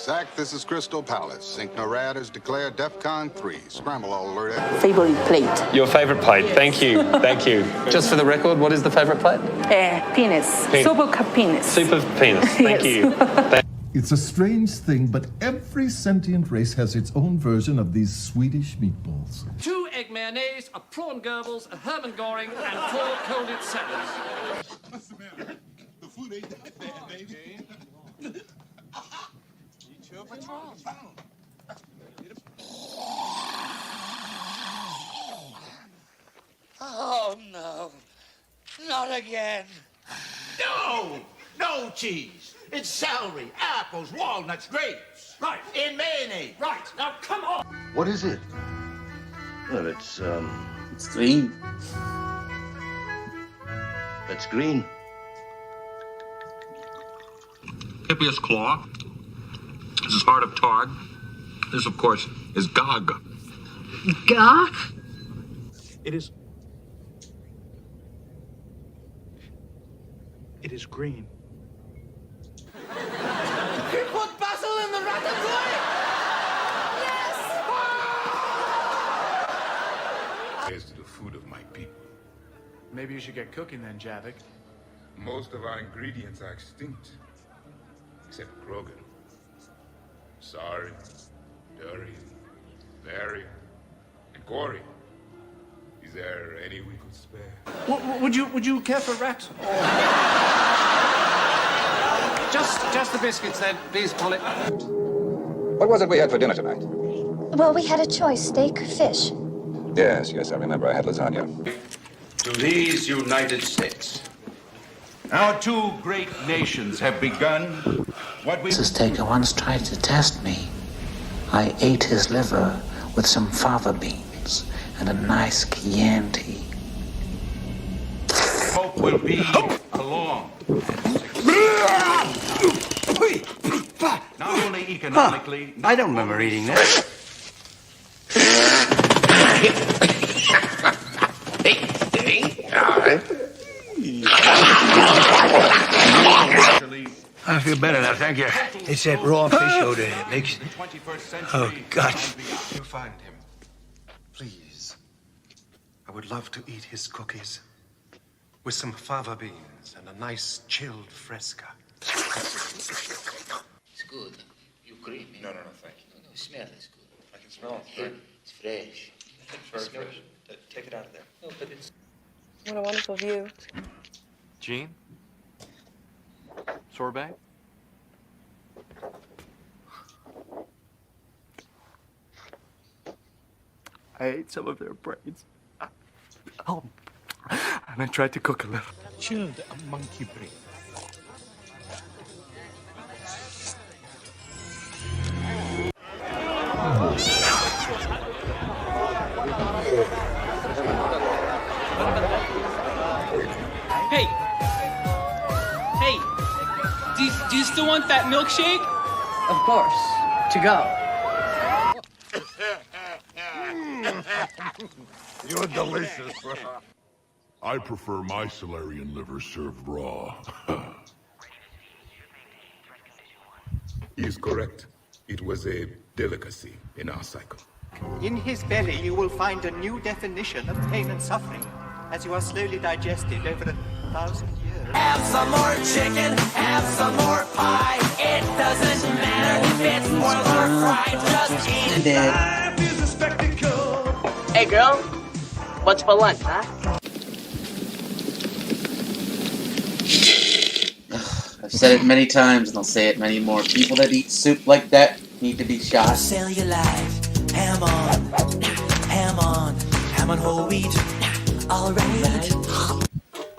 SAC, this is Crystal Palace. Sync-NORAD has declared DEFCON 3. Scramble all alert. Favorite plate. Your favorite plate. Thank you. Thank you. Just for the record, what is the favorite plate? Penis. Super cup penis. Super penis. Thank you. It's a strange thing, but every sentient race has its own version of these Swedish meatballs. 2 egg mayonnaise, a prawn Goebbels, a Hermann Goring, and 4 colded salads. What's the matter? The food ain't that bad, baby. What's wrong? Oh, no. Not again. No! No cheese. It's celery, apples, walnuts, grapes. Right. In mayonnaise. Right. Now, come on. What is it? Well, it's green. it's green. Hippias claw. This is heart of Targ. This, of course, is Gog. Gog? It is green. You put basil in the ratatouille? Here's to the food of my people. Maybe you should get cooking then, Javik. Most of our ingredients are extinct. Except Krogan. Sorry, Durian, Varian, and Gory. Is there any we could spare? Would you care for a rat? Just the biscuits then, please, Polly. What was it we had for dinner tonight? Well, we had a choice, steak or fish. Yes, I remember. I had lasagna. To these United States, our 2 great nations have begun what we... Staker once tried to test me. I ate his liver with some fava beans and a nice Chianti. hope will be a long not only economically... I don't remember eating that. I feel better now, thank you. It's that raw fish odor that makes... Oh, God. You find him, please. I would love to eat his cookies with some fava beans and a nice chilled fresca. It's good. You creamy. No, thank you. No, smell is good. I can smell it. It's fresh. It's very fresh. Take it out of there. No, but it's... What a wonderful view. Jean? Sorbet? I ate some of their brains. Oh, and I tried to cook a little. Chilled monkey brain. Hey. Hey. Do you still want that milkshake? Of course. To go. You're delicious. I prefer my Solarian liver served raw. He is correct. It was a delicacy in our cycle. In his belly, you will find a new definition of pain and suffering as you are slowly digested over 1,000 years. Have some more chicken, have some more pie. It doesn't matter if it's boiled or fried, just eat. Life is a spectacle. Hey, girl. What's for lunch, huh? I've said it many times and I'll say it many more. People that eat soup like that need to be shot. Sell your life. Ham on, whole wheat. All right.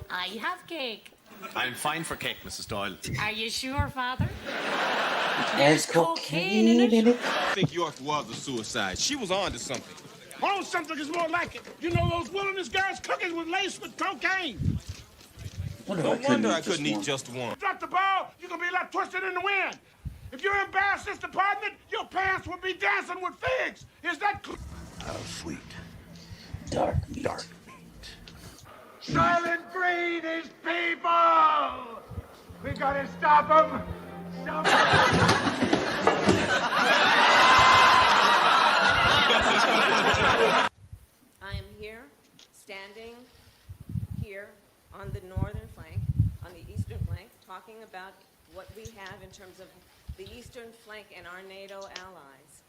I have cake. I'm fine for cake, Mrs. Doyle. Are you sure, Father? There's cocaine in it. I think York was a suicide. She was on to something. Oh, something is more like it. You know those wilderness girls' cookies with laced with cocaine. No wonder I couldn't eat just one. Drop the ball, you're gonna be like twisted in the wind. If you're embarrassed this department, your pants will be dancing with figs. Is that clear? How sweet. Dark meat. Dark meat. Silent Green is people! We gotta stop them! Stop them! I am here, standing here on the northern flank, on the eastern flank, talking about what we have in terms of the eastern flank and our NATO allies.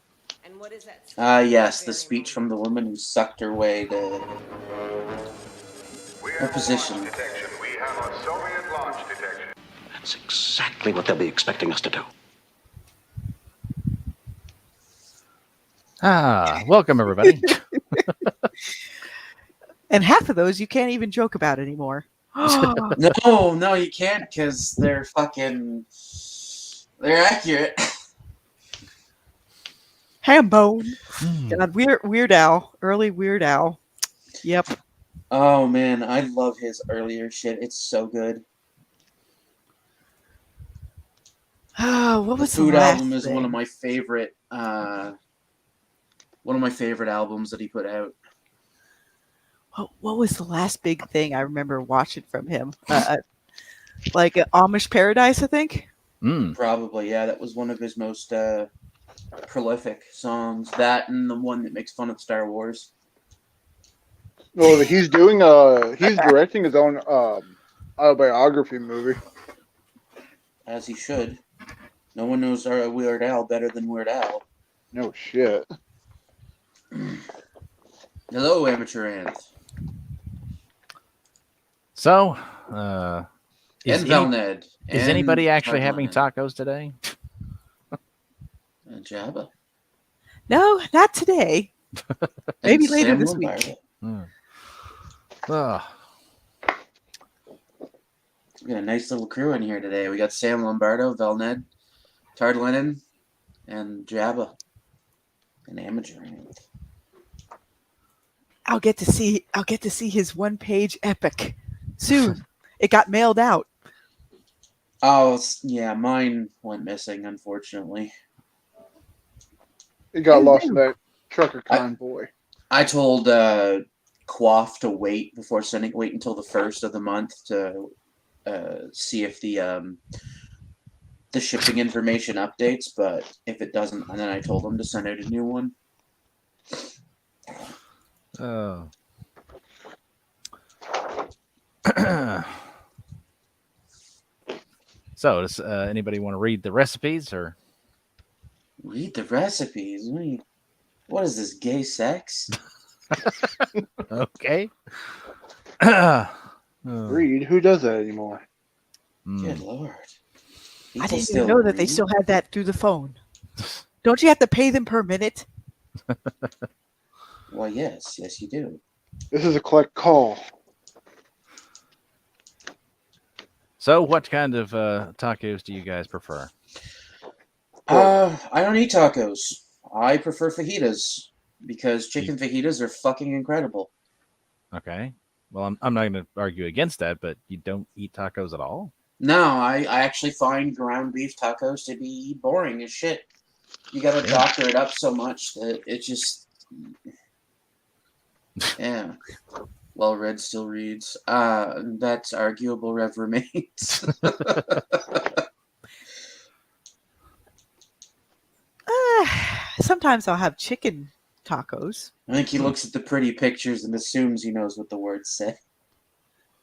And what is that? Yes, the speech from the woman who sucked her way to her position. We have a Soviet launch detection. That's exactly what they'll be expecting us to do. Welcome everybody. And half of those you can't even joke about anymore. No, you can't, because they're accurate. Hambone. God, Weird Al. Early Weird Al. Yep. Oh man, I love his earlier shit. It's so good. What was the Food the last album is thing? one of my favorite albums that he put out. What was the last big thing I remember watching from him? Like Amish Paradise, I think. Probably, yeah. That was one of his most prolific songs. That and the one that makes fun of Star Wars. Well, he's directing his own autobiography movie. As he should. No one knows Weird Al better than Weird Al. No shit. Hello, Amateur Ant. So, is Velned. Is anybody actually having tacos today? Jabba. No, not today. Maybe later this week. We got a nice little crew in here today. We got Sam Lombardo, Velned, Tard Lennon, and Jabba. An Amateur Ant. I'll get to see his one-page epic soon. It got mailed out. Oh yeah, mine went missing, unfortunately. He got lost in that trucker convoy. I told Quaff to wait until the 1st of the month to see if the shipping information updates, but if it doesn't, and then I told him to send out a new one. Oh. So, does anybody want to read the recipes or read the recipes? What is this, gay sex? Okay. Read? Who does that anymore? Good lord. I didn't even know that they still had that through the phone. Don't you have to pay them per minute? Well, yes, you do. This is a collect call. So, what kind of tacos do you guys prefer? I don't eat tacos. I prefer fajitas because chicken fajitas are fucking incredible. Okay. Well, I'm not going to argue against that, but you don't eat tacos at all? No, I actually find ground beef tacos to be boring as shit. You got to doctor it up so much that it just... Yeah. Well, Red still reads. That's arguable, Rev remains. Sometimes I'll have chicken tacos. I think he looks at the pretty pictures and assumes he knows what the words say.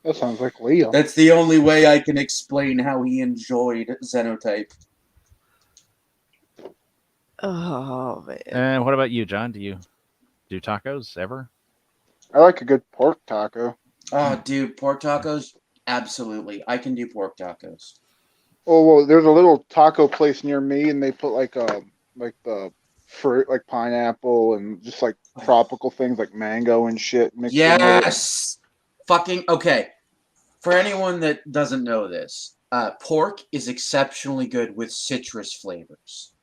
That sounds like Leo. That's the only way I can explain how he enjoyed Xenotype. Oh, man. And what about you, John? Do you do tacos ever? I like a good pork taco. Oh, dude, pork tacos? Absolutely. I can do pork tacos. Oh, well, there's a little taco place near me, and they put like the fruit, like pineapple, and just like tropical things like mango and shit. Mixed in with it. Yes! Fucking, okay. For anyone that doesn't know this, pork is exceptionally good with citrus flavors.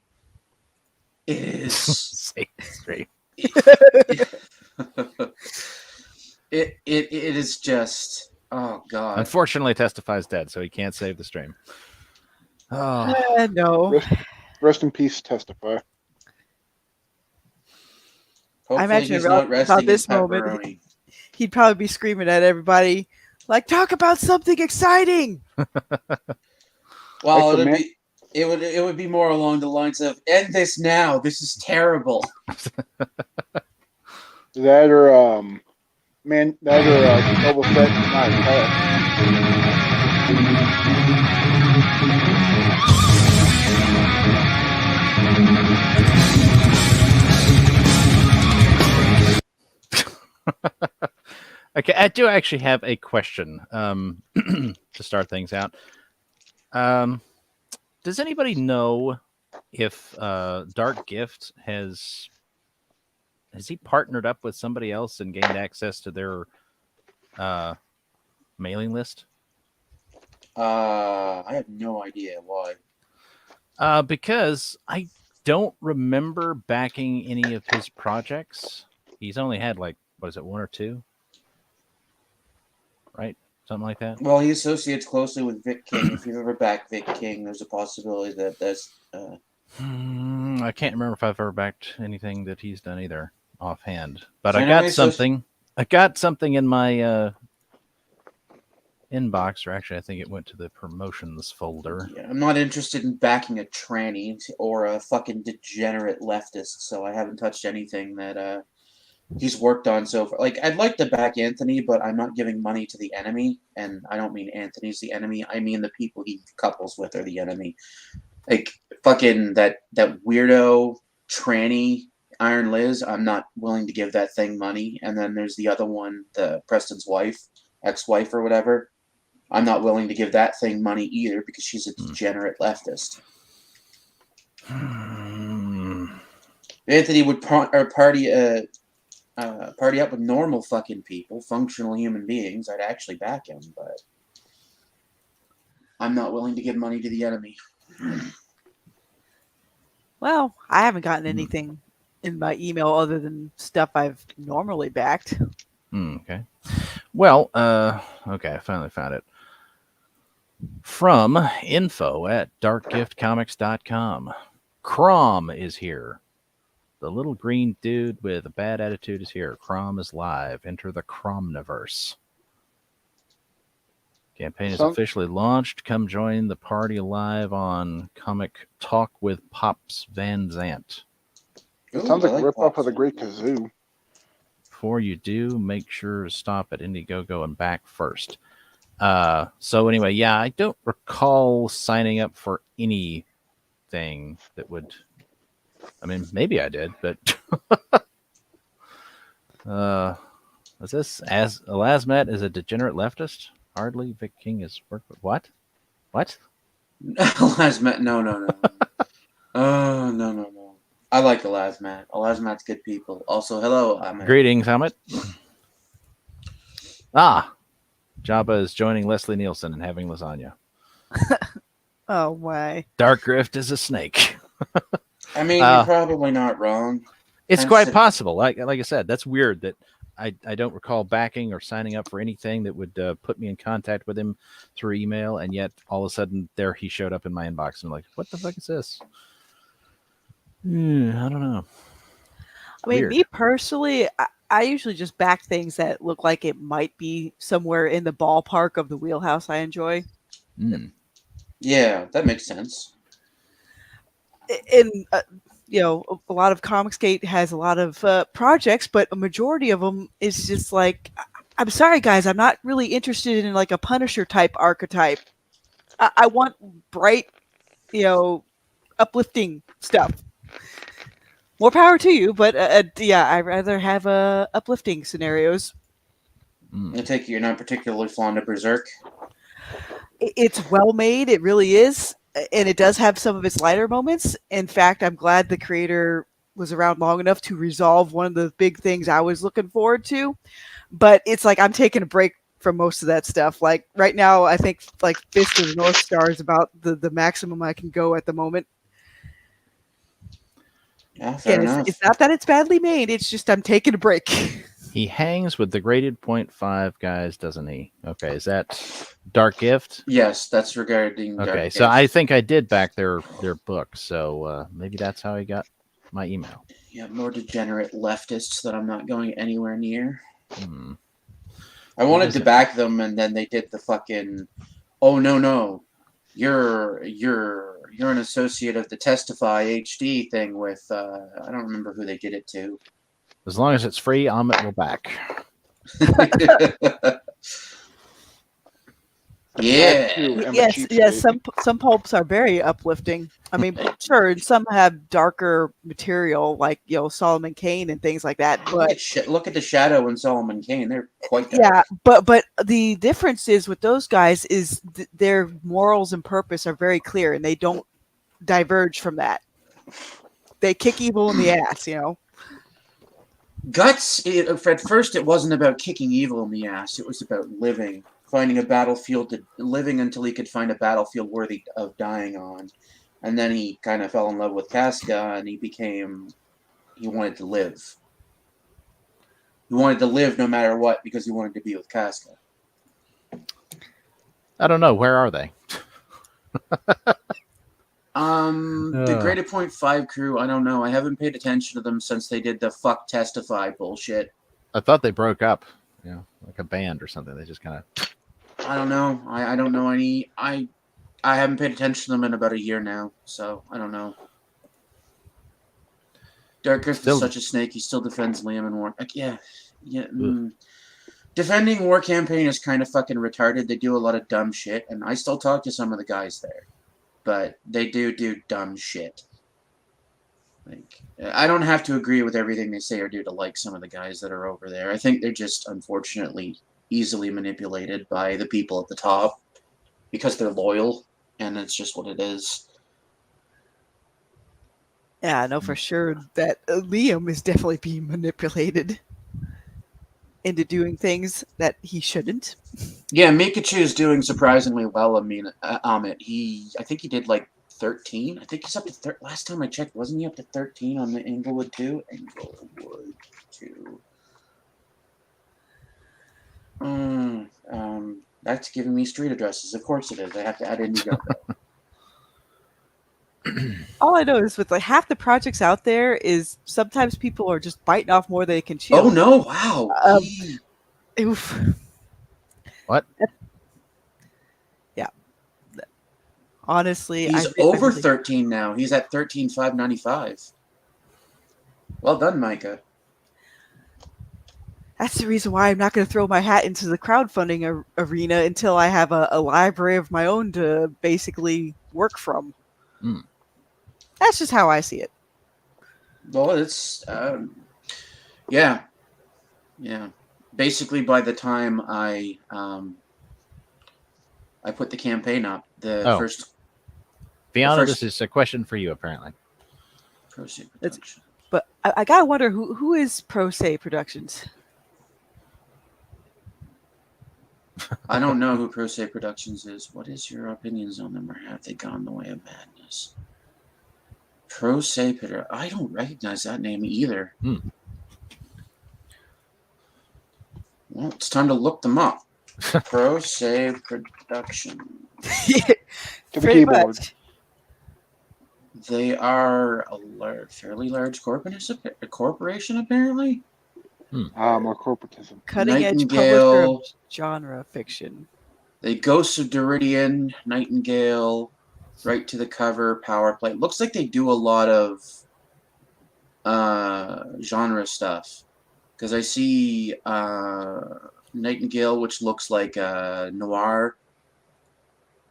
It is. It is just, oh god. Unfortunately, Testify's dead, so he can't save the stream. Oh. No. Rest in peace, Testify. I imagine about this moment, he'd probably be screaming at everybody, like, talk about something exciting. Well, it would be more along the lines of, end this now. This is terrible. That or Boba Fett not Okay, I do actually have a question to start things out. Does anybody know if Dark Gift has he partnered up with somebody else and gained access to their mailing list? I have no idea why. Because I don't remember backing any of his projects. He's only had like, what is it, one or two? Right? Something like that? Well, he associates closely with Vic King. If you've ever backed Vic King, there's a possibility that that's... I can't remember if I've ever backed anything that he's done either, offhand. But So I anyway, got something. I got something in my inbox, or actually I think it went to the promotions folder. Yeah, I'm not interested in backing a tranny or a fucking degenerate leftist, so I haven't touched anything that he's worked on so far. Like, I'd like to back Anthony, but I'm not giving money to the enemy, and I don't mean Anthony's the enemy. I mean the people he couples with are the enemy. Like, fucking that weirdo tranny Iron Liz, I'm not willing to give that thing money. And then there's the other one, the Preston's wife, ex-wife or whatever. I'm not willing to give that thing money either because she's a degenerate leftist. Anthony would party up with normal fucking people, functional human beings. I'd actually back him, but I'm not willing to give money to the enemy. Well, I haven't gotten anything in my email other than stuff I've normally backed. Okay. Well, okay, I finally found it. From info@darkgiftcomics.com. Crom is here. The little green dude with a bad attitude is here. Crom is live. Enter the Cromniverse. Campaign is officially launched. Come join the party live on Comic Talk with Pops Van Zant. Sounds like a rip-off of the Great Kazoo. Before you do, make sure to stop at Indiegogo and back first. So anyway, yeah, I don't recall signing up for anything that would... I mean, maybe I did, but... is this... As Elasmat is a degenerate leftist? Hardly Vic King is worked with... What? What? Elasmat, no. No. I like Elasmat. Elasmat's good people. Also, hello, Ahmed. Greetings, Ahmed. Jabba is joining Leslie Nielsen and having lasagna. Oh, why? Dark Grift is a snake. I mean, you're probably not wrong. It's quite possible. Like I said, that's weird that I don't recall backing or signing up for anything that would put me in contact with him through email, and yet all of a sudden there he showed up in my inbox, and I'm like, what the fuck is this? I don't know. I mean, me personally, I usually just back things that look like it might be somewhere in the ballpark of the wheelhouse I enjoy. Yeah, that makes sense. And, a lot of Comicsgate has a lot of projects, but a majority of them is just like, I'm sorry, guys, I'm not really interested in like a Punisher type archetype. I want bright, uplifting stuff. More power to you, but I'd rather have uplifting scenarios. I take it you're not particularly fond of Berserk. It's well made, it really is, and it does have some of its lighter moments. In fact, I'm glad the creator was around long enough to resolve one of the big things I was looking forward to. But it's like I'm taking a break from most of that stuff. Like right now, I think like Fist of the North Star is about the maximum I can go at the moment. Yeah, fair enough. It's not that it's badly made. It's just I'm taking a break. He hangs with the graded 0.5 guys, doesn't he? Okay, is that Dark Gift? Yes, that's regarding Dark Okay, Gift. so I think I did back their book, so maybe that's how he got my email. Yeah, more degenerate leftists that I'm not going anywhere near. I wanted to back them, and then they did the fucking, oh no, you're an associate of the Testify HD thing with I don't remember who they did it to. As long as it's free, Amit will back. Yeah. Yes. Some pulps are very uplifting. I mean, sure, and some have darker material, like Solomon Kane and things like that. But Look at the Shadow and Solomon Kane; they're quite dark. yeah, but the difference is with those guys is their morals and purpose are very clear, and they don't diverge from that. They kick evil in the ass, Guts. At first, it wasn't about kicking evil in the ass; it was about living. Finding a battlefield, living until he could find a battlefield worthy of dying on. And then he kind of fell in love with Casca, and he wanted to live. He wanted to live no matter what, because he wanted to be with Casca. I don't know. Where are they? The Graded Point 5 crew, I don't know. I haven't paid attention to them since they did the fuck testify bullshit. I thought they broke up, like a band or something. They just kind of... I don't know. I don't know any. I haven't paid attention to them in about a year now, so I don't know. Dark Earth is such a snake. He still defends Liam in war. Yeah. Defending War Campaign is kind of fucking retarded. They do a lot of dumb shit, and I still talk to some of the guys there, but they do dumb shit. Like, I don't have to agree with everything they say or do to like some of the guys that are over there. I think they're just unfortunately easily manipulated by the people at the top because they're loyal, and it's just what it is. Yeah, I know for sure that Liam is definitely being manipulated into doing things that he shouldn't. Yeah, Mikachu is doing surprisingly well. I mean, Amit, I think he did like 13. I think he's up to last time I checked, wasn't he up to 13 on the Inglewood 2? Inglewood 2. That's giving me street addresses. Of course it is. I have to add in New York. All I know is with like half the projects out there is sometimes people are just biting off more than they can chew. Oh no! Wow. Oof. What? Yeah. Honestly, he's over 13 now. He's at 13,595. Well done, Micah. That's the reason why I'm not going to throw my hat into the crowdfunding arena until I have a library of my own to basically work from. That's just how I see it. Well, it's yeah. Basically, by the time I put the campaign up, first. Fiona, this is a question for you, apparently. Pro Se Productions. But I gotta wonder who is Pro Se Productions. I don't know who Pro Se Productions is. What is your opinions on them, or have they gone the way of madness? Pro Se Productions. I don't recognize that name either. Well, it's time to look them up. Pro Se Productions. To the keyboard. They are a fairly large corporation, apparently. More corporatism. Cutting edge publisher of genre fiction. The Ghosts of Deridian, Nightingale, Right to the Cover, Power Play. Looks like they do a lot of genre stuff. Because I see Nightingale, which looks like noir.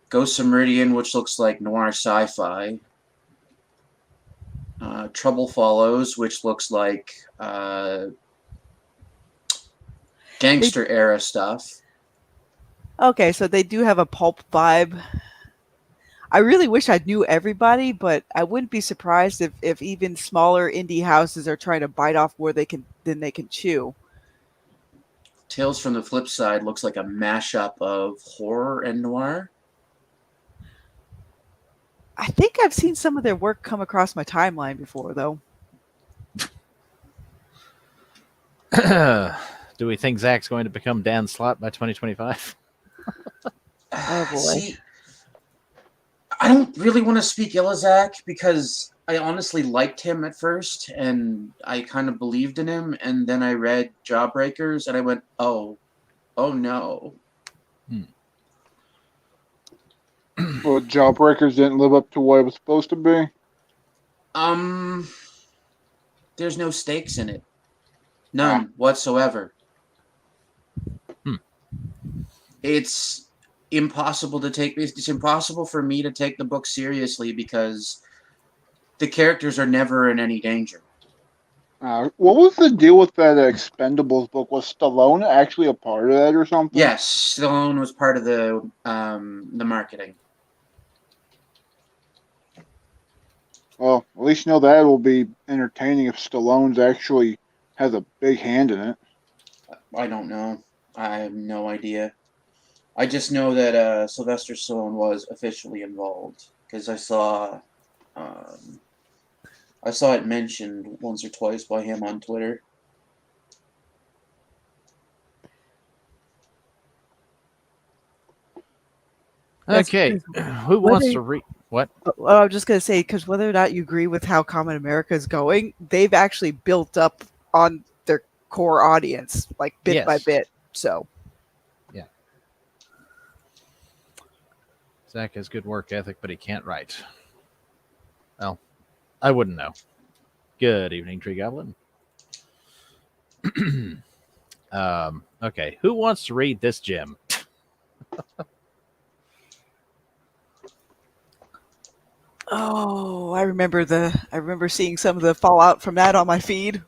Ghosts of Meridian, which looks like noir sci-fi. Trouble Follows, which looks like gangster era stuff. Okay, so they do have a pulp vibe. I really wish I knew everybody, but I wouldn't be surprised if even smaller indie houses are trying to bite off more they can chew. Tales from the Flip Side looks like a mashup of horror and noir. I think I've seen some of their work come across my timeline before, though. Do we think Zach's going to become Dan Slott by 2025? Oh boy. See, I don't really want to speak ill of Zach because I honestly liked him at first and I kind of believed in him, and then I read Jawbreakers and I went, oh no. Well, Jawbreakers didn't live up to what it was supposed to be. There's no stakes in it. None whatsoever. It's impossible to take. It's impossible for me to take the book seriously because the characters are never in any danger. What was the deal with that Expendables book? Was Stallone actually a part of that or something? Yes, Stallone was part of the marketing. Well, at least you know that will be entertaining if Stallone's actually has a big hand in it. I don't know. I have no idea. I just know that Sylvester Stallone was officially involved because I saw it mentioned once or twice by him on Twitter. Okay, who wants to read what? Well, I was just going to say, because whether or not you agree with how Common America is going, they've actually built up on their core audience, like bit by bit. So, yeah. Zach has good work ethic, but he can't write. Well, I wouldn't know. Good evening, Tree Goblin. Okay, who wants to read this, Jim? oh, I remember seeing some of the fallout from that on my feed.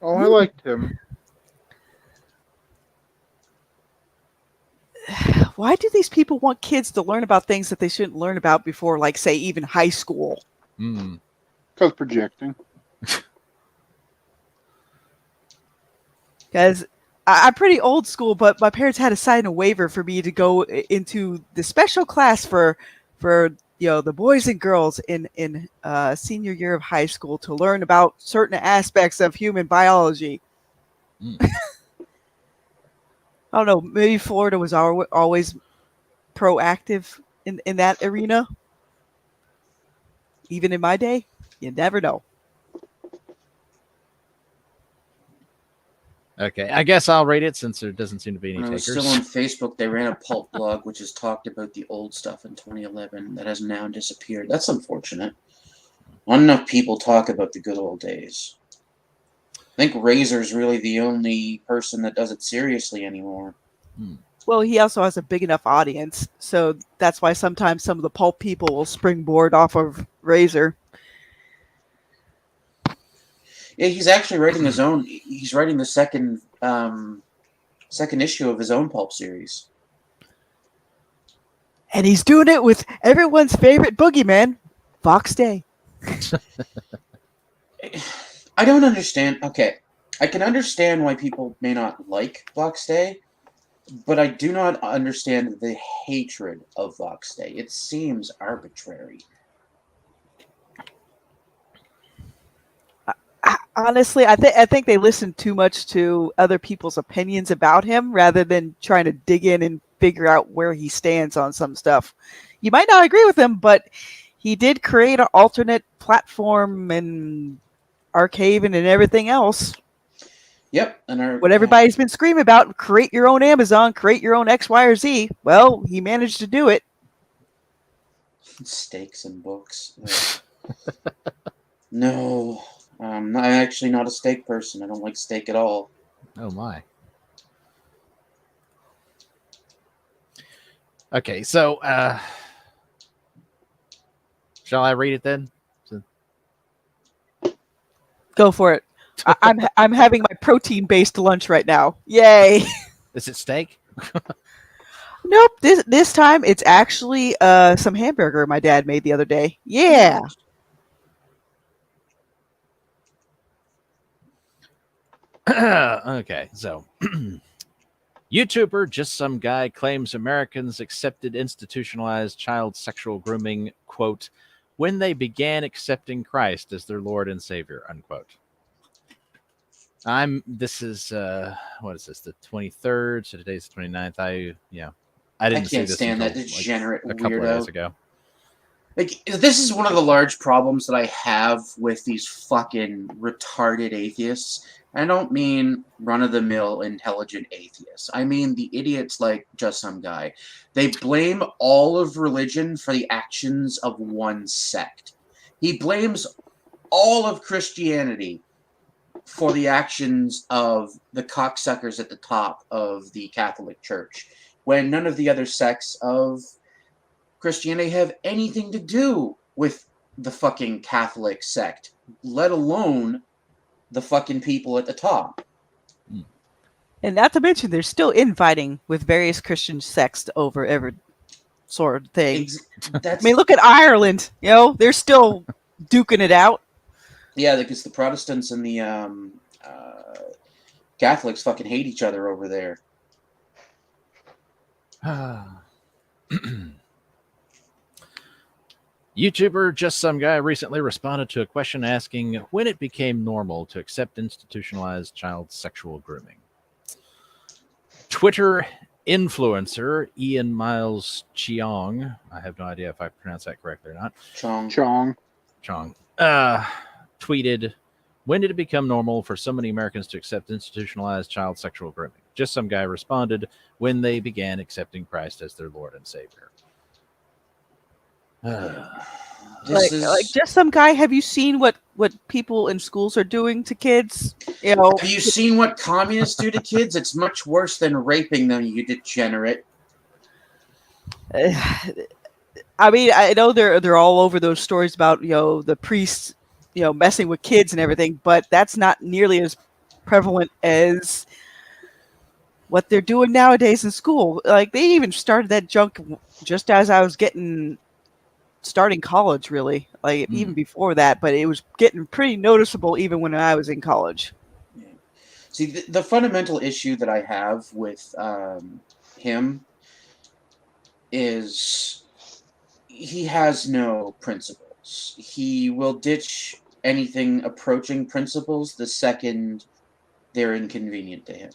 Oh, I liked him. Why do these people want kids to learn about things that they shouldn't learn about before, like, say, even high school? Because projecting. Because I'm pretty old school, but my parents had to sign a waiver for me to go into the special class for the boys and girls in senior year of high school to learn about certain aspects of human biology. I don't know. Maybe Florida was always proactive in that arena. Even in my day, you never know. Okay, I guess I'll read it since there doesn't seem to be any When I was takers. still on Facebook, they ran a pulp blog which has talked about the old stuff in 2011 that has now disappeared. That's unfortunate. Not enough people talk about the good old days. I think Razor's really the only person that does it seriously anymore. Well, he also has a big enough audience, so that's why sometimes some of the pulp people will springboard off of Razor. Yeah, he's actually writing his own. He's writing the second issue of his own pulp series. And he's doing it with everyone's favorite boogeyman, Fox Day. I don't understand. Okay, I can understand why people may not like Vox Day, but I do not understand the hatred of Vox Day. It seems arbitrary. Honestly, I think they listen too much to other people's opinions about him rather than trying to dig in and figure out where he stands on some stuff. You might not agree with him, but he did create an alternate platform and Archaven and everything else. Yep. And what everybody's been screaming about, create your own Amazon, create your own X, Y, or Z. Well, he managed to do it. Steaks and books. No. I'm actually not a steak person. I don't like steak at all. Oh, my. Okay, so, shall I read it then? Go for it. I'm having my protein-based lunch right now. Yay! Is it steak? Nope. This time it's actually some hamburger my dad made the other day. Yeah. Okay, so YouTuber Just Some Guy claims Americans accepted institutionalized child sexual grooming, quote, when they began accepting Christ as their Lord and Savior, unquote. This is what is this, the 23rd? So today's the 29th. I didn't see this stand until, that degenerate a couple of weirdo. days ago. Like, this is one of the large problems that I have with these fucking retarded atheists. I don't mean run-of-the-mill intelligent atheists. I mean the idiots like Just Some Guy. They blame all of religion for the actions of one sect. He blames all of Christianity for the actions of the cocksuckers at the top of the Catholic Church, when none of the other sects of Christianity have anything to do with the fucking Catholic sect, let alone the fucking people at the top. And not to mention, they're still infighting with various Christian sects over every sort of thing. I mean, look at Ireland. You know, they're still duking it out. Yeah, because the Protestants and the Catholics fucking hate each other over there. YouTuber Just Some Guy recently responded to a question asking when it became normal to accept institutionalized child sexual grooming. Twitter influencer Ian Miles Cheong, I have no idea if I pronounced that correctly or not. Chong. Tweeted, when did it become normal for so many Americans to accept institutionalized child sexual grooming? Just Some Guy responded, when they began accepting Christ as their Lord and Savior. Like Just Some Guy, have you seen what people in schools are doing to kids? You know, have you seen what communists do to kids? It's much worse than raping them, you degenerate. I mean, I know they're all over those stories about, you know, the priests, you know, messing with kids and everything, but that's not nearly as prevalent as what they're doing nowadays in school. Like, they even started that junk just as I was starting college, really, like even before that, but it was getting pretty noticeable even when I was in college. See, the fundamental issue that I have with him is he has no principles. He will ditch anything approaching principles the second they're inconvenient to him.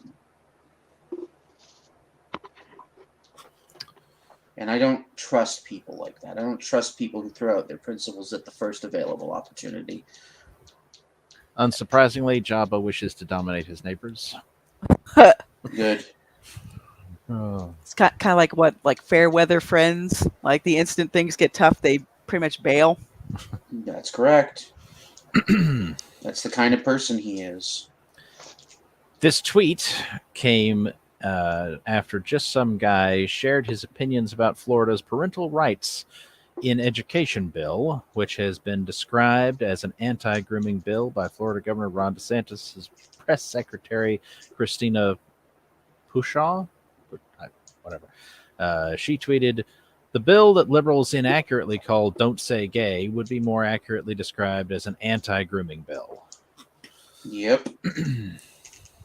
And I don't trust people like that. I don't trust people who throw out their principles at the first available opportunity. Unsurprisingly, Jabba wishes to dominate his neighbors. Good. It's kind of like fair weather friends. Like, the instant things get tough, they pretty much bail. That's correct. That's the kind of person he is. This tweet came after Just Some Guy shared his opinions about Florida's parental rights in education bill, which has been described as an anti-grooming bill by Florida Governor Ron DeSantis' press secretary, Christina Pushaw. Whatever. She tweeted, the bill that liberals inaccurately call Don't Say Gay would be more accurately described as an anti-grooming bill. Yep.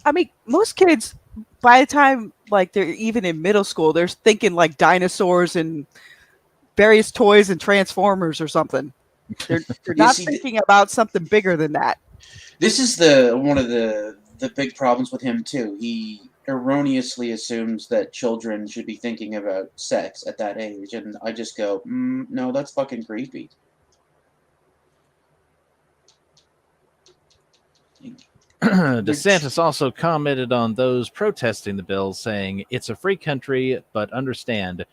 I mean, most kids, by the time like they're even in middle school, they're thinking like dinosaurs and various toys and Transformers or something. They're not thinking about something bigger than that. This is one of the big problems with him too. He erroneously assumes that children should be thinking about sex at that age, and I just go, no, that's fucking creepy. DeSantis also commented on those protesting the bill, saying, it's a free country, but understand,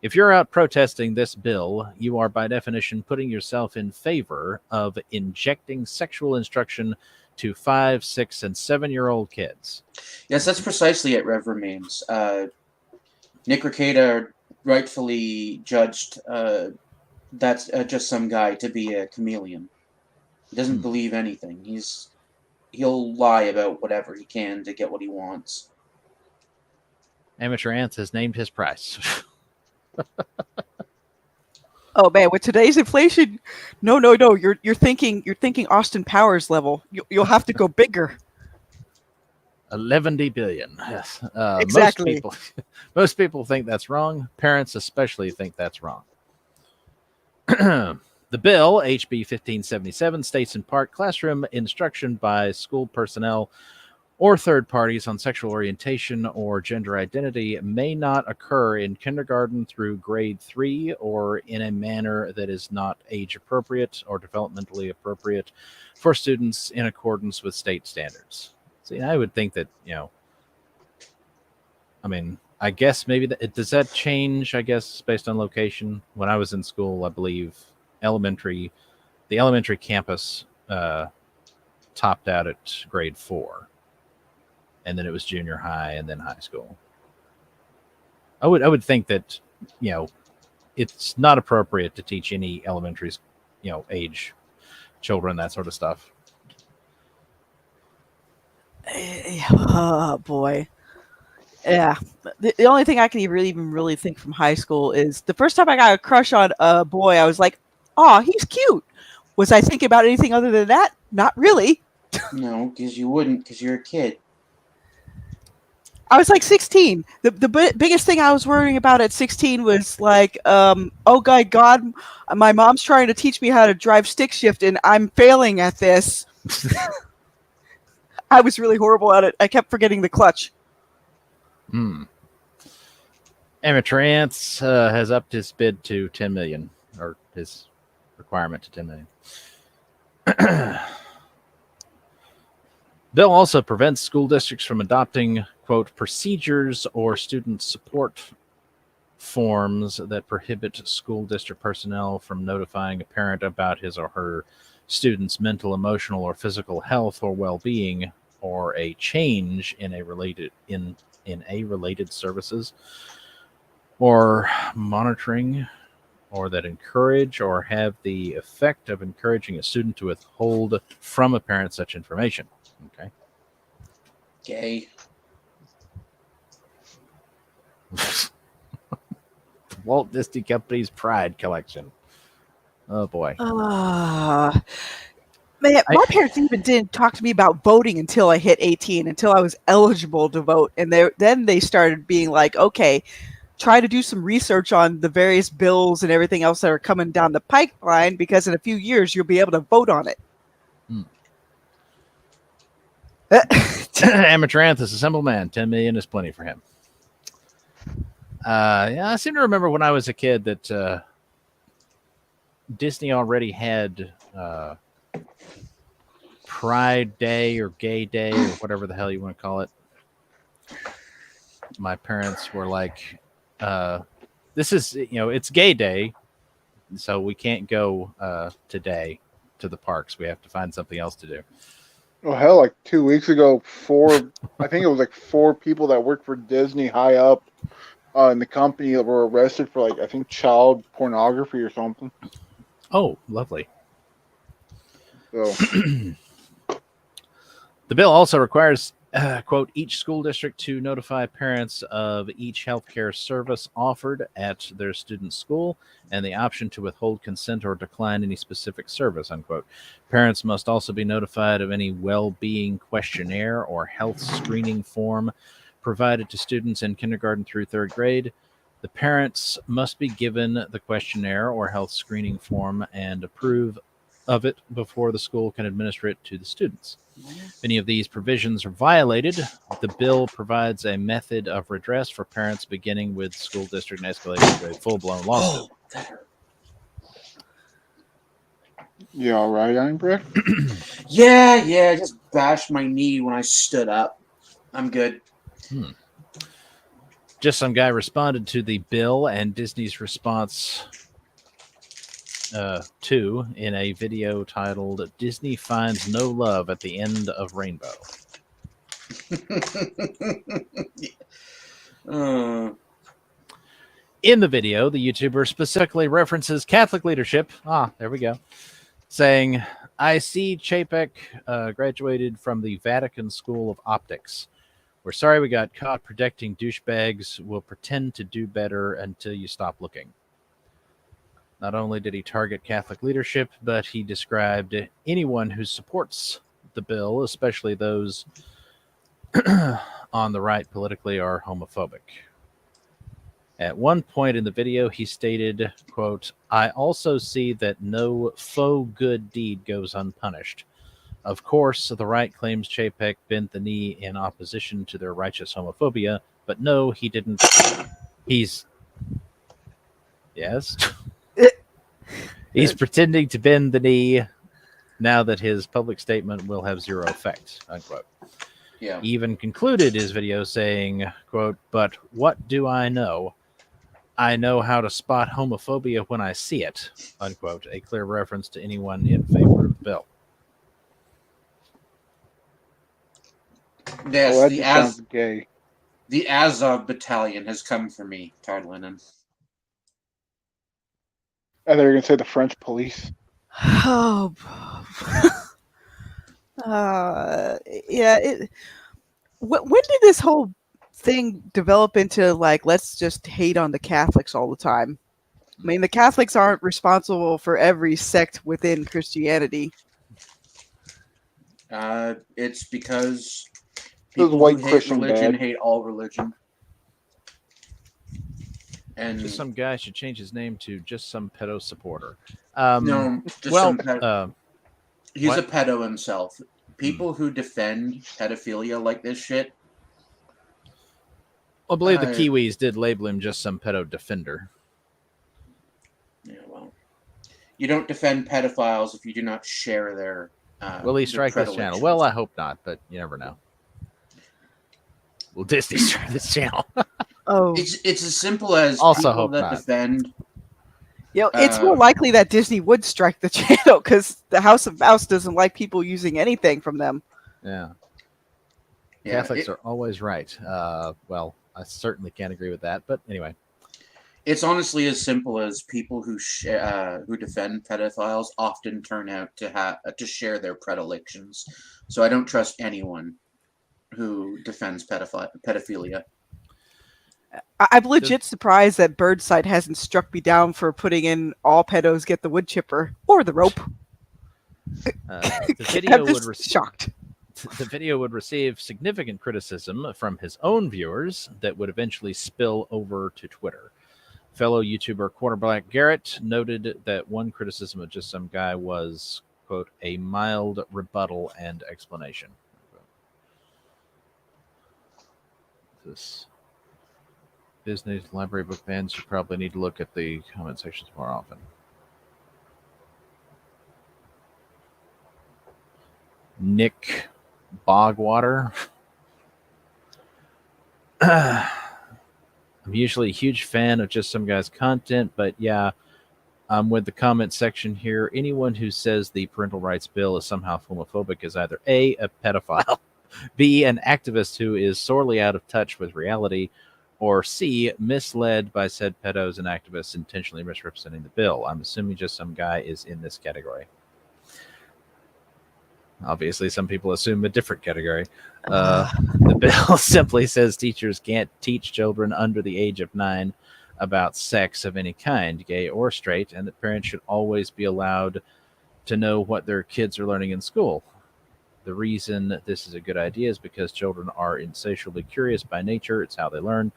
if you're out protesting this bill, you are by definition putting yourself in favor of injecting sexual instruction to 5, 6, and 7-year-old kids. Yes, that's precisely it, Rev Remains. Nick Rekieta rightfully judged that's Just Some Guy to be a chameleon. He doesn't believe anything. He'll lie about whatever he can to get what he wants. Amateur Ants has named his price. Oh man, with today's inflation, no, you're thinking Austin Powers level. You'll have to go bigger. 11 billion. Yes. Exactly. Most people think that's wrong. Parents especially think that's wrong. The bill, HB 1577, states in part, classroom instruction by school personnel or third parties on sexual orientation or gender identity may not occur in kindergarten through grade 3 or in a manner that is not age appropriate or developmentally appropriate for students in accordance with state standards. See, I would think that, I guess maybe does that change, I guess, based on location? When I was in school, I believe the elementary campus topped out at grade 4. And then it was junior high and then high school. I would think that, it's not appropriate to teach any elementary, age children, that sort of stuff. Oh boy. Yeah. The only thing I can even really think from high school is the first time I got a crush on a boy, I was like, oh, he's cute. Was I thinking about anything other than that? Not really. No, because you wouldn't, because you're a kid. I was like 16. The biggest thing I was worrying about at 16 was like, oh God, my mom's trying to teach me how to drive stick shift and I'm failing at this. I was really horrible at it. I kept forgetting the clutch. Amateur Ants has upped his bid to 10 million, or his requirement to 10 million. Bill also prevents school districts from adopting, quote, procedures or student support forms that prohibit school district personnel from notifying a parent about his or her student's mental, emotional, or physical health or well-being, or a change in a related services, or monitoring, or that encourage or have the effect of encouraging a student to withhold from a parent such information. Okay. Gay. Walt Disney Company's Pride Collection. Oh boy. Man, my parents even didn't talk to me about voting until I hit 18, until I was eligible to vote. And then they started being like, okay, try to do some research on the various bills and everything else that are coming down the pipeline, because in a few years you'll be able to vote on it. Amatranthus, a simple man. 10 million is plenty for him. Yeah, I seem to remember when I was a kid that Disney already had Pride Day or Gay Day or whatever the hell you want to call it. My parents were like, this is, it's Gay Day, so we can't go today to the parks. We have to find something else to do. Oh, hell, like 2 weeks ago, I think it was like 4 people that worked for Disney high up in the company that were arrested for, like, I think child pornography or something. Oh, lovely. So. The bill also requires, quote, each school district to notify parents of each healthcare service offered at their student's school and the option to withhold consent or decline any specific service, unquote. Parents must also be notified of any well-being questionnaire or health screening form provided to students in kindergarten through 3rd grade. The parents must be given the questionnaire or health screening form and approve of it before the school can administer it to the students. If any of these provisions are violated, the bill provides a method of redress for parents, beginning with school district and escalating to a full-blown lawsuit. You all right, Einbrecht? Yeah, just bashed my knee when I stood up. I'm good. Just some guy responded to the bill and Disney's response to in a video titled "Disney Finds No Love at the End of Rainbow." In the video, the YouTuber specifically references Catholic leadership. There we go. Saying, I see Chapek graduated from the Vatican School of Optics. We're sorry we got caught protecting douchebags. We'll pretend to do better until you stop looking. Not only did he target Catholic leadership, but he described anyone who supports the bill, especially those on the right politically, are homophobic. At one point in the video, he stated, quote, I also see that no faux good deed goes unpunished. Of course, the right claims Chapek bent the knee in opposition to their righteous homophobia, but no, he didn't. He's pretending to bend the knee now that his public statement will have zero effect, unquote. Yeah. He even concluded his video saying, quote, but what do I know? I know how to spot homophobia when I see it, unquote. A clear reference to anyone in favor of the bill. Yes, that just sounds gay. The Azov Battalion has come for me, Todd Lennon. I thought you were gonna say the French police. Oh, yeah. When did this whole thing develop into like let's just hate on the Catholics all the time? I mean, the Catholics aren't responsible for every sect within Christianity. It's because Those people white who hate Christian religion bad. hate all religion. And Just some guy should change his name to just some pedo supporter. no, just well, some pedo. He's what? a pedo himself. People who defend pedophilia like this shit. I believe the Kiwis did label him just some pedo defender. Yeah, well, you don't defend pedophiles if you do not share their. Will he their strike this channel? predilections. Well, I hope not, but you never know. Will Disney strike this channel? Oh, It's as simple as Also people hope that not. defend. It's more likely that Disney would strike the channel because the House of Mouse doesn't like people using anything from them. Yeah. Yeah, Catholics are always right. Well, I certainly can't agree with that, but anyway. It's honestly as simple as people who defend pedophiles often turn out to share their predilections. So I don't trust anyone who defends pedophilia. I'm legit surprised that Birdside hasn't struck me down for putting in all pedos get the wood chipper or the rope. The video I'm would just shocked. The video would receive significant criticism from his own viewers that would eventually spill over to Twitter. Fellow YouTuber Quarterback Garrett noted that one criticism of just some guy was, quote, a mild rebuttal and explanation. This Disney's library book bans, you probably need to look at the comment sections more often. Nick Bogwater. I'm usually a huge fan of just some guy's content, but yeah, I'm with the comment section here. Anyone who says the parental rights bill is somehow homophobic is either A, a pedophile, B, an activist who is sorely out of touch with reality, or C, misled by said pedos and activists intentionally misrepresenting the bill. I'm assuming just some guy is in this category. Obviously, some people assume a different category. The bill simply says teachers can't teach children under the age of 9 about sex of any kind, gay or straight, and that parents should always be allowed to know what their kids are learning in school. The reason this is a good idea is because children are insatiably curious by nature. It's how they learn.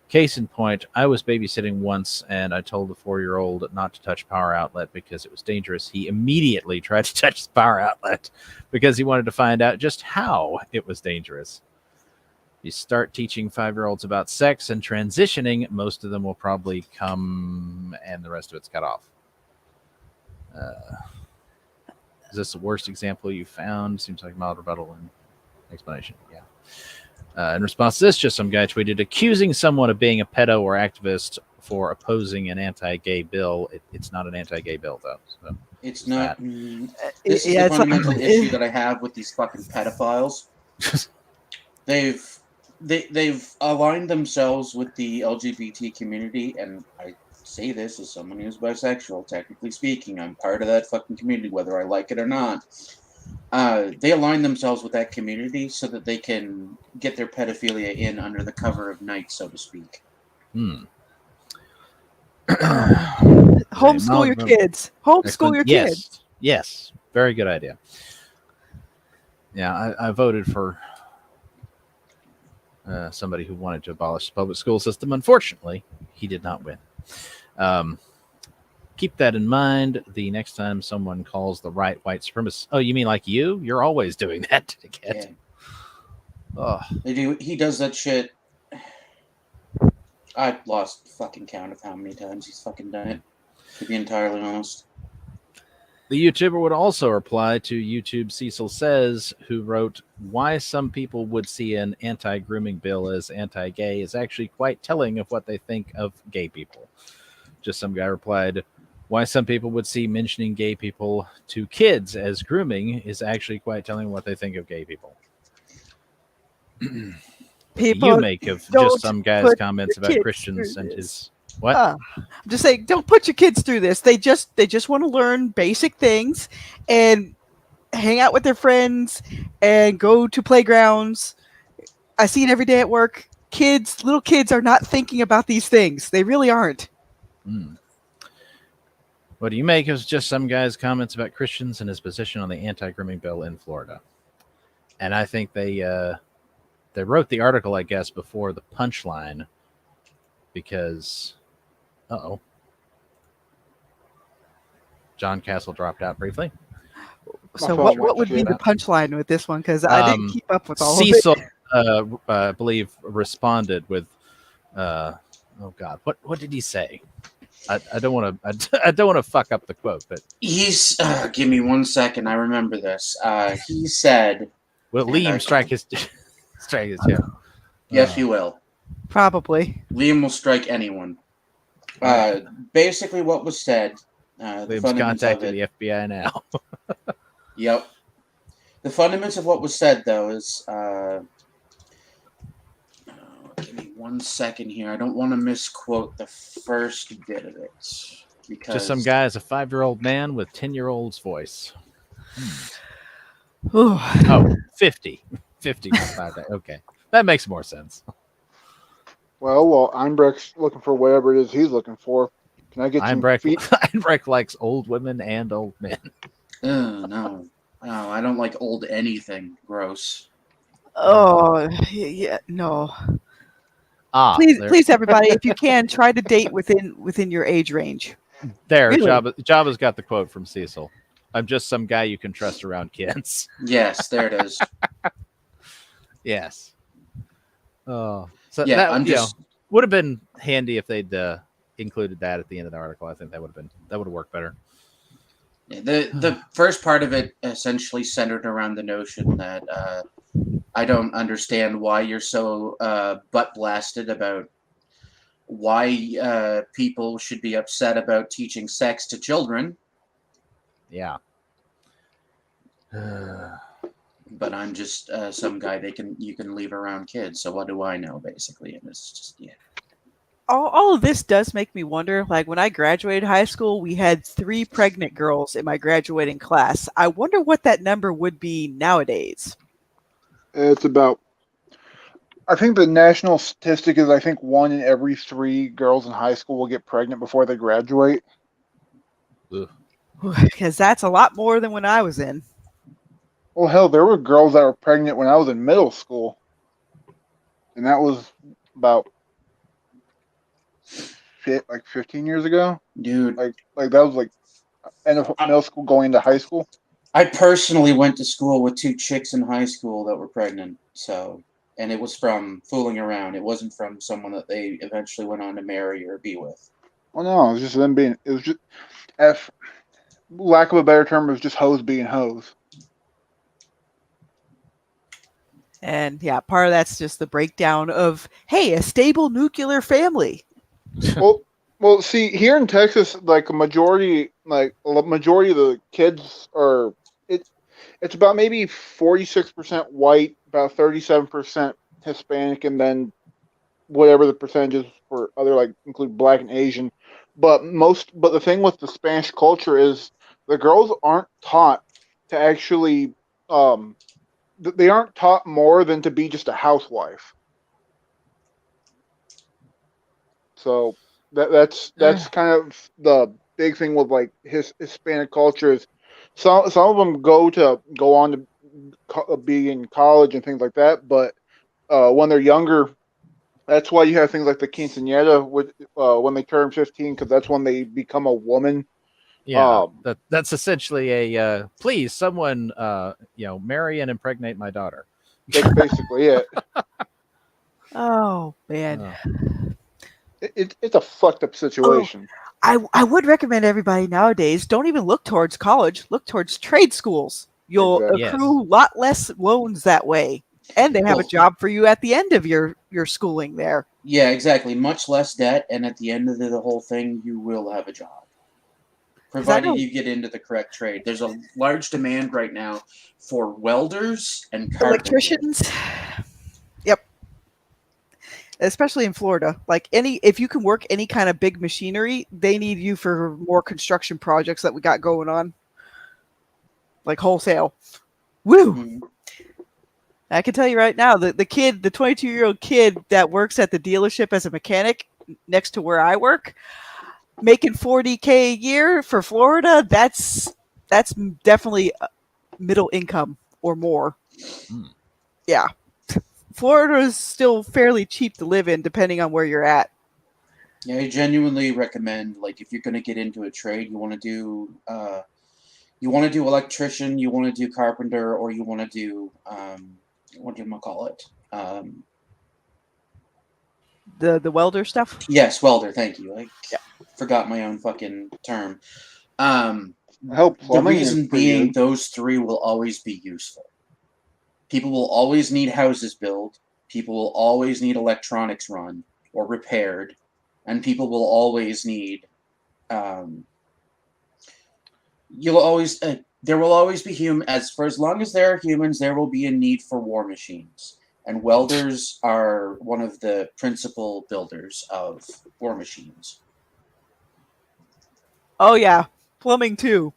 Case in point, I was babysitting once, and I told the 4-year-old not to touch power outlet because it was dangerous. He immediately tried to touch the power outlet because he wanted to find out just how it was dangerous. You start teaching 5-year-olds about sex and transitioning, most of them will probably come, and the rest of it's cut off. Is this the worst example you found? Seems like mild rebuttal and explanation. Yeah. In response to this, just some guy tweeted, accusing someone of being a pedo or activist for opposing an anti-gay bill. It's not an anti-gay bill, though. So It's not. it's This is the like- fundamental issue that I have with these fucking pedophiles. They've aligned themselves with the LGBT community, and I say this as someone who's bisexual. Technically speaking, I'm part of that fucking community, whether I like it or not. They align themselves with that community so that they can get their pedophilia in under the cover of night, so to speak. Homeschool your kids. Homeschool your yes. kids. Yes. Very good idea. Yeah, I voted for somebody who wanted to abolish the public school system. Unfortunately, he did not win. Keep that in mind the next time someone calls the right white supremacist. Oh, you mean like you? You're always doing that to the kid. Yeah. He does that shit. I lost fucking count of how many times he's fucking done it, to be entirely honest. The YouTuber would also reply to YouTube Cecil Says, who wrote, why some people would see an anti-grooming bill as anti-gay is actually quite telling of what they think of gay people. Just some guy replied, why some people would see mentioning gay people to kids as grooming is actually quite telling what they think of gay people. People you make of don't just some guy's put comments your about kids Christians through and this. his what? I'm just saying, don't put your kids through this. They just want to learn basic things and hang out with their friends and go to playgrounds. I see it every day at work. Little kids are not thinking about these things. They really aren't. What do you make of just some guy's comments about Christians and his position on the anti-grooming bill in Florida? And I think they wrote the article, I guess, before the punchline because, John Castle dropped out briefly. So what would be the punchline with this one? Because I didn't keep up with all Cecil, of it. I believe, responded with, oh God, what did he say? I don't want to fuck up the quote, but He's give me 1 second. I remember this. He said, "Will Liam strike his strike his Yes, you will. Probably. Liam will strike anyone." Basically, what was said. Liam's contacting the FBI now. Yep. The fundamentals of what was said, though, is give me 1 second here. I don't want to misquote the first bit of it. Because Just some guy is a 5-year-old man with 10-year-old's voice. Oh, 50. 50. Okay. That makes more sense. Well, Einbrecht's looking for whatever it is he's looking for. Can I get some feet? Einbrecht likes old women and old men. No, I don't like old anything. Gross. Oh, yeah, no. Please, everybody, if you can, try to date within your age range. There, Really? Jabba's got the quote from Cecil. I'm just some guy you can trust around kids. Yes, there it is. Yes. Oh, so Yeah, that I'm just- would have been handy if they'd included that at the end of the article. I think that would have worked better. The first part of it essentially centered around the notion that I don't understand why you're so butt blasted about why people should be upset about teaching sex to children. Yeah. But I'm just some guy you can leave around kids. So what do I know, basically? And it's just All of this does make me wonder, like when I graduated high school, we had 3 pregnant girls in my graduating class. I wonder what that number would be nowadays. It's about, I think the national statistic is 1 in every 3 girls in high school will get pregnant before they graduate. Because that's a lot more than when I was in. Well, hell, there were girls that were pregnant when I was in middle school. And that was about 15 years ago. Dude. Like that was end of middle school going into high school. I personally went to school with 2 chicks in high school that were pregnant. So, and it was from fooling around. It wasn't from someone that they eventually went on to marry or be with. Well, no, it was just them being, it was just, lack of a better term, it was just hoes being hoes. And yeah, part of that's just the breakdown of, hey, a stable nuclear family. Well, see, here in Texas, a majority of the kids are, it's about maybe 46% white, about 37% Hispanic, and then whatever the percentages for other include Black and Asian. But the thing with the Spanish culture is the girls aren't taught to actually, they aren't taught more than to be just a housewife. So that's kind of the big thing with Hispanic culture is some of them go on to be in college and things like that, but when they're younger, that's why you have things like the quinceañera when they turn 15, because that's when they become a woman. Yeah, that's essentially a please someone marry and impregnate my daughter. That's basically it. Oh man. It's a fucked up situation. I would recommend everybody nowadays don't even look towards college, look towards trade schools. You'll accrue a lot less loans that way. And they have a job for you at the end of your schooling there. Yeah, exactly. Much less debt, and at the end of the whole thing, you will have a job. Provided you get into the correct trade. There's a large demand right now for welders and carpenters. Electricians. especially in Florida. Like if you can work any kind of big machinery, they need you for more construction projects that we got going on. Like wholesale. Woo! I can tell you right now, the 22-year-old kid that works at the dealership as a mechanic next to where I work, making $40K a year for Florida, that's definitely middle income or more. Yeah. Florida is still fairly cheap to live in, depending on where you're at. Yeah, I genuinely recommend, like, if you're going to get into a trade, you want to do electrician, you want to do carpenter, or you want to do what do you call it? The welder stuff. Yes, welder. Thank you. I forgot my own fucking term. The reason being, those three will always be useful. People will always need houses built. People will always need electronics run or repaired, and people will always need. There will always be for as long as there are humans, there will be a need for war machines. And welders are one of the principal builders of war machines. Oh yeah, plumbing too.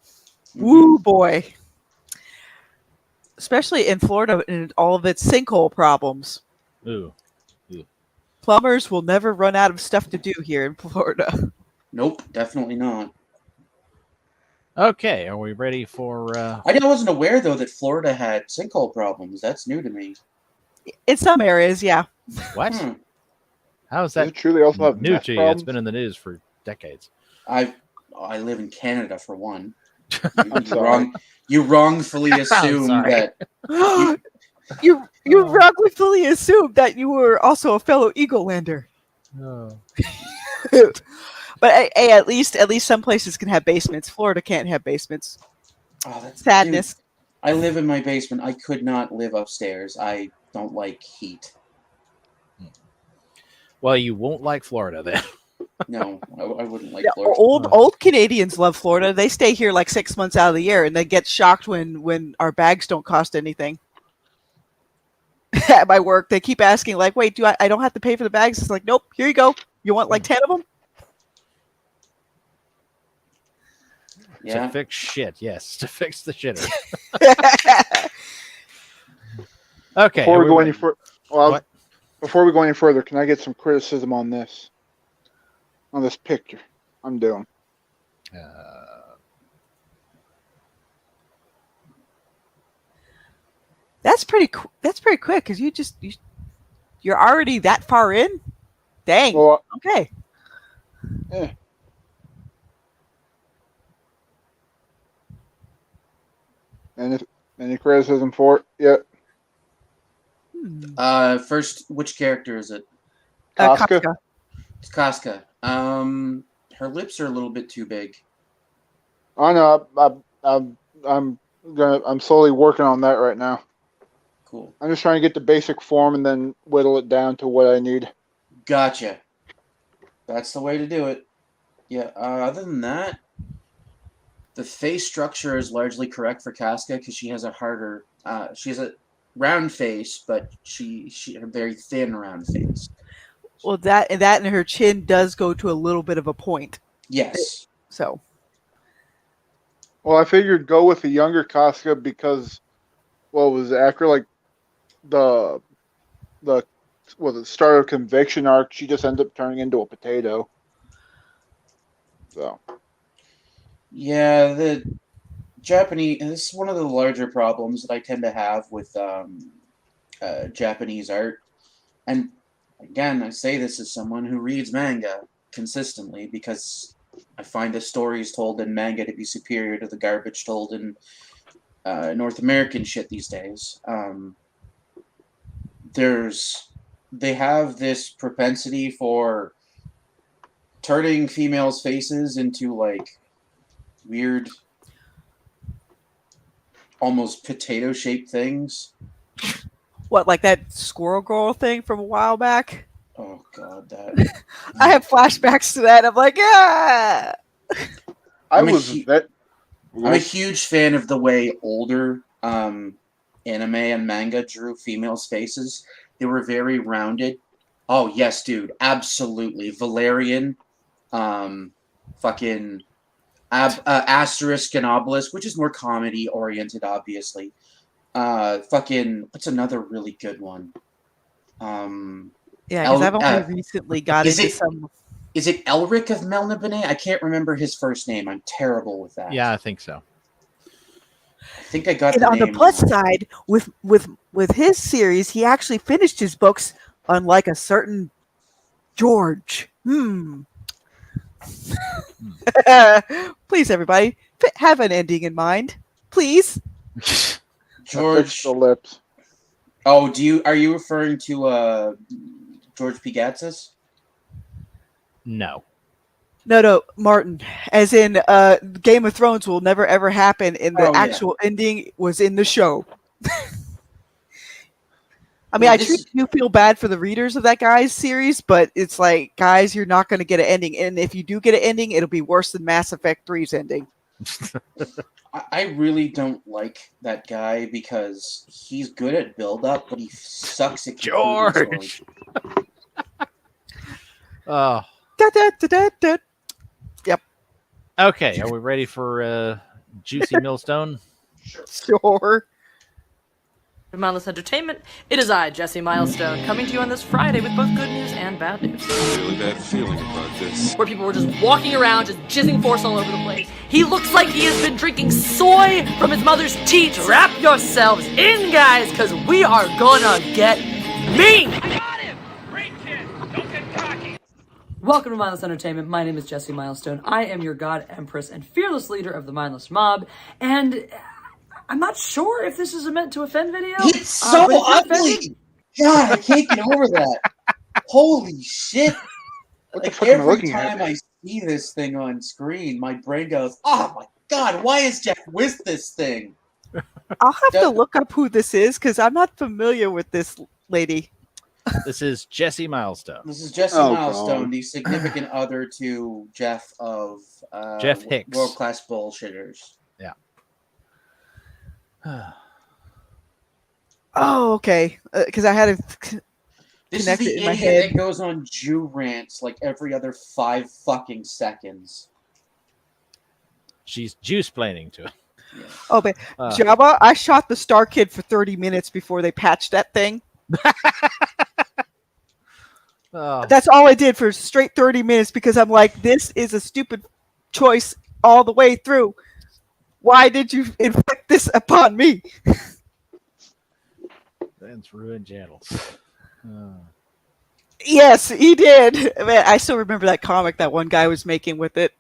Woo boy. Especially in Florida and all of its sinkhole problems. Ooh. Plumbers will never run out of stuff to do here in Florida. Nope, definitely not. Okay, are we ready for... I wasn't aware, though, that Florida had sinkhole problems. That's new to me. In some areas, yeah. What? How is that truly also have new meth to you? problems? It's been in the news for decades. I live in Canada, for one. You wrongfully assume that... You wrongfully assumed that you were also a fellow Eagle-lander. Oh. But hey, at least some places can have basements. Florida can't have basements. Oh, that's sadness. Dude, I live in my basement. I could not live upstairs. I don't like heat. Well, you won't like Florida then. No, I wouldn't like Yeah, Florida. old Canadians love Florida. They stay here like 6 months out of the year, and they get shocked when our bags don't cost anything. At my work, they keep asking, like, "Wait, I don't have to pay for the bags?" It's like, "Nope, here you go. You want like 10 of them?" To fix shit, yes. To fix the shitter. Okay. Before we go any further, can I get some criticism on this? On this picture I'm doing. That's pretty quick because you're already that far in. Dang. Well, okay. Yeah. Any criticism for it yet? First, which character is it? Casca. It's Casca. Her lips are a little bit too big. I know. I'm slowly working on that right now. Cool. I'm just trying to get the basic form and then whittle it down to what I need. Gotcha. That's the way to do it. Yeah. Other than that, the face structure is largely correct for Casca because she has a harder. She has a round face, but she a very thin round face. Well, that and her chin does go to a little bit of a point. Yes. So. Well, I figured go with the younger Casca because, after like the start of Conviction arc, she just ends up turning into a potato. So. Yeah, the Japanese. This is one of the larger problems that I tend to have with Japanese art, and again, I say this as someone who reads manga consistently because I find the stories told in manga to be superior to the garbage told in North American shit these days. They have this propensity for turning females' faces into like weird, almost potato-shaped things. What, like that Squirrel Girl thing from a while back? Oh god, that I have flashbacks to that. I'm like, ah. I'm a huge fan of the way older anime and manga drew females' faces. They were very rounded, Oh yes, dude, absolutely. Valerian, fucking Asterisk and Obelisk, which is more comedy oriented, obviously. Fucking what's another really good one? Yeah, because I've only recently got into some. Is it Elric of Melniboné? I can't remember his first name. I'm terrible with that. Yeah, I think so. I think I got And the on the name plus wrong. side, with his series, he actually finished his books, unlike a certain George. Please, everybody, have an ending in mind, please. George. The lips. Oh, are you referring to George P. Gatzis? No. No, Martin. As in, Game of Thrones will never ever happen, and the Oh, yeah. actual ending was in the show. I mean, Well, I truly do feel bad for the readers of that guy's series, but it's like, guys, you're not going to get an ending, and if you do get an ending, it'll be worse than Mass Effect 3's ending. I really don't like that guy because he's good at build-up, but he sucks at concluding George. stories. Oh. Yep. Okay, are we ready for Juicy Millstone? Sure. From Mindless Entertainment, it is I, Jesse Milestone, coming to you on this Friday with both good news and bad news. I have a really bad feeling about this. Where people were just walking around, just jizzing force all over the place. He looks like he has been drinking soy from his mother's tea. Strap yourselves in, guys, because we are gonna get mean! Welcome to Mindless Entertainment. My name is Jesse Milestone. I am your god, empress, and fearless leader of the Mindless Mob, and I'm not sure if this is a meant to offend video. It's so but if you're ugly! offended- God, I can't get over that. Holy shit. What the Like, fuck am I every looking time at? I see this thing on screen, my brain goes, oh my god, why is Jeff with this thing? I'll have to look up who this is, because I'm not familiar with this lady. This is Jesse Milestone. This is Jesse Oh, Milestone, God. the significant other to Jeff of Jeff Hicks. World Class Bullshitters. Yeah. Oh, okay. Because I had to This connect is it the in my idiot head. that goes on Jew rants like every other 5 fucking seconds. She's juice planning to it. Oh, but Uh. Java, I shot the Star Kid for 30 minutes before they patched that thing. Oh. That's all I did for straight 30 minutes because I'm like, this is a stupid choice all the way through. Why did you inflict this upon me? That's ruined channels. Yes, he did. Man, I still remember that comic that one guy was making with it.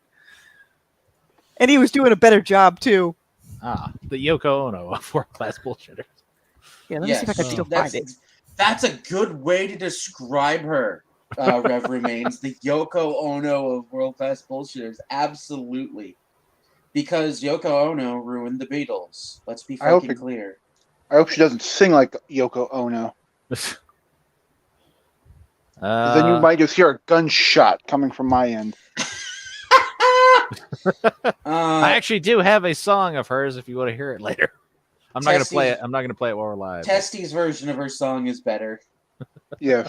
And he was doing a better job, too. The Yoko Ono of World Class Bullshitters. Yeah, let me see if I can still find it. That's a good way to describe her, Rev Remains. The Yoko Ono of World Class Bullshitters. Absolutely. Because Yoko Ono ruined the Beatles. Let's be I hope fucking it- clear. I hope she doesn't sing like Yoko Ono. 'Cause then you might just hear a gunshot coming from my end. I actually do have a song of hers if you want to hear it later. I'm not going to play it. Testes- I'm not going to play it while we're live. Testy's version of her song is better. Yeah.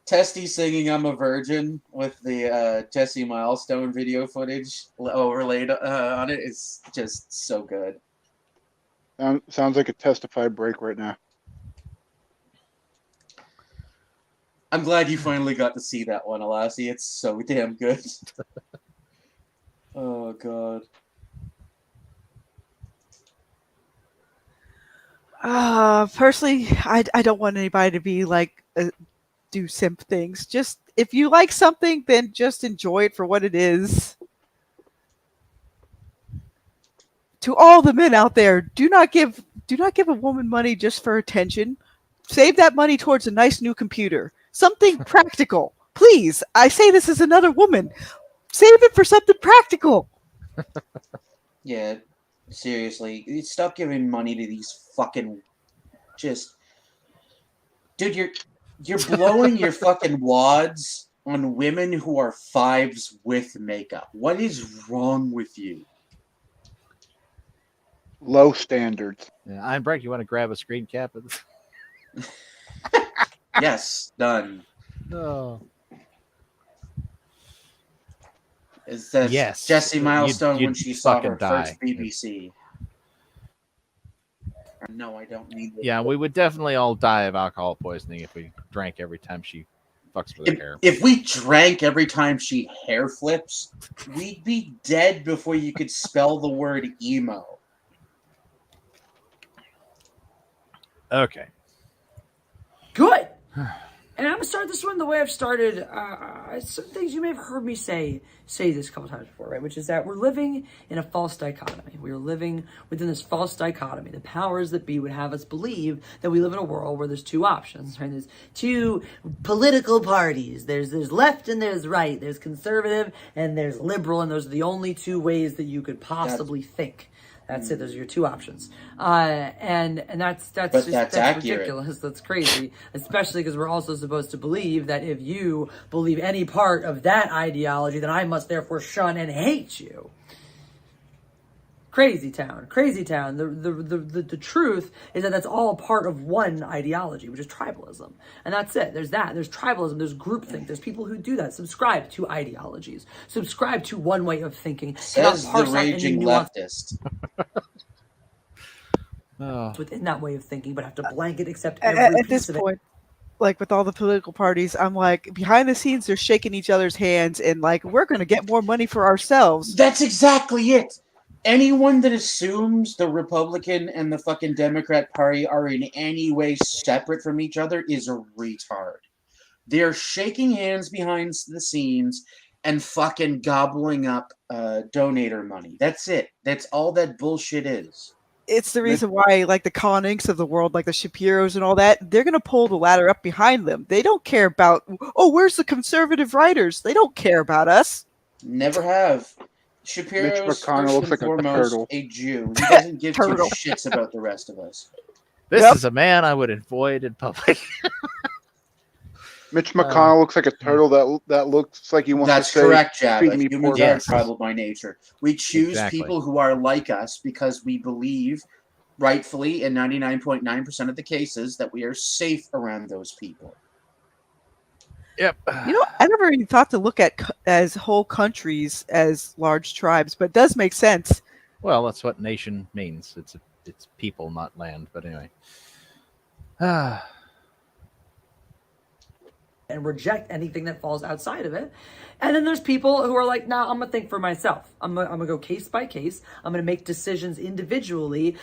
Testy singing "I'm a Virgin" with the Jesse Milestone video footage overlaid on it is just so good. Sounds like a Testify break right now. I'm glad you finally got to see that one, Alassi. It's so damn good. Oh god. Personally, I don't want anybody to be like, do simp things. Just, if you like something, then just enjoy it for what it is. To all the men out there, do not give a woman money just for attention. Save that money towards a nice new computer. Something practical. Please, I say this as another woman. Save it for something practical. Yeah, seriously. Stop giving money to these fucking just dude, you're blowing your fucking wads on women who are 5s with makeup. What is wrong with you? Low standards. Yeah, I'm Breck. You want to grab a screen cap? Yes, done. Oh. It says Yes, Jesse you'd- Milestone when you'd she saw fucking her die. first BBC. No, I don't need it. Yeah, we would definitely all die of alcohol poisoning if we drank every time she fucks with her hair. If we drank every time she hair flips, we'd be dead before you could spell the word emo. Okay. Good. And I'm gonna start this one the way I've started some things you may have heard me say this a couple times before, right? Which is that we're living in a false dichotomy. We are living within this false dichotomy. The powers that be would have us believe that we live in a world where there's two options, right? There's two political parties. There's left and there's right. There's conservative and there's liberal, and those are the only two ways that you could possibly think. That's it. Those are your two options, and that's accurate. ridiculous. That's crazy, especially because we're also supposed to believe that if you believe any part of that ideology, then I must therefore shun and hate you. Crazy town. The truth is that that's all part of one ideology, which is tribalism. And that's it. There's that. There's tribalism. There's groupthink. There's people who do that. Subscribe to ideologies. Subscribe to one way of thinking. Says the raging leftist. Within that way of thinking, but have to blanket accept every At piece this of it. point, like with all the political parties, I'm like, behind the scenes, they're shaking each other's hands and like, we're going to get more money for ourselves. That's exactly it. Anyone that assumes the Republican and the fucking Democrat Party are in any way separate from each other is a retard. They're shaking hands behind the scenes and fucking gobbling up donator money. That's it. That's all that bullshit is. It's the reason why, like the Con Incs of the world, like the Shapiros and all that, they're going to pull the ladder up behind them. They don't care about, oh, where's the conservative writers? They don't care about us. Never have. Shapiro's Mitch McConnell looks like a turtle. a Jew. He doesn't give two Turtle. shits about the rest of us. This is a man I would avoid in public. Mitch McConnell looks like a turtle that looks like he wants That's to say, correct, "Feed Jabba. me Humans pork." are tribal by nature. We choose people who are like us because we believe, rightfully, in 99.9% of the cases, that we are safe around those people. Yep. You know, I never even thought to look at as whole countries as large tribes, but it does make sense. Well, that's what nation means. It's people, not land. But anyway. And reject anything that falls outside of it. And then there's people who are like, nah, I'm gonna think for myself. I'm gonna go case by case. I'm gonna make decisions individually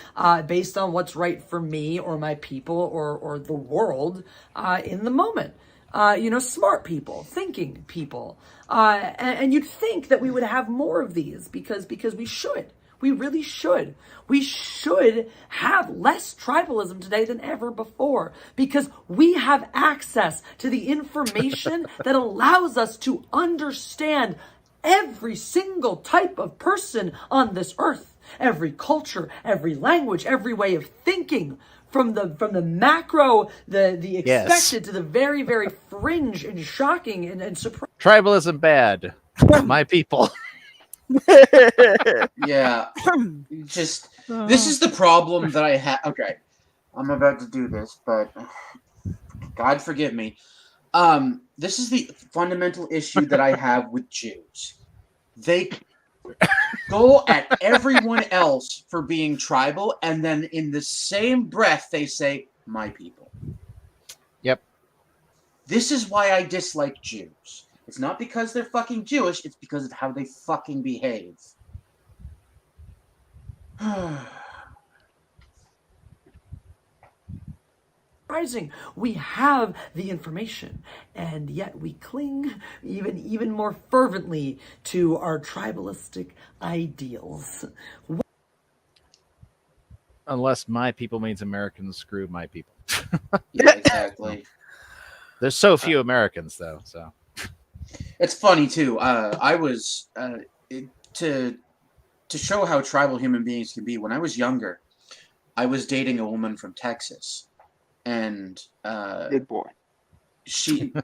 based on what's right for me or my people or the world in the moment. Smart people, thinking people. And you'd think that we would have more of these because we should. We really should. We should have less tribalism today than ever before because we have access to the information that allows us to understand every single type of person on this earth, every culture, every language, every way of thinking. From the macro, the expected to the very, very fringe and shocking and surprising. Tribalism bad. My people. Yeah. Just this is the problem that I have. Okay. I'm about to do this, but God forgive me. This is the fundamental issue that I have with Jews. They go at everyone else for being tribal, and then in the same breath they say, my people. Yep. This is why I dislike Jews. It's not because they're fucking Jewish, it's because of how they fucking behave. We have the information, and yet we cling even more fervently to our tribalistic ideals. Unless my people means Americans, screw my people. Yeah, exactly. There's so few Americans, though, so. It's funny, too. I was, to show how tribal human beings can be, when I was younger, I was dating a woman from Texas. And good boy. She,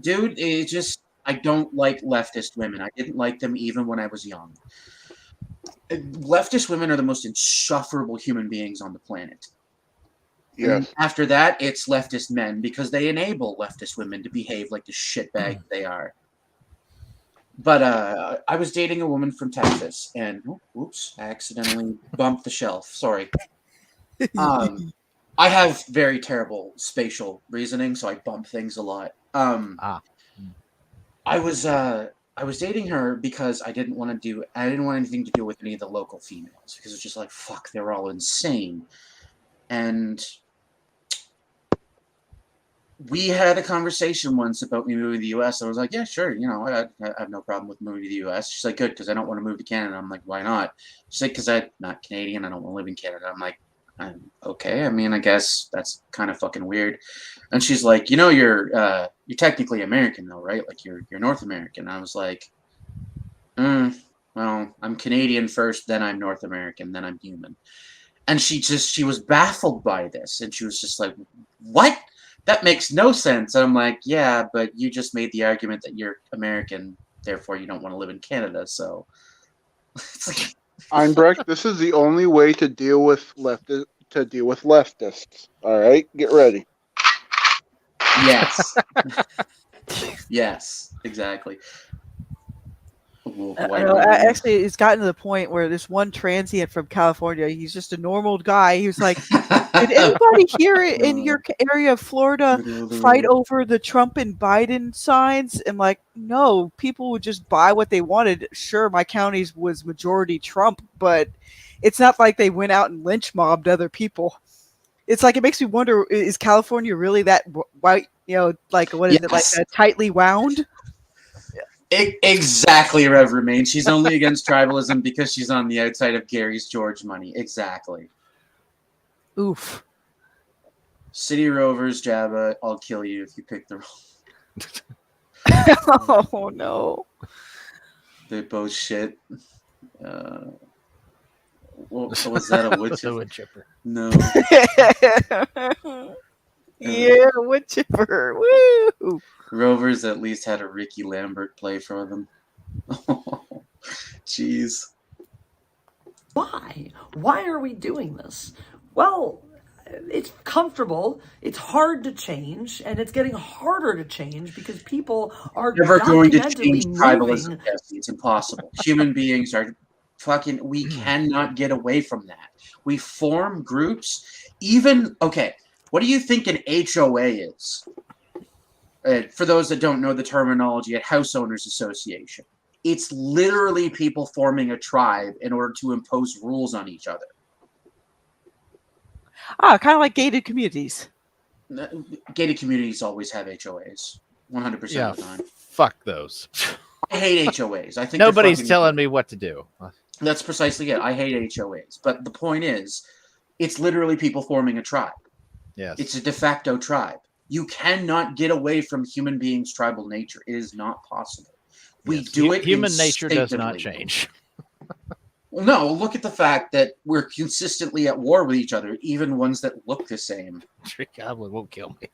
dude, it's just I don't like leftist women. I didn't like them even when I was young. Leftist women are the most insufferable human beings on the planet. Yes. And after that, it's leftist men because they enable leftist women to behave like the shitbag they are. But I was dating a woman from Texas, and oops, I accidentally bumped the shelf. Sorry. I have very terrible spatial reasoning, so I bump things a lot. I was dating her because I didn't want anything to do with any of the local females because it's just like fuck, they're all insane. And we had a conversation once about me moving to the U.S. I was like, yeah, sure, I have no problem with moving to the U.S. She's like, good, because I don't want to move to Canada. I'm like, why not? She's like, because I'm not Canadian. I don't want to live in Canada. I'm like, okay. I mean, I guess that's kind of fucking weird. And she's like, you're technically American though, right? Like you're North American. I was like, well, I'm Canadian first, then I'm North American, then I'm human. And she was baffled by this, and she was just like, what? That makes no sense. And I'm like, yeah, but you just made the argument that you're American, therefore you don't want to live in Canada. So it's like, Einbrecht, this is the only way to deal with leftists. All right, get ready. Yes. Yes, exactly. Actually, it's gotten to the point where this one transient from California, he's just a normal guy. He was like, did anybody here in your area of Florida fight over the Trump and Biden signs? And like, no, people would just buy what they wanted. Sure, my county's was majority Trump, but it's not like they went out and lynch mobbed other people. It's like, it makes me wonder, is California really that white, like, what is it, like tightly wound? Exactly, Rev Remain. She's only against tribalism because she's on the outside of Gary's George money. Exactly. Oof. City Rovers, Jabba, I'll kill you if you pick the wrong. Oh, no. They both shit. What was that, a wood chipper? Wood chipper. No. Yeah, wood chipper. Woo! Rovers at least had a Ricky Lambert play for them. Jeez. Why? Why are we doing this? Well, it's comfortable, it's hard to change, and it's getting harder to change because people are never going to change documentedly tribalism, moving. Jesse. It's impossible. Human beings are fucking, we cannot get away from that. We form groups, even, okay, what do you think an HOA is? For those that don't know the terminology, a house owners association. It's literally people forming a tribe in order to impose rules on each other. Kind of like gated communities. Gated communities always have HOAs, 100% of the time. Fuck those. I hate HOAs. I think nobody's telling me what to do. That's precisely it. I hate HOAs. But the point is, it's literally people forming a tribe. Yes. It's a de facto tribe. You cannot get away from human beings' tribal nature. It is not possible. We do it. Human nature does not change. Well, no, look at the fact that we're consistently at war with each other, even ones that look the same. Trick Goblin won't kill me.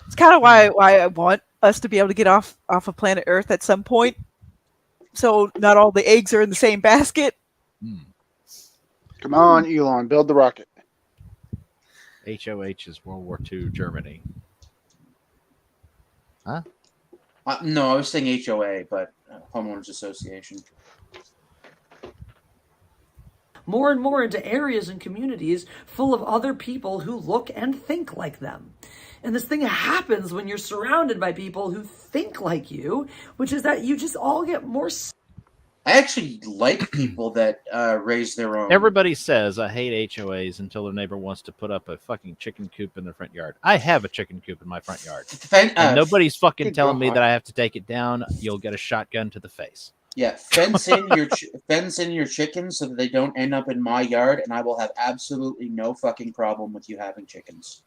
It's kind of why I want us to be able to get off of planet Earth at some point, so not all the eggs are in the same basket. Come on, Elon, build the rocket. HOH is World War II Germany. Huh? No, I was saying HOA, but Homeowners Association. More and more into areas and communities full of other people who look and think like them. And this thing happens when you're surrounded by people who think like you, which is that you just all get more... I actually like people that raise their own. Everybody says I hate HOAs until their neighbor wants to put up a fucking chicken coop in their front yard. I have a chicken coop in my front yard. And nobody's fucking telling me that I have to take it down. You'll get a shotgun to the face. Yeah, fence in your chickens so that they don't end up in my yard, and I will have absolutely no fucking problem with you having chickens.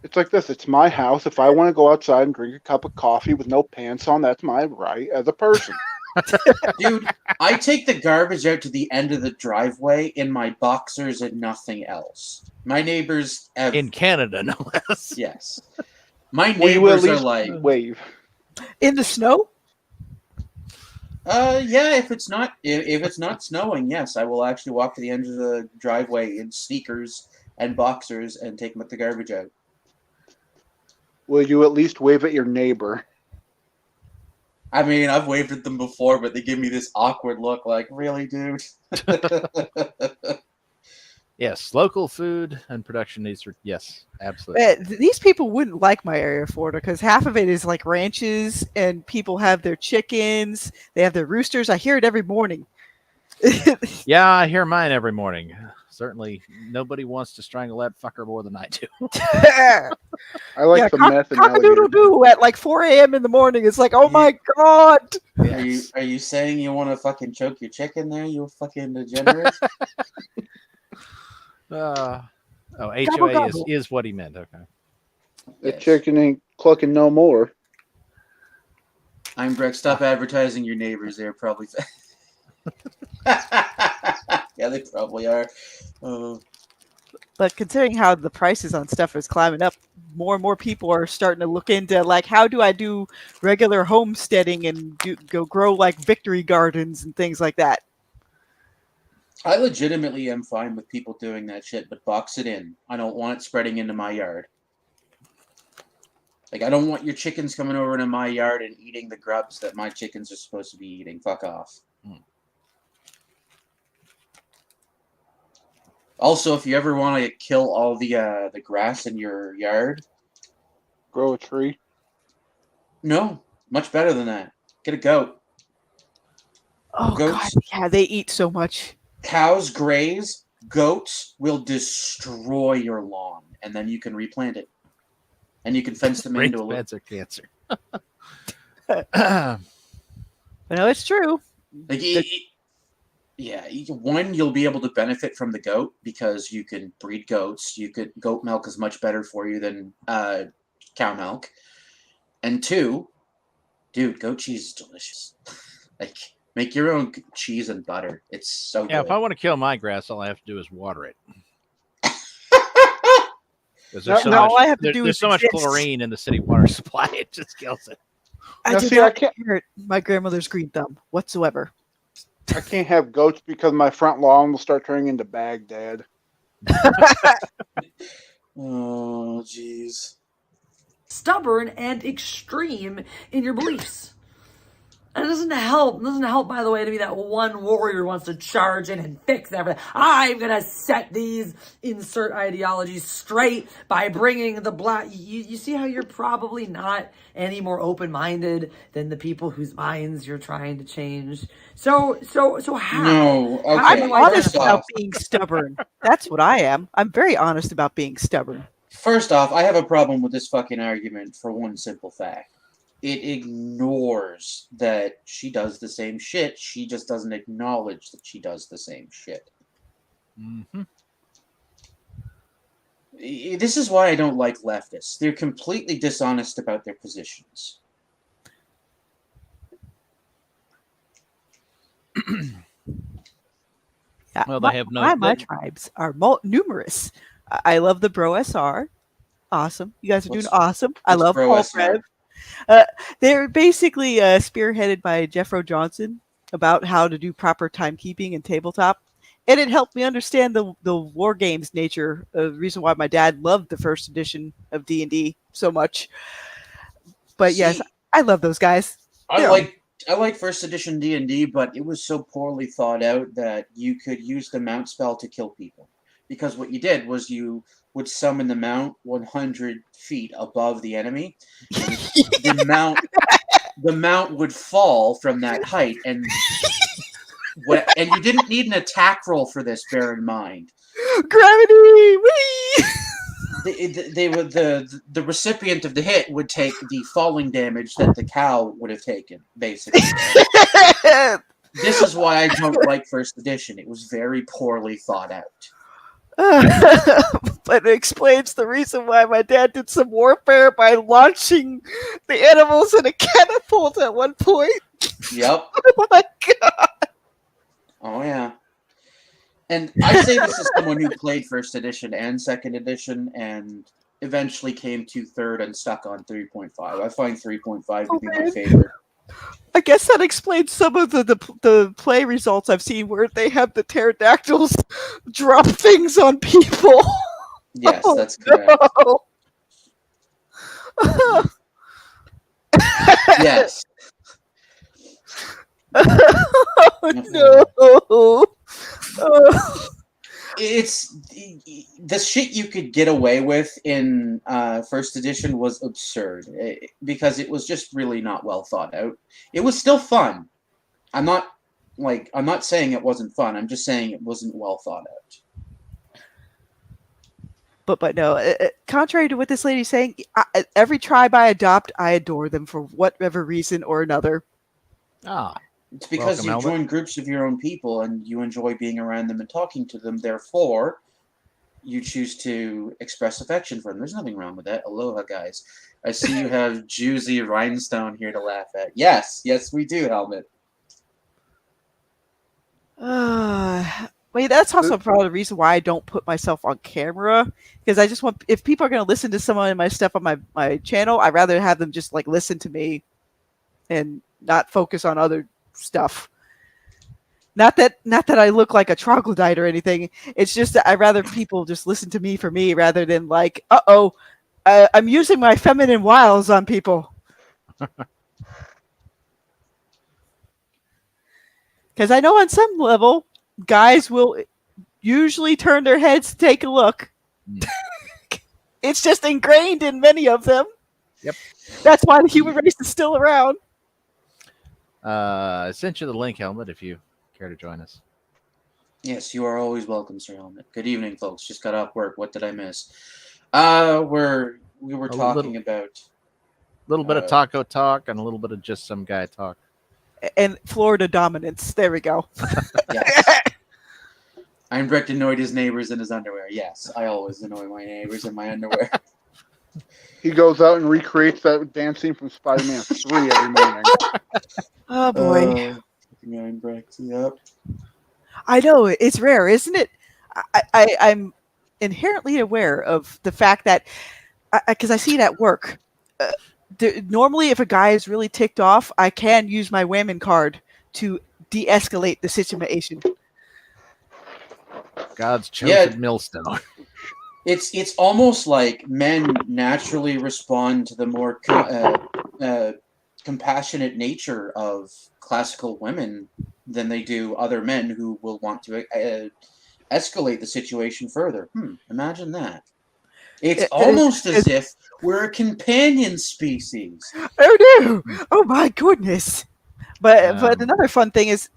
It's like this. It's my house. If I want to go outside and drink a cup of coffee with no pants on, that's my right as a person. Dude, I take the garbage out to the end of the driveway in my boxers and nothing else. My neighbors have... In Canada, no less. Yes. My neighbors are like... Wave. In the snow? Yeah, if it's not snowing, yes, I will actually walk to the end of the driveway in sneakers and boxers and take the garbage out. Will you at least wave at your neighbor? I mean, I've waved at them before, but they give me this awkward look like, really, dude? Yes, local food and production needs to, yes, absolutely. These people wouldn't like my area of Florida because half of it is like ranches and people have their chickens. They have their roosters. I hear it every morning. Yeah, I hear mine every morning. Certainly, nobody wants to strangle that fucker more than I do. I like the meth and cock-a-doodle-doo at like 4 a.m. in the morning. It's like, oh my god! Are you saying you want to fucking choke your chicken there, you fucking degenerate? HOA is what he meant. Okay. The chicken ain't clucking no more. I'm Breck. Stop advertising your neighbors. They're probably... Yeah, they probably are. But considering how the prices on stuff is climbing up, more and more people are starting to look into like, how do I do regular homesteading and go grow like victory gardens and things like that. I legitimately am fine with people doing that shit, but box it in. I don't want it spreading into my yard. Like, I don't want your chickens coming over into my yard and eating the grubs that my chickens are supposed to be eating. Fuck off. Also, if you ever want to kill all the grass in your yard, grow a tree. No, much better than that. Get a goat. Oh Goats, god, yeah, they eat so much. Cows graze. Goats will destroy your lawn, and then you can replant it, and you can fence them into a little. Beds are cancer. No, it's true. Like, yeah, one, you'll be able to benefit from the goat because you can breed goats. Goat milk is much better for you than cow milk. And two, dude, goat cheese is delicious. Like, make your own cheese and butter. It's so good. Yeah, if I want to kill my grass, all I have to do is water it. There's so much chlorine in the city water supply, it just kills it. I did not inherit my grandmother's green thumb whatsoever. I can't have goats because my front lawn will start turning into Baghdad. Oh, jeez. Stubborn and extreme in your beliefs. And it doesn't help. It doesn't help, by the way, to be that one warrior who wants to charge in and fix everything. I'm going to set these insert ideologies straight by bringing the black... You see how you're probably not any more open-minded than the people whose minds you're trying to change. So how? No, okay. I'm honest about being stubborn. That's what I am. I'm very honest about being stubborn. First off, I have a problem with this fucking argument for one simple fact. It ignores that she does the same shit. She just doesn't acknowledge that she does the same shit. Mm-hmm. This is why I don't like leftists. They're completely dishonest about their positions. Yeah, well, they have no... My tribes are numerous. I love the Bro SR. Awesome. You guys are doing awesome. I love Paul Rev. They're basically spearheaded by Jeffro Johnson about how to do proper timekeeping in tabletop. And it helped me understand the war games nature, the reason why my dad loved the first edition of D&D so much. But yes, I love those guys. I like first edition D&D, but it was so poorly thought out that you could use the mount spell to kill people. Because what you did was you would summon the mount 100 feet above the enemy. the mount would fall from that height, and you didn't need an attack roll for this. Bear in mind, gravity. Whee! The recipient of the hit would take the falling damage that the cow would have taken. Basically, this is why I don't like first edition. It was very poorly thought out. But it explains the reason why my dad did some warfare by launching the animals in a catapult at one point. Yep. Oh my god. Oh yeah. And I say this as someone who played first edition and second edition and eventually came to third and stuck on 3.5. I find 3.5 to be my favorite. I guess that explains some of the play results I've seen where they have the pterodactyls drop things on people. Yes, that's correct. No. Yes. No. It's the shit you could get away with in first edition was absurd because it was just really not well thought out. It was still fun. I'm not saying it wasn't fun. I'm just saying it wasn't well thought out. But no, contrary to what this lady's saying, every tribe I adopt, I adore them for whatever reason or another. It's because you join groups of your own people and you enjoy being around them and talking to them. Therefore, you choose to express affection for them. There's nothing wrong with that. Aloha, guys. I see you have Juicy Rhinestone here to laugh at. Yes, we do, Helmet. Wait, that's also probably the reason why I don't put myself on camera, because I just want, if people are going to listen to some of my stuff on my channel, I'd rather have them just like listen to me and not focus on other stuff. Not that I look like a troglodyte or anything. It's just that I'd rather people just listen to me for me rather than like, I'm using my feminine wiles on people. Because I know on some level, guys will usually turn their heads to take a look. It's just ingrained in many of them. Yep. That's why the human race is still around. I sent you the link, Helmet, if you care to join us. Yes, you are always welcome, Sir Helmet. Good evening, folks. Just got off work. What did I miss? We were talking about a little bit of taco talk and a little bit of just some guy talk. And Florida dominance. There we go. Yes. Einbrecht annoyed his neighbors in his underwear. Yes, I always annoy my neighbors in my underwear. He goes out and recreates that dance scene from Spider-Man 3 every morning. Oh boy. Einbrecht, yep. I know, it's rare, isn't it? I'm inherently aware of the fact that, because I see it at work. Normally, if a guy is really ticked off, I can use my women card to de-escalate the situation. God's chosen millstone. It's almost like men naturally respond to the more compassionate nature of classical women than they do other men who will want to escalate the situation further. Imagine that. It's almost as if we're a companion species. Oh no! Oh my goodness! But another fun thing is,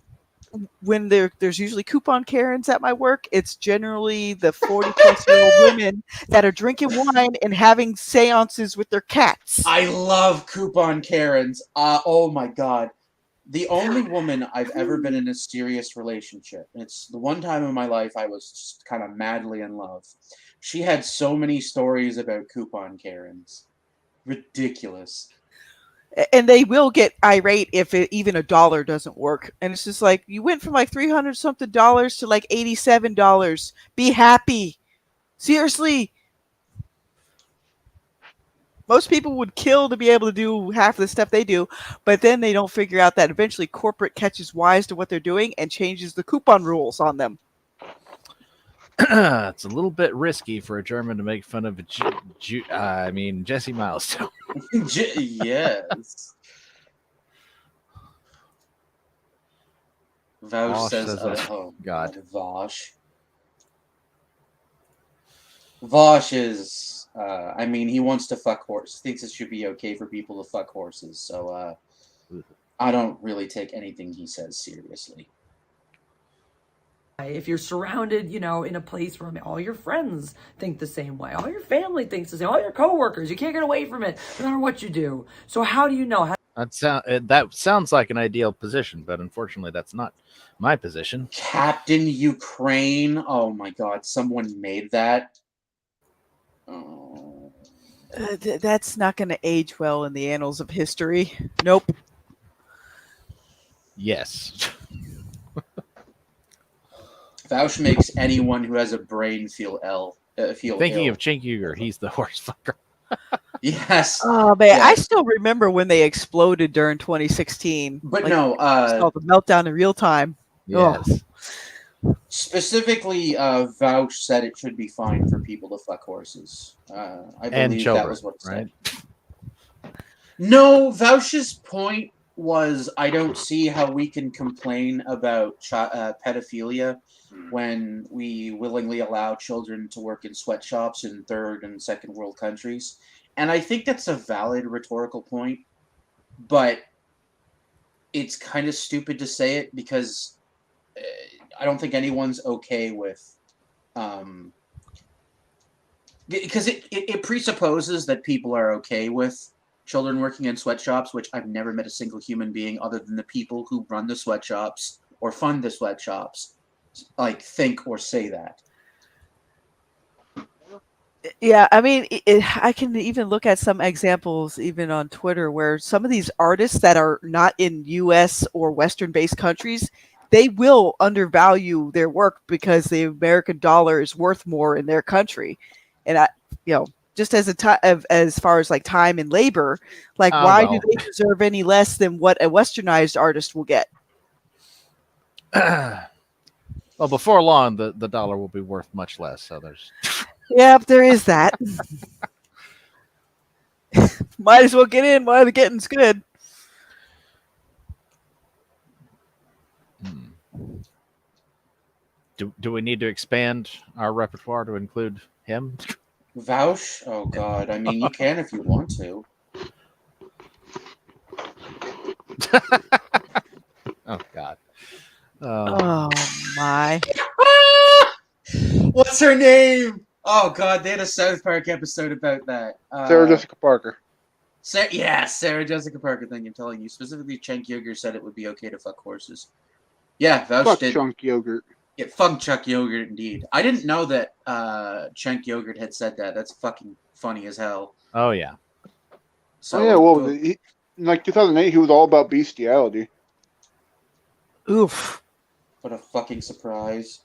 when there's usually coupon Karens at my work, it's generally the 40-plus-year-old women that are drinking wine and having seances with their cats. I love coupon Karens. Oh my god. The only woman I've ever been in a serious relationship. It's the one time in my life I was just kind of madly in love. She had so many stories about coupon Karens. Ridiculous. And they will get irate if even $1 doesn't work. And it's just like, you went from like $300 something to like $87. Be happy. Seriously. Most people would kill to be able to do half of the stuff they do, but then they don't figure out that eventually corporate catches wise to what they're doing and changes the coupon rules on them. It's a little bit risky for a German to make fun of Jesse Milestone. Yes. Vaush says, oh God, Vaush. Vaush is, he wants to fuck horses. Thinks it should be okay for people to fuck horses. So I don't really take anything he says seriously. If you're surrounded, in a place where all your friends think the same way, all your family thinks the same, all your coworkers, you can't get away from it, no matter what you do. So how do you know? That sounds like an ideal position, but unfortunately, that's not my position. Captain Ukraine. Oh my God, someone made that. Oh. That's not going to age well in the annals of history. Nope. Yes. Vaush makes anyone who has a brain feel ill. Thinking of Cenk Uygur, he's the horse fucker. Yes. Oh man, yes. I still remember when they exploded during 2016. But it's no, called the meltdown in real time. Yes. Specifically, Vouch said it should be fine for people to fuck horses. I And believe children, that was what it said. right? No, Vouch's point was I don't see how we can complain about pedophilia when we willingly allow children to work in sweatshops in third and second world countries. And I think that's a valid rhetorical point, but it's kind of stupid to say it because I don't think anyone's okay with because it presupposes that people are okay with children working in sweatshops, which I've never met a single human being other than the people who run the sweatshops or fund the sweatshops like think or say that. Yeah, I mean, I can even look at some examples even on Twitter where some of these artists that are not in U.S. or Western-based countries, they will undervalue their work because the American dollar is worth more in their country, and just as as far as like time and labor, like why do they deserve any less than what a Westernized artist will get? Well, before long, the dollar will be worth much less. So there's. Yep, there is that. Might as well get in while the getting's good. Do we need to expand our repertoire to include him? Vouch? Oh God! I mean, you can if you want to. Oh God! Oh my! What's her name? Oh God! They had a South Park episode about that. Sarah Jessica Parker. Sarah Jessica Parker thing. I'm telling you, specifically, Chunk Yogurt said it would be okay to fuck horses. Yeah, Vouch Fuck did. Chunk Yogurt. Yeah, fuck Chunk Yogurt, indeed. I didn't know that Chunk Yogurt had said that. That's fucking funny as hell. Oh yeah. So in like 2008, he was all about bestiality. Oof! What a fucking surprise.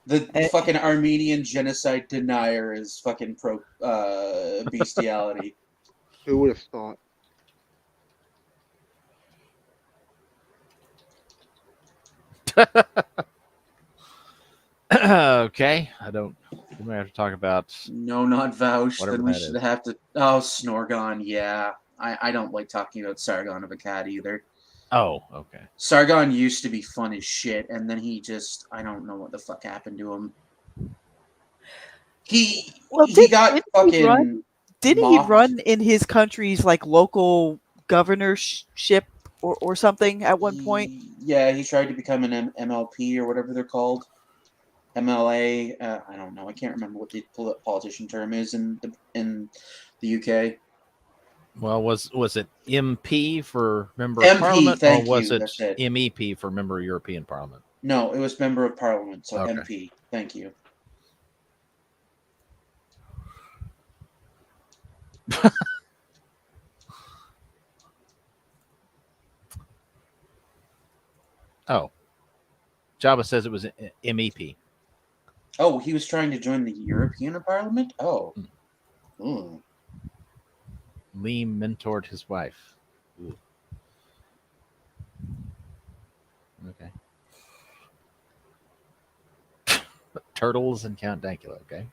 The fucking Armenian genocide denier is fucking pro bestiality. Who would have thought? Okay, we might have to talk about. No, not Vouch. Whatever Then we that should is. have to. Oh, Snorgon. Yeah, I don't like talking about Sargon of Akkad either. Oh, okay. Sargon used to be fun as shit, and then he just, I don't know what the fuck happened to him. He got fucking. Didn't he run in his country's like local governorship or something at one point? Yeah, he tried to become an MLP or whatever they're called. MLA. I don't know. I can't remember what the politician term is in the UK. Well, was it MP for member MP, of Parliament, or thank was you, it that's it. MEP for member of European Parliament? No, it was member of Parliament, so Okay. MP. Thank you. Oh, Jabba says it was MEP. Oh, he was trying to join the European Parliament? Oh. Ooh. Lee mentored his wife. Ooh. Okay. Turtles and Count Dankula, okay?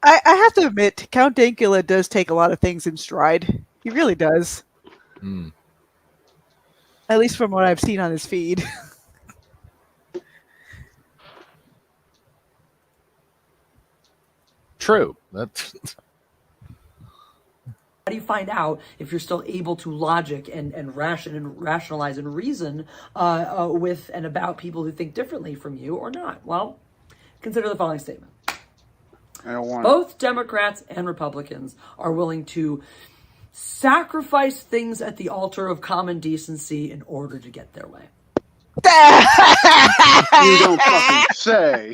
I have to admit, Count Dankula does take a lot of things in stride. He really does. Mm. At least from what I've seen on his feed. True. That's How do you find out if you're still able to logic and rationalize and reason with and about people who think differently from you or not? Well, consider the following statement. I don't want Both Democrats and Republicans are willing to sacrifice things at the altar of common decency in order to get their way. You don't fucking say.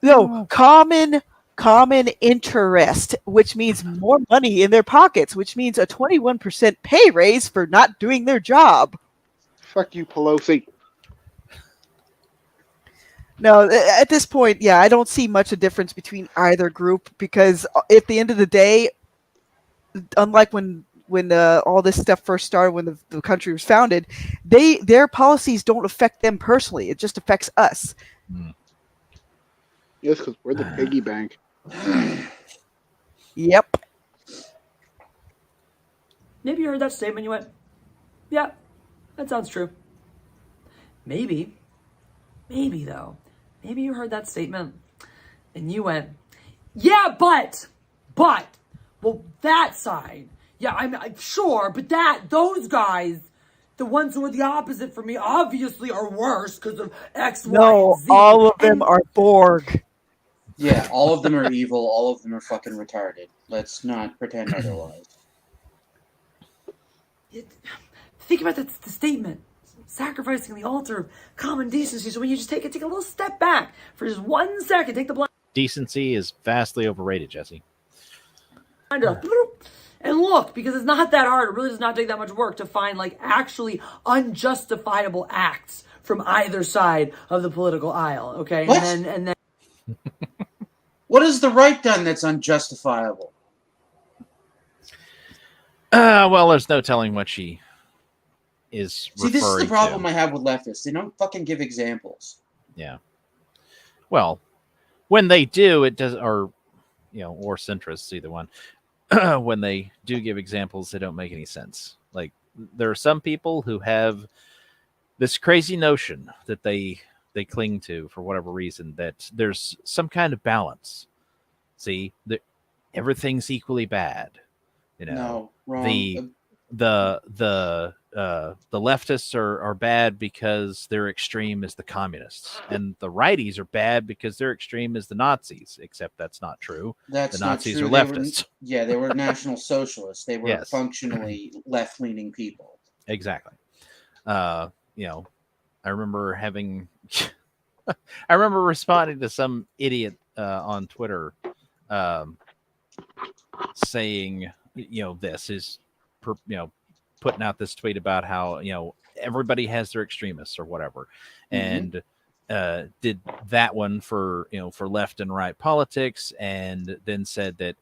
No, common interest, which means more money in their pockets, which means a 21% pay raise for not doing their job. Fuck you, Pelosi. No, at this point, yeah, I don't see much of a difference between either group because at the end of the day, unlike when all this stuff first started, when the country was founded, their policies don't affect them personally. It just affects us. Yes, because we're the piggy bank. Yep. Maybe you heard that statement. You went, "Yeah, that sounds true." Maybe though, maybe you heard that statement and you went, "Yeah, but, well, that side, yeah, I'm sure, but those guys, the ones who are the opposite for me, obviously are worse because of X, Y, No, and Z." all of them are Borg. Yeah, all of them are evil. All of them are fucking retarded. Let's not pretend otherwise. Think about the statement. Sacrificing the altar of common decency. So when you just take a little step back for just 1 second, take the blind Decency is vastly overrated, Jesse. up and look, because it's not that hard. It really does not take that much work to find like actually unjustifiable acts from either side of the political aisle. Okay, What? and then What has the right done that's unjustifiable? Well, there's no telling what she is See, referring this is the problem to. I have with leftists. They don't fucking give examples. Yeah. Well, when they do, it does, or centrists, either one. When they do give examples, they don't make any sense. Like, there are some people who have this crazy notion that they cling to for whatever reason, that there's some kind of balance. See, that everything's equally bad. No, wrong. The leftists are bad because they're extreme as the communists, and the righties are bad because they're extreme as the Nazis. Except that's not true. That's the Nazis not true. are leftists. They were National Socialists. They were Yes. functionally left-leaning people. Exactly. I remember having, I remember responding to some idiot on Twitter saying, this is, putting out this tweet about how, everybody has their extremists or whatever. And did that one for, for left and right politics, and then said that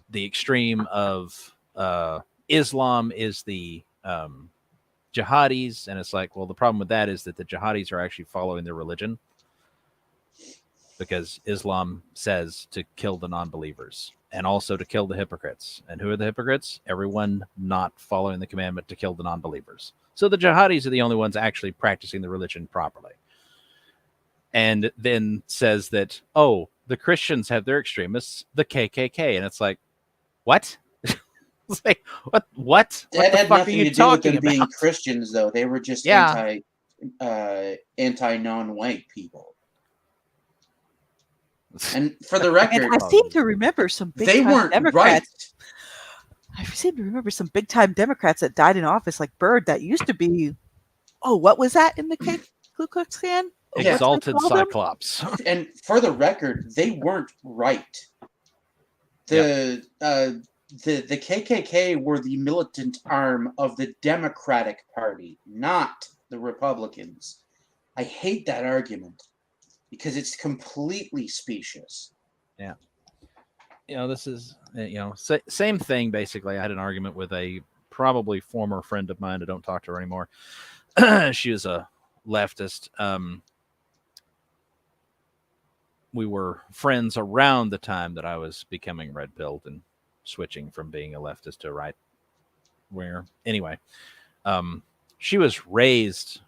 the extreme of Islam is the jihadis. And it's like, well, the problem with that is that the jihadis are actually following their religion, because Islam says to kill the non-believers and also to kill the hypocrites. And who are the hypocrites? Everyone not following the commandment to kill the non-believers. So the jihadis are the only ones actually practicing the religion properly. And then says that, oh, the Christians have their extremists, the KKK. And it's like, what? It's like, what? What That the had fuck are nothing you to do with talking them being about? Christians, though. They were just Yeah. anti non-white people. And for the record, And I seem to remember some big they time weren't Democrats. I seem to remember some big time Democrats that died in office, like Byrd, that used to be. Oh, what was that in the Ku Klux Klan? Yeah. Exalted What's it called? Cyclops. And for the record, they weren't right. The KKK were the militant arm of the Democratic Party, not the Republicans. I hate that argument because it's completely specious. Yeah. This is, same thing, basically. I had an argument with a probably former friend of mine. I don't talk to her anymore. She was a leftist. We were friends around the time that I was becoming red-pilled and switching from being a leftist to a right-winger. Anyway, she was raised,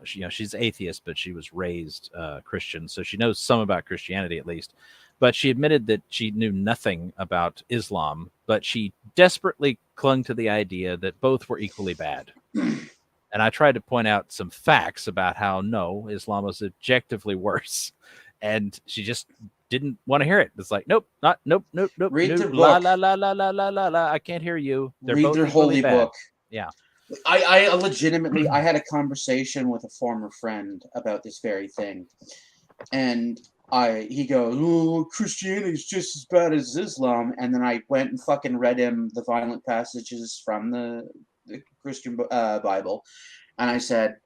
she's atheist, but she was raised Christian, so she knows some about Christianity at least. But she admitted that she knew nothing about Islam, but she desperately clung to the idea that both were equally bad. And I tried to point out some facts about how, no, Islam was objectively worse. And she just didn't want to hear it. It's like, nope. Read their la, book. la, la, la, la, la, la, la. I can't hear you. They're Read both their equally holy bad. book. Yeah. I legitimately, I had a conversation with a former friend about this very thing. And he goes, oh, Christianity is just as bad as Islam. And then I went and fucking read him the violent passages from the Christian Bible. And I said,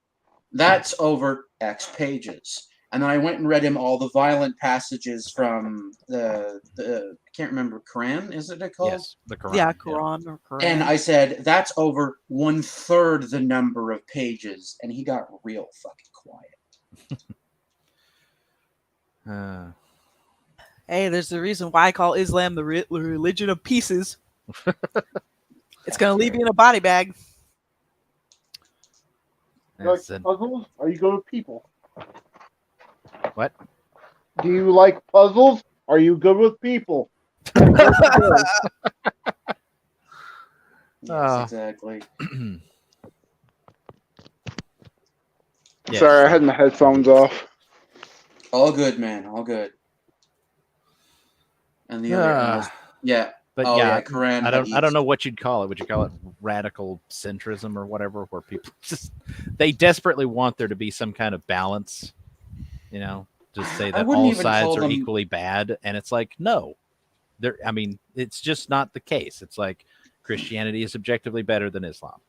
that's over X pages. And then I went and read him all the violent passages from the I can't remember, Quran, is it called? Yes, the Quran. Yeah, Quran or Quran. And I said, that's over 1/3 the number of pages. And he got real fucking quiet. Hey, there's the reason why I call Islam the religion of pieces. It's going to leave you in a body bag. You like puzzles? Are you good with people? What? Do you like puzzles? Are you good with people? Yes, exactly. Yes. Sorry, I had my headphones off. All good, man. All good. And the other one was, yeah. But oh, yeah, Quran. I don't know what you'd call it. Would you call it radical centrism or whatever, where people just they desperately want there to be some kind of balance, you know, just say that all sides are equally bad, and it's like, no, there. I mean, it's just not the case. It's like Christianity is objectively better than Islam.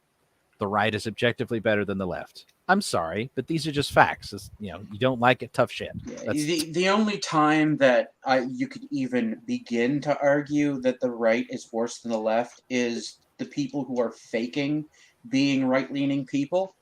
The right is objectively better than the left. I'm sorry, but these are just facts. It's, you know, you don't like it, tough shit. The only time that you could even begin to argue that the right is worse than the left is the people who are faking being right-leaning people.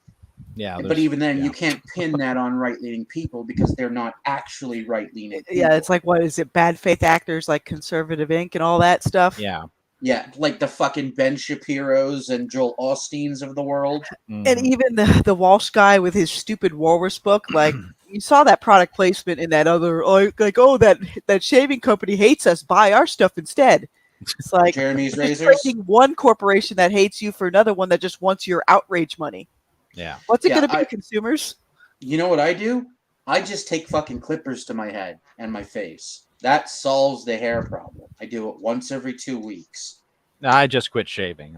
Yeah, but even then, you can't pin that on right-leaning people because they're not actually right-leaning people. Yeah, it's like, what is it? Bad faith actors like Conservative Inc. and all that stuff. Yeah. Yeah, like the fucking Ben Shapiro's and Joel Osteens of the world. And even the Walsh guy with his stupid walrus book, like you saw that product placement in that other, that shaving company hates us, buy our stuff instead. It's like Jeremy's you're just razors. trading one corporation that hates you for another one that just wants your outrage money. Yeah. What's it going to be, consumers? You know what I do? I just take fucking clippers to my head and my face. That solves the hair problem. I do it once every 2 weeks. I just quit shaving.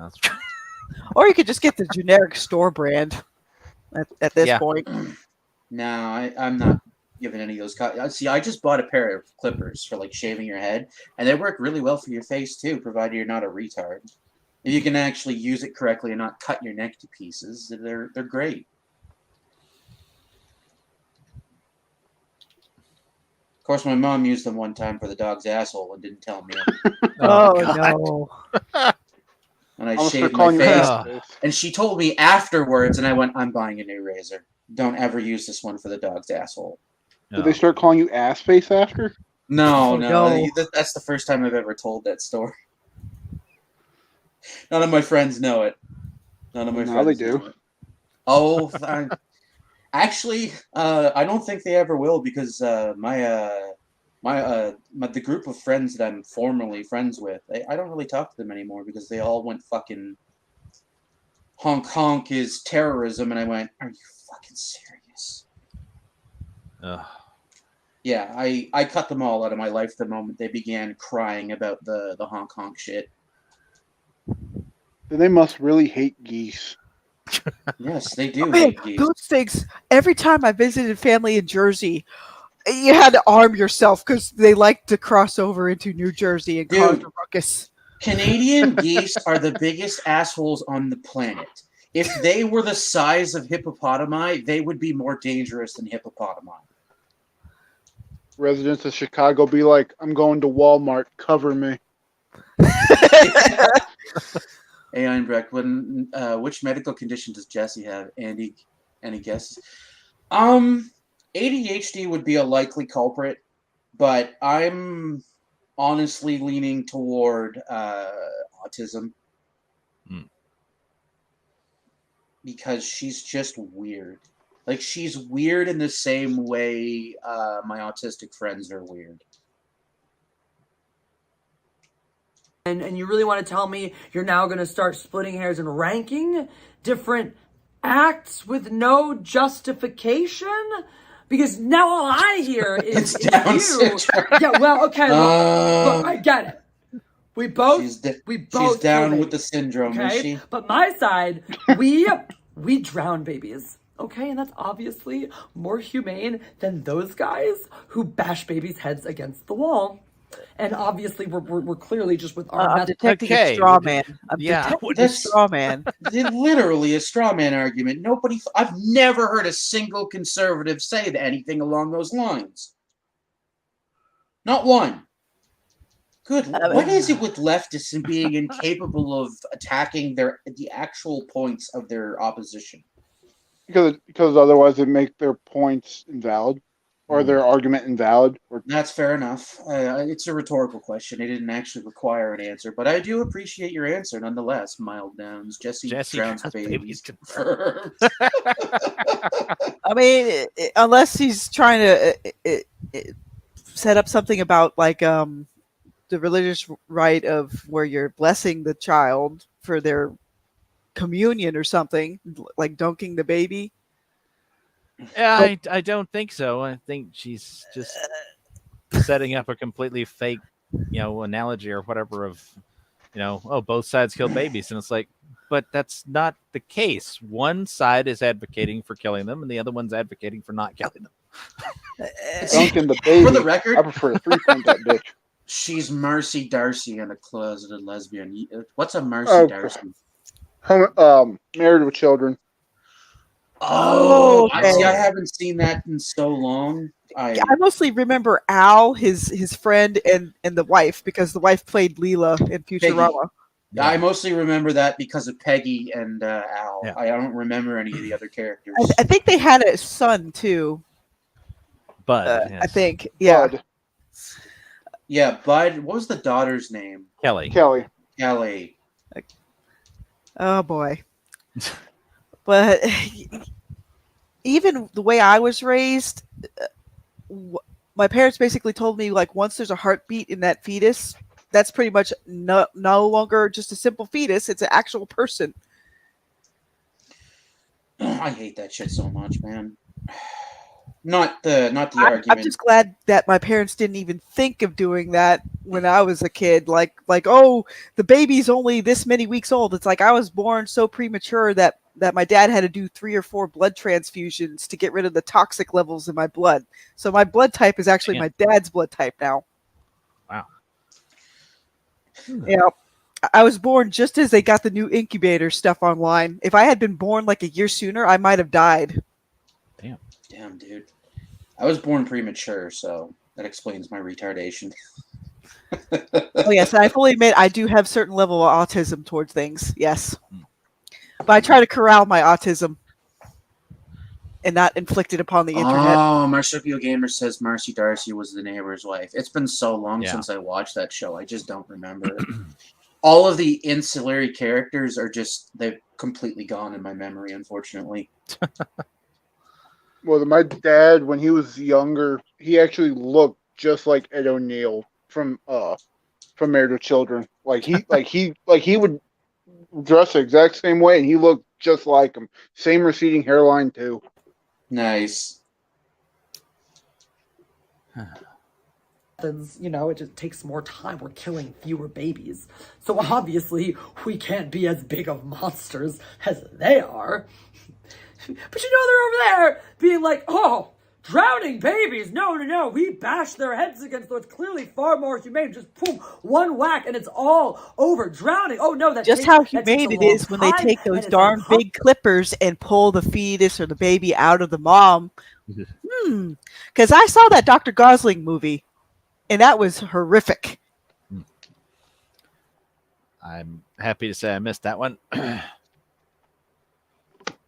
Or you could just get the generic store brand at this point. No, I'm not giving any of those. See, I just bought a pair of clippers for like shaving your head, and they work really well for your face too, provided you're not a retard. If you can actually use it correctly and not cut your neck to pieces, they're great. Of course, my mom used them one time for the dog's asshole and didn't tell me. No. And I shaved my face. And she told me afterwards, and I went, I'm buying a new razor. Don't ever use this one for the dog's asshole. Did they start calling you ass face after? No. That's the first time I've ever told that story. None of my friends know it. None of my friends they do. know it. Oh, actually, I don't think they ever will because the group of friends that I'm formerly friends with, I don't really talk to them anymore because they all went fucking honk honk is terrorism, and I went, are you fucking serious? Yeah, I cut them all out of my life the moment they began crying about the honk honk shit. Then they must really hate geese. Yes, they do. Man, those things, every time I visited family in Jersey, you had to arm yourself because they like to cross over into New Jersey and cause a ruckus. Canadian geese are the biggest assholes on the planet. If they were the size of hippopotami, they would be more dangerous than hippopotami. Residents of Chicago be like, I'm going to Walmart, cover me. Hey, Einbrecht, which medical condition does Jesse have? Andy, any guesses? ADHD would be a likely culprit, but I'm honestly leaning toward autism. Because she's just weird. Like, she's weird in the same way my autistic friends are weird. And you really want to tell me you're now going to start splitting hairs and ranking different acts with no justification? Because now all I hear is you. Syndrome. Yeah, well, okay, look, I get it. We both She's feel down it, with the syndrome, okay? is she? But my side, we drown babies. Okay, and that's obviously more humane than those guys who bash babies' heads against the wall. And obviously, we're clearly just with our I'm method. detecting a straw man. I'm Yeah. detecting a That's- straw man. Literally a straw man argument. I've never heard a single conservative say anything along those lines. Not one. Good. What is it with leftists and being incapable of attacking the actual points of their opposition? Because otherwise they make their points invalid, or their argument invalid. That's fair enough. It's a rhetorical question. It didn't actually require an answer, but I do appreciate your answer nonetheless. Mild Downs. Jesse drowns babies. Confirmed. I mean, unless he's trying to set up something about like the religious rite of where you're blessing the child for their communion or something, like dunking the baby. Yeah, I don't think so. I think she's just setting up a completely fake, analogy or whatever of, both sides kill babies, and it's like, but that's not the case. One side is advocating for killing them, and the other one's advocating for not killing them. Dunking the baby. For the record, I prefer to 3-point that bitch. She's Marcy Darcy and a closeted lesbian. What's a Marcy Darcy? Married with Children. Oh, okay. I haven't seen that in so long. I mostly remember Al, his friend, and the wife, because the wife played Leela in Futurama. I mostly remember that because of Peggy and Al. Yeah. I don't remember any of the other characters. I think they had a son too. Bud, yes. I think, yeah. Bud. Yeah, Bud. What was the daughter's name? Kelly. Oh boy. But even the way I was raised, my parents basically told me, like, once there's a heartbeat in that fetus, that's pretty much no longer just a simple fetus. It's an actual person. I hate that shit so much, man. Not the argument. I'm just glad that my parents didn't even think of doing that when I was a kid. Like, oh, the baby's only this many weeks old. It's like I was born so premature that my dad had to do 3 or 4 blood transfusions to get rid of the toxic levels in my blood. So my blood type is actually my dad's blood type now. Wow. Yeah. I was born just as they got the new incubator stuff online. If I had been born like a year sooner, I might have died. Damn, dude. I was born premature, so that explains my retardation. Oh, yes. I fully admit I do have certain level of autism towards things. Yes. But I try to corral my autism and not inflict it upon the internet. Oh, Marsupial Gamer says Marcy Darcy was the neighbor's wife. It's been so long since I watched that show. I just don't remember it. All of the ancillary characters they've completely gone in my memory, unfortunately. Well, my dad, when he was younger, he actually looked just like Ed O'Neill from Married with Children. He would dress the exact same way, and he looked just like him. Same receding hairline too. Nice. It just takes more time. We're killing fewer babies. So obviously, we can't be as big of monsters as they are. But they're over there being like, oh, drowning babies. No. We bash their heads against what's clearly far more humane. Just boom, one whack and it's all over. Drowning. Oh, no. Just how humane it is when they take those darn big clippers and pull the fetus or the baby out of the mom. Because I saw that Dr. Gosling movie, and that was horrific. I'm happy to say I missed that one.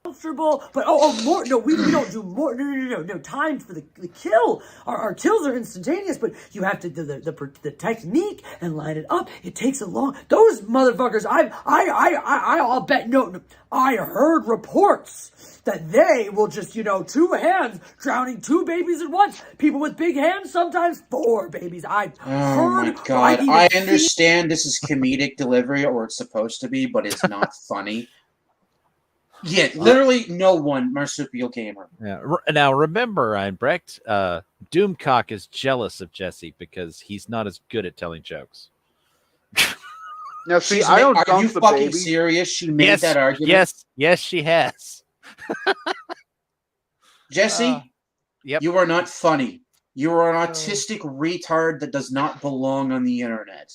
Comfortable, but more. No, we don't do more. No. Time for the kill. Our kills are instantaneous, but you have to the technique and line it up. It takes a long. Those motherfuckers. I'll bet. No. I heard reports that they will just 2 hands drowning 2 babies at once. People with big hands, sometimes 4 babies. Oh my god! I understand this is comedic delivery, or it's supposed to be, but it's not funny. Yeah, literally no one, Marsupial Gamer. Yeah. Now remember, Einbrecht, Doomcock is jealous of Jesse because he's not as good at telling jokes. Now, see, I don't Are you the fucking baby. serious? She made that argument. Yes, she has. Jesse, Yep. You are not funny. You are an autistic retard that does not belong on the internet.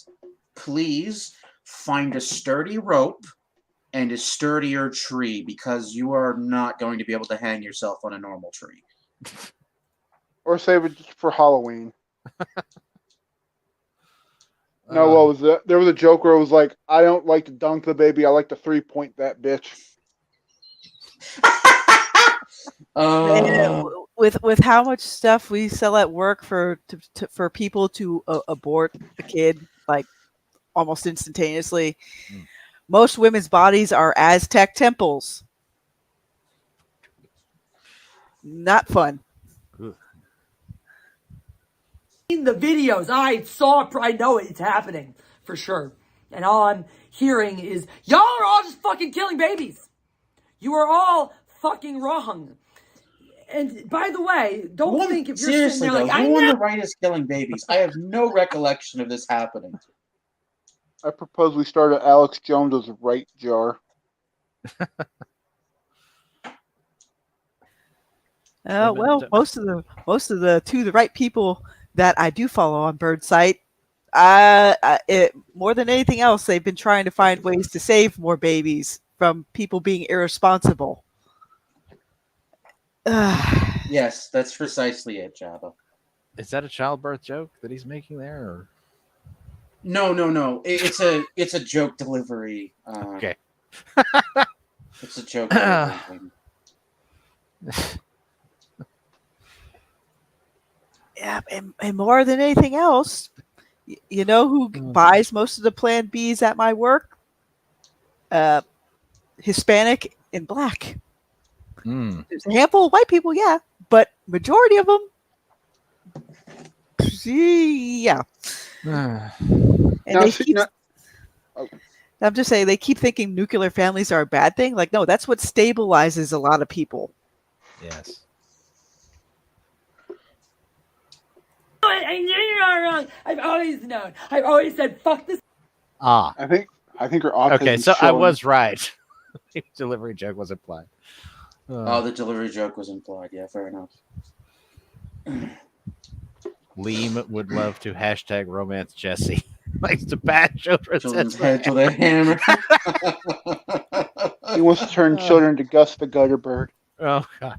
Please find a sturdy rope and a sturdier tree, because you are not going to be able to hang yourself on a normal tree. Or save it just for Halloween. No, what was that? There was a joke where it was like, I don't like to dunk the baby, I like to 3-point that bitch. And with how much stuff we sell at work for people to abort a kid like almost instantaneously, most women's bodies are Aztec temples. Not fun. In the videos, I know it's happening for sure. And all I'm hearing is, y'all are all just fucking killing babies. You are all fucking wrong. And by the way, don't think if you're Seriously, sitting there like, who on the right is killing babies? I have no recollection of this happening. I propose we start at Alex Jones's right jar. Well, most of the to the right people that I do follow on Birdsite, more than anything else, they've been trying to find ways to save more babies from people being irresponsible. Yes, that's precisely it, Jabba. Is that a childbirth joke that he's making there? Or? No. It's a joke delivery. Okay. It's a joke delivery. Yeah, and more than anything else, you know who buys most of the Plan Bs at my work? Hispanic and Black. There's a handful of white people, yeah, but majority of them, yeah. And I'm just saying, they keep thinking nuclear families are a bad thing. Like, no, that's what stabilizes a lot of people. Yes. I knew you were wrong. I've always known. I've always said, fuck this. Ah. I think her autism. Okay, so I was right. The delivery joke was implied. The delivery joke was implied. Yeah, fair enough. Liam would love to hashtag romance Jesse. Likes to bash children's heads with a hammer. He wants to turn children to Gus the Gutter Bird. Oh, God.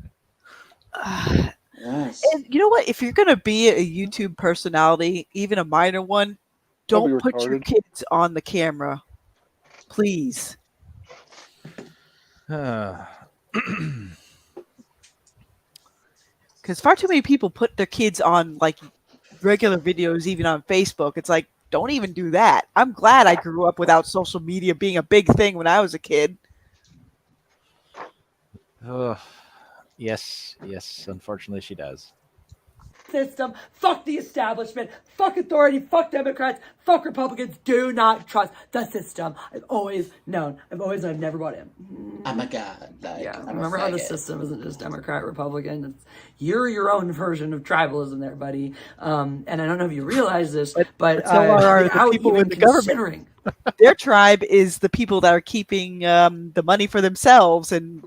Yes. And you know what? If you're going to be a YouTube personality, even a minor one, don't put your kids on the camera. Please. Because far too many people put their kids on like regular videos, even on Facebook. It's like, don't even do that. I'm glad I grew up without social media being a big thing when I was a kid. Yes. Unfortunately, she does. System, fuck the establishment, fuck authority, fuck Democrats, fuck Republicans. Do not trust the system. I've always known. I've never bought in. Oh my God. Remember how the system isn't just Democrat, Republican. You're your own version of tribalism there, buddy. And I don't know if you realize this, but so are the people in the government. Considering. Their tribe is the people that are keeping the money for themselves, and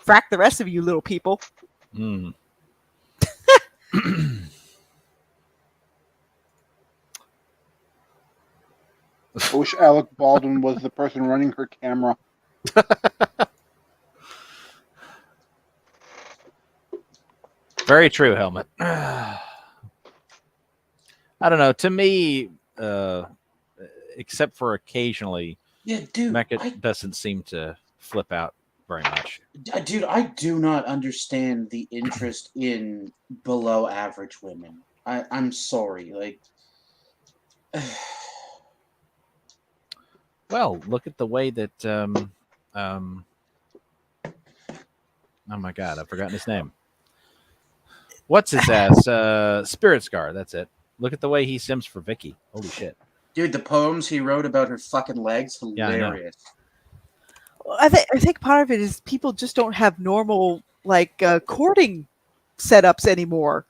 frack the rest of you little people. I wish Alec Baldwin was the person running her camera. Very true, Helmet. I don't know. To me, except for occasionally, Mecca doesn't seem to flip out very much. Dude, I do not understand the interest in below average women. I'm sorry. Like, well, look at the way that oh my God, I've forgotten his name. What's his ass? Spirit Scar, that's it. Look at the way he sims for Vicky. Holy shit. Dude, the poems he wrote about her fucking legs, hilarious. I think part of it is people just don't have normal like courting setups anymore.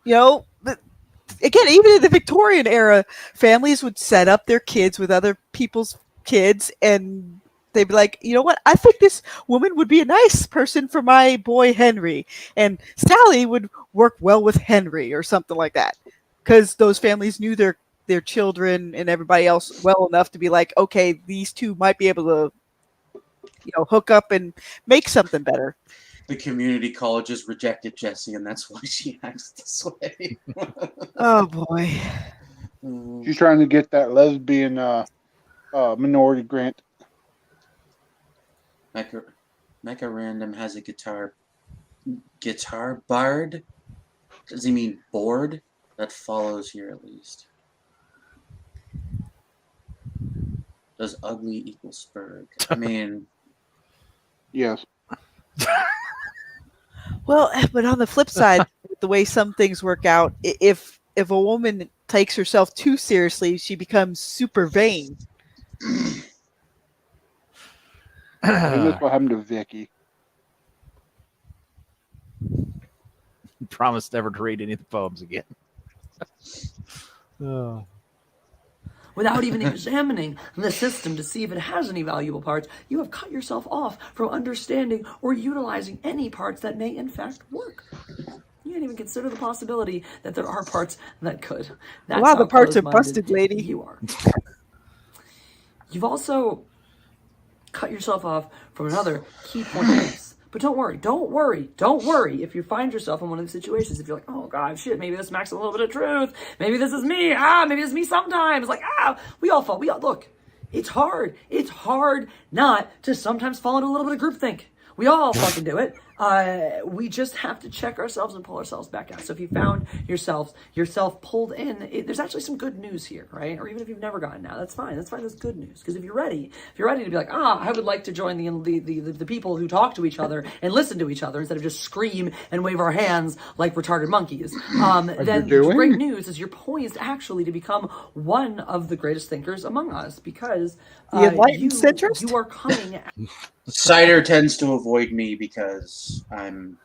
You know, again, even in the Victorian era, families would set up their kids with other people's kids, and they'd be like, you know what? I think this woman would be a nice person for my boy Henry, and Sally would work well with Henry or something like that, because those families knew their children and everybody else well enough to be like, okay, these two might be able to, hook up and make something better. The community colleges rejected Jessie, and that's why she acts this way. Oh boy. She's trying to get that lesbian minority grant. Mecha Random has a guitar bard. Does he mean board? That follows here at least. Does ugly equal Spurg? I mean, yes. Well, but on the flip side, the way some things work out, if a woman takes herself too seriously, she becomes super vain. That's what happened to Vicky. Promised never to read any of the poems again. Without even examining the system to see if it has any valuable parts, you have cut yourself off from understanding or utilizing any parts that may in fact work. You didn't even consider the possibility that there are parts that could. That's wow, the how parts are closed-minded busted, lady. You are. You've also cut yourself off from another key point of this. But don't worry if you find yourself in one of these situations. If you're like, oh God, shit, maybe this smacks a little bit of truth. Maybe this is me. Maybe this is me sometimes. Like, we all fall. Look, it's hard. It's hard not to sometimes fall into a little bit of groupthink. We all fucking do it. We just have to check ourselves and pull ourselves back out. So if you found yourself pulled in, there's actually some good news here, right? Or even if you've never gotten out, that's fine. That's good news. Because if you're ready to be like, I would like to join the people who talk to each other and listen to each other instead of just scream and wave our hands like retarded monkeys. Then great news is you're poised actually to become one of the greatest thinkers among us, because the enlightened centrist? You are coming. Cider tends to avoid me because I'm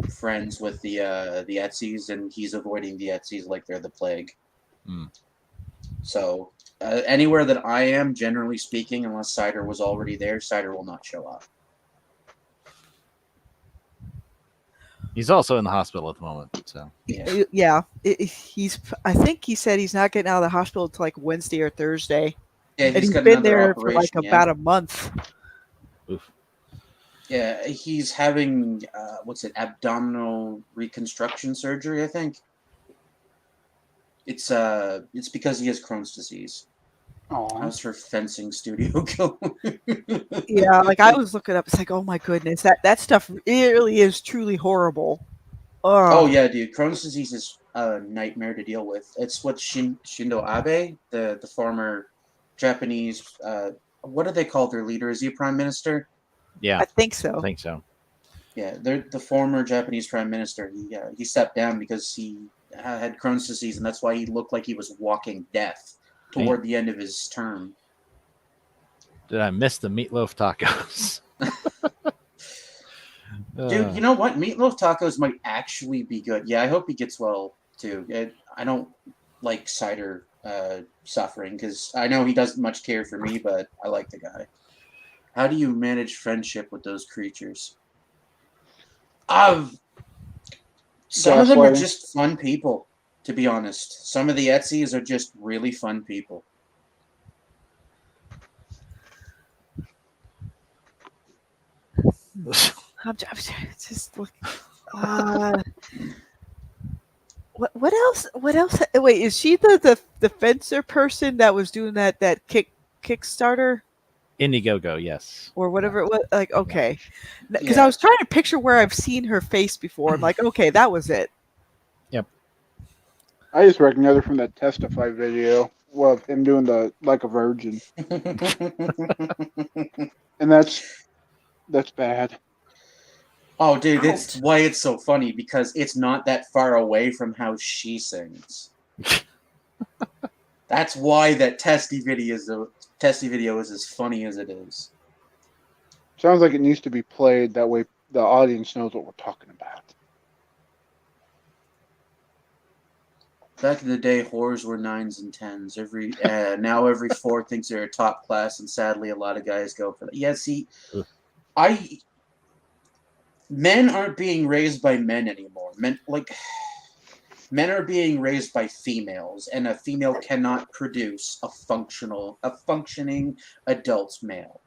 friends with the Etzies, and he's avoiding the Etzies like they're the plague. So anywhere that I am, generally speaking, unless Cider was already there, Cider will not show up. He's also in the hospital at the moment. So yeah, I think he said he's not getting out of the hospital until like Wednesday or Thursday. Yeah, and he's been there for like about a month. Oof. Yeah, he's having abdominal reconstruction surgery, I think. It's because he has Crohn's disease. How's her fencing studio going? Yeah, like I was looking up, it's like, oh my goodness, that stuff really is truly horrible. Oh yeah, dude, Crohn's disease is a nightmare to deal with. It's what Shinzo Abe, the former Japanese, what do they call their leader? Is he a prime minister? Yeah, I think so. Yeah, they're the former Japanese prime minister. He stepped down because he had Crohn's disease, and that's why he looked like he was walking death toward the end of his term. Did I miss the meatloaf tacos? Dude, you know what? Meatloaf tacos might actually be good. Yeah, I hope he gets well too. I don't like Cider suffering because I know he doesn't much care for me, but I like the guy. How do you manage friendship with those creatures? Some of them are just fun people, to be honest. Some of the Etzies are just really fun people. I'm just looking. What else? What else? Wait, is she the fencer person that was doing that Kickstarter? Indiegogo, yes. Or whatever it was. Like, okay. Because I was trying to picture where I've seen her face before. I'm like, okay, that was it. Yep. I just recognize her from that Testify video of him doing the like a virgin. And that's bad. Oh, dude, that's why it's so funny, because it's not that far away from how she sings. That's why that testy video is as funny as it is. Sounds like it needs to be played that way the audience knows what we're talking about. Back in the day, whores were 9s and 10s. Now every 4 thinks they're a top class, and sadly, a lot of guys go for that. Yeah, see, men aren't being raised by men anymore. Men are being raised by females, and a female cannot produce a functioning adult male.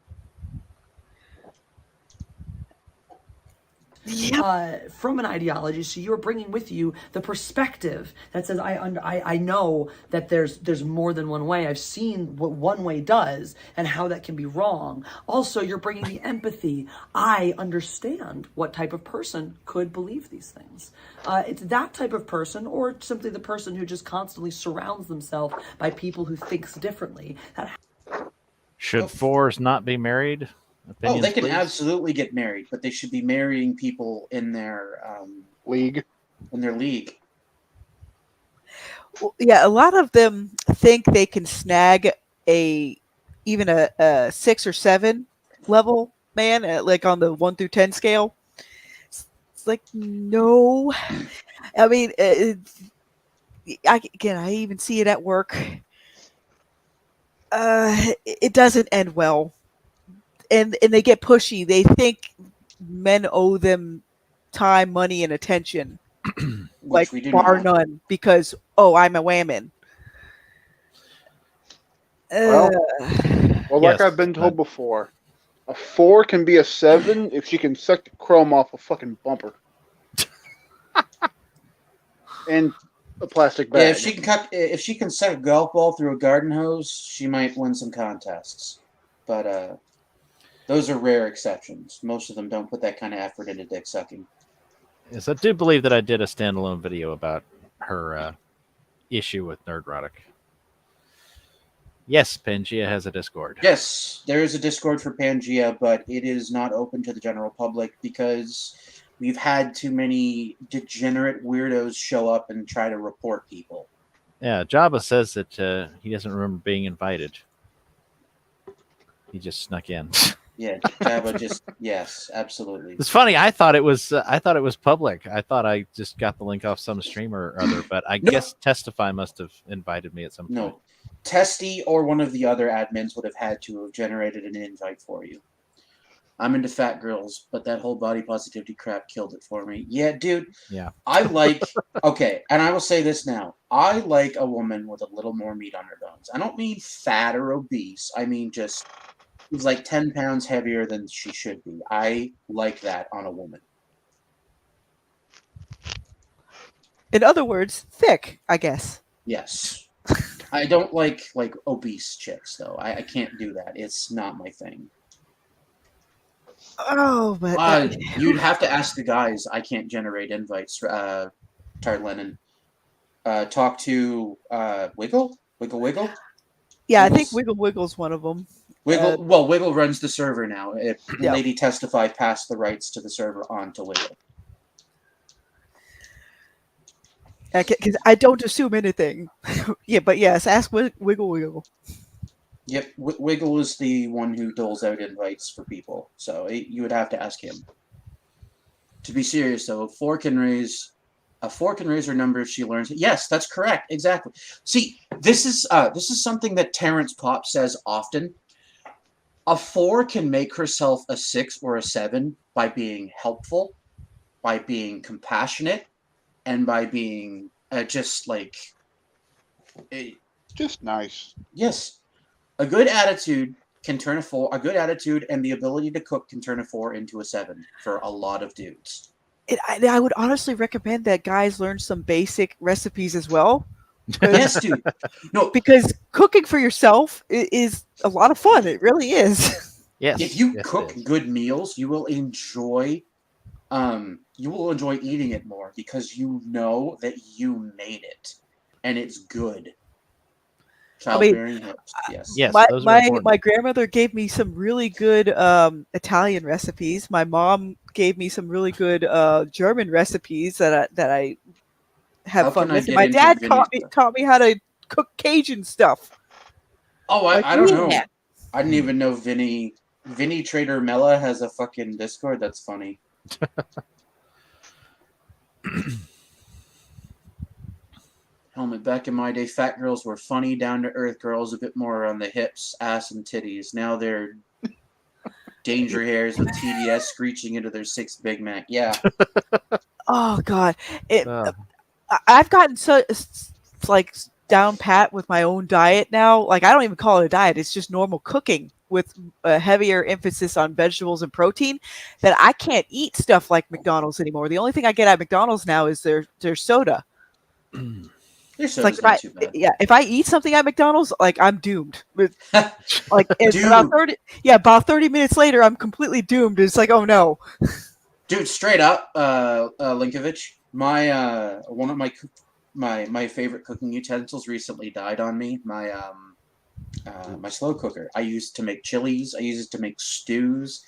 From an ideology, so you're bringing with you the perspective that says, I know that there's more than one way. I've seen what one way does and how that can be wrong. Also, you're bringing the empathy. I understand what type of person could believe these things. It's that type of person, or simply the person who just constantly surrounds themselves by people who thinks differently. Should fours not be married? Opinions, they can please? absolutely get married, but they should be marrying people in their league. In their league. Well, yeah, a lot of them think they can snag even a 6 or 7 level man, like on the 1 through 10 scale. It's like, no. I mean, I even see it at work. It doesn't end well. And they get pushy. They think men owe them time, money, and attention, like bar none, because I'm a woman. Well, like I've been told before, a 4 can be a 7 if she can suck the chrome off a fucking bumper and a plastic bag. Yeah, if she can suck a golf ball through a garden hose, she might win some contests. But those are rare exceptions. Most of them don't put that kind of effort into dick sucking. Yes, I do believe that I did a standalone video about her issue with Nerdrotic. Yes, Pangea has a Discord. Yes, there is a Discord for Pangea, but it is not open to the general public because we've had too many degenerate weirdos show up and try to report people. Yeah, Jabba says that he doesn't remember being invited. He just snuck in. Yeah, Jabba just yes, absolutely. It's funny. I thought it was public. I thought I just got the link off some streamer or other, but I guess Testify must have invited me at some point. No, Testy or one of the other admins would have had to have generated an invite for you. I'm into fat girls, but that whole body positivity crap killed it for me. Yeah, dude. Yeah. I like okay, and I will say this now. I like a woman with a little more meat on her bones. I don't mean fat or obese. I mean just she's like 10 pounds heavier than she should be. I like that on a woman. In other words, thick, I guess. Yes. I don't like obese chicks though. I can't do that. It's not my thing. Oh, but you'd have to ask the guys. I can't generate invites. Tart Lennon. Talk to Wiggle. Yeah, I think Wiggle's one of them. Wiggle runs the server now. Lady Testify passed the rights to the server on to Wiggle. Because I don't assume anything. Yeah, but yes, ask Wiggle. Yep, Wiggle is the one who doles out invites for people, so you would have to ask him. To be serious, though, a 4 can raise her number if she learns it. Yes, that's correct. Exactly. See, this is something that Terrence Popp says often. A 4 can make herself a 6 or a 7 by being helpful, by being compassionate, and by being just nice. Yes. A good attitude can turn a 4. A good attitude and the ability to cook can turn a 4 into a 7 for a lot of dudes. I would honestly recommend that guys learn some basic recipes as well. Yes, dude. No, because cooking for yourself is a lot of fun. It really is. Yes. If you cook good meals, you will enjoy. You will enjoy eating it more because you know that you made it and it's good. Childbearing hips. Yes. My grandmother gave me some really good Italian recipes. My mom gave me some really good German recipes that I have fun with. My dad taught me how to cook Cajun stuff. Oh, I don't know. I didn't even know Vinny Trader Mella has a fucking Discord. That's funny. Back in my day, fat girls were funny, down-to-earth girls, a bit more on the hips, ass, and titties. Now they're danger hairs with TDS screeching into their 6 Big Mac. Yeah. Oh God, I've gotten so like down pat with my own diet now. Like I don't even call it a diet; it's just normal cooking with a heavier emphasis on vegetables and protein. That I can't eat stuff like McDonald's anymore. The only thing I get at McDonald's now is their soda. It's like if I eat something at McDonald's, like I'm doomed. Like about 30 minutes later, I'm completely doomed. It's like, oh no. Dude, straight up, Linkovich, my one of my favorite cooking utensils recently died on me. My my slow cooker. I used to make chilies. I used it to make stews.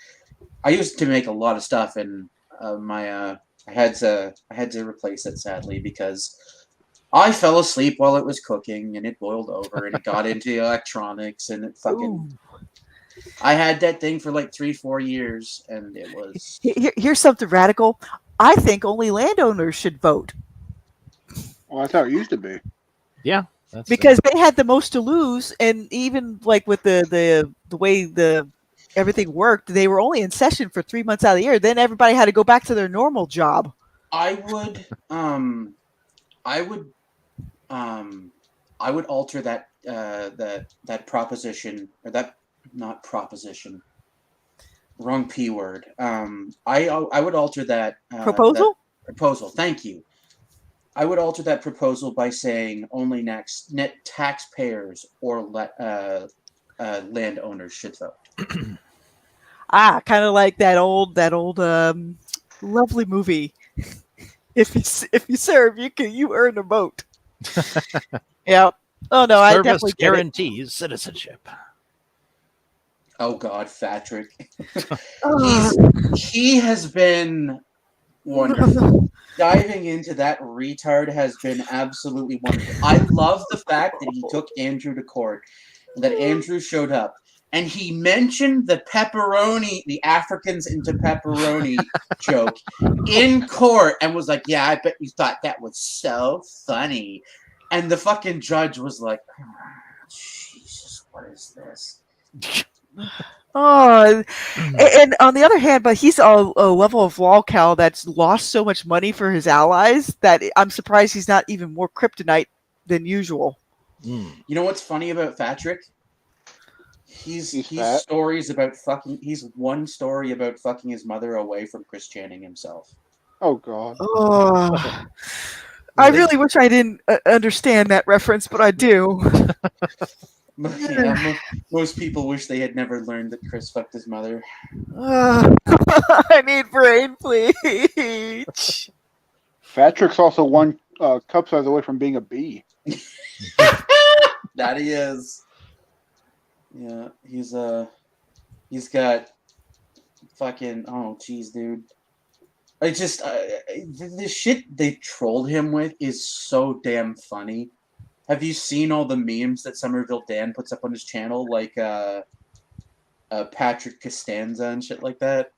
I used it to make a lot of stuff, and I had to replace it sadly because I fell asleep while it was cooking, and it boiled over, and it got into electronics, and it fucking. Ooh. I had that thing for like 3-4 years, and it was. Here's something radical. I think only landowners should vote. Well, that's how it used to be. Yeah, because they had the most to lose, and even like with the way everything worked, they were only in session for 3 months out of the year. Then everybody had to go back to their normal job. I would alter that that proposition or that not proposition. Wrong P word. I would alter that proposal. That proposal. Thank you. I would alter that proposal by saying only net taxpayers or landowners should vote. Kind of like that old lovely movie. If you serve, you earn a vote. Yeah. Oh no, I definitely guarantees citizenship. Oh God, Patrick. He has been wonderful. Diving into that retard has been absolutely wonderful. I love the fact that he took Andrew to court, that Andrew showed up, and he mentioned the pepperoni, the Africans into pepperoni joke in court, and was like, "Yeah, I bet you thought that was so funny." And the fucking judge was like, "Oh, Jesus, what is this?" Oh, and on the other hand, but he's a level of lolcow that's lost so much money for his allies that I'm surprised he's not even more kryptonite than usual. You know what's funny about Patrick? He's stories about fucking. He's one story about fucking his mother away from Chris Channing himself. Oh God. Oh, I really wish I didn't understand that reference, but I do. Yeah, most people wish they had never learned that Chris fucked his mother. I need brain, please. Patrick's also one cup size away from being a bee. That he is. Yeah, he's got fucking geez, dude. I just the shit they trolled him with is so damn funny. Have you seen all the memes that Somerville Dan puts up on his channel, like Patrick Costanza and shit like that?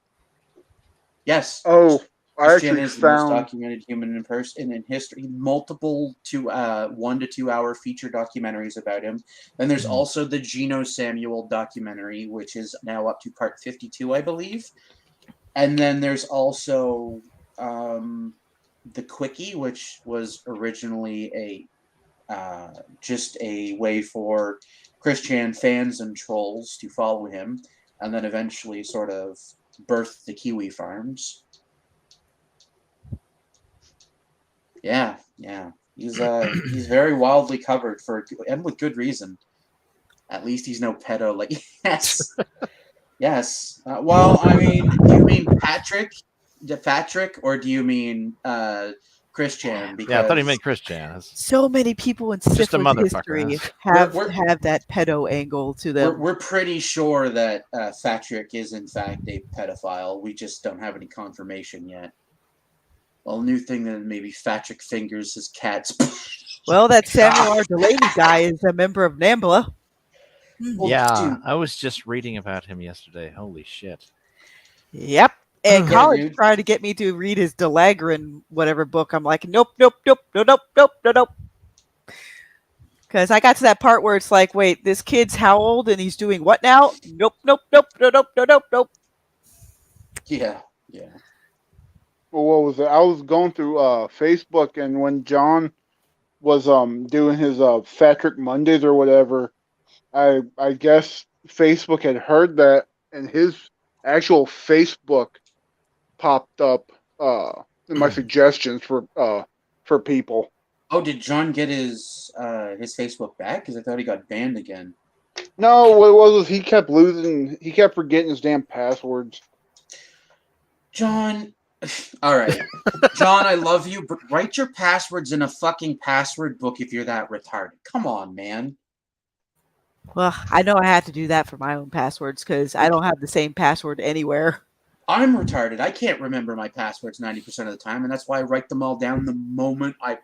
Yes. Oh, I Christian actually is the found most documented human in history. Multiple 1 to 2 hour feature documentaries about him. Then there's also the Geno Samuel documentary, which is now up to part 52, I believe. And then there's also the Quickie, which was originally just a way for Chris Chan fans and trolls to follow him, and then eventually sort of birthed the Kiwi Farms. Yeah. He's very wildly covered and with good reason. At least he's no pedo. Like yes. Well, I mean, do you mean Patrick, or do you mean Chris Chan? Yeah, I thought he meant Chris Chan. So many people in Sith history have that pedo angle to them. We're pretty sure that Patrick is in fact a pedophile. We just don't have any confirmation yet. Well, new thing that maybe Patrick fingers his cats. Well, that Samuel R. Delaney guy is a member of NAMBLA. Well, yeah, dude. I was just reading about him yesterday. Holy shit. Yep. And Yeah, college dude. tried to get me to read his Delagrin whatever book. I'm like, nope. Because I got to that part where it's like, wait, this kid's how old and he's doing what now? Nope, nope, nope, nope, nope, nope, nope, nope. Yeah. Well, what was it? I was going through Facebook, and when John was doing his Fatrick Mondays or whatever, I guess Facebook had heard that, and his actual Facebook popped up in my suggestions for people. Oh, did John get his Facebook back? Because I thought he got banned again. No, what it was he kept forgetting his damn passwords. John, all right. John, I love you, but write your passwords in a fucking password book if you're that retarded. Come on, man. Well, I know I have to do that for my own passwords because I don't have the same password anywhere. I'm retarded. I can't remember my passwords 90% of the time, and that's why I write them all down the moment I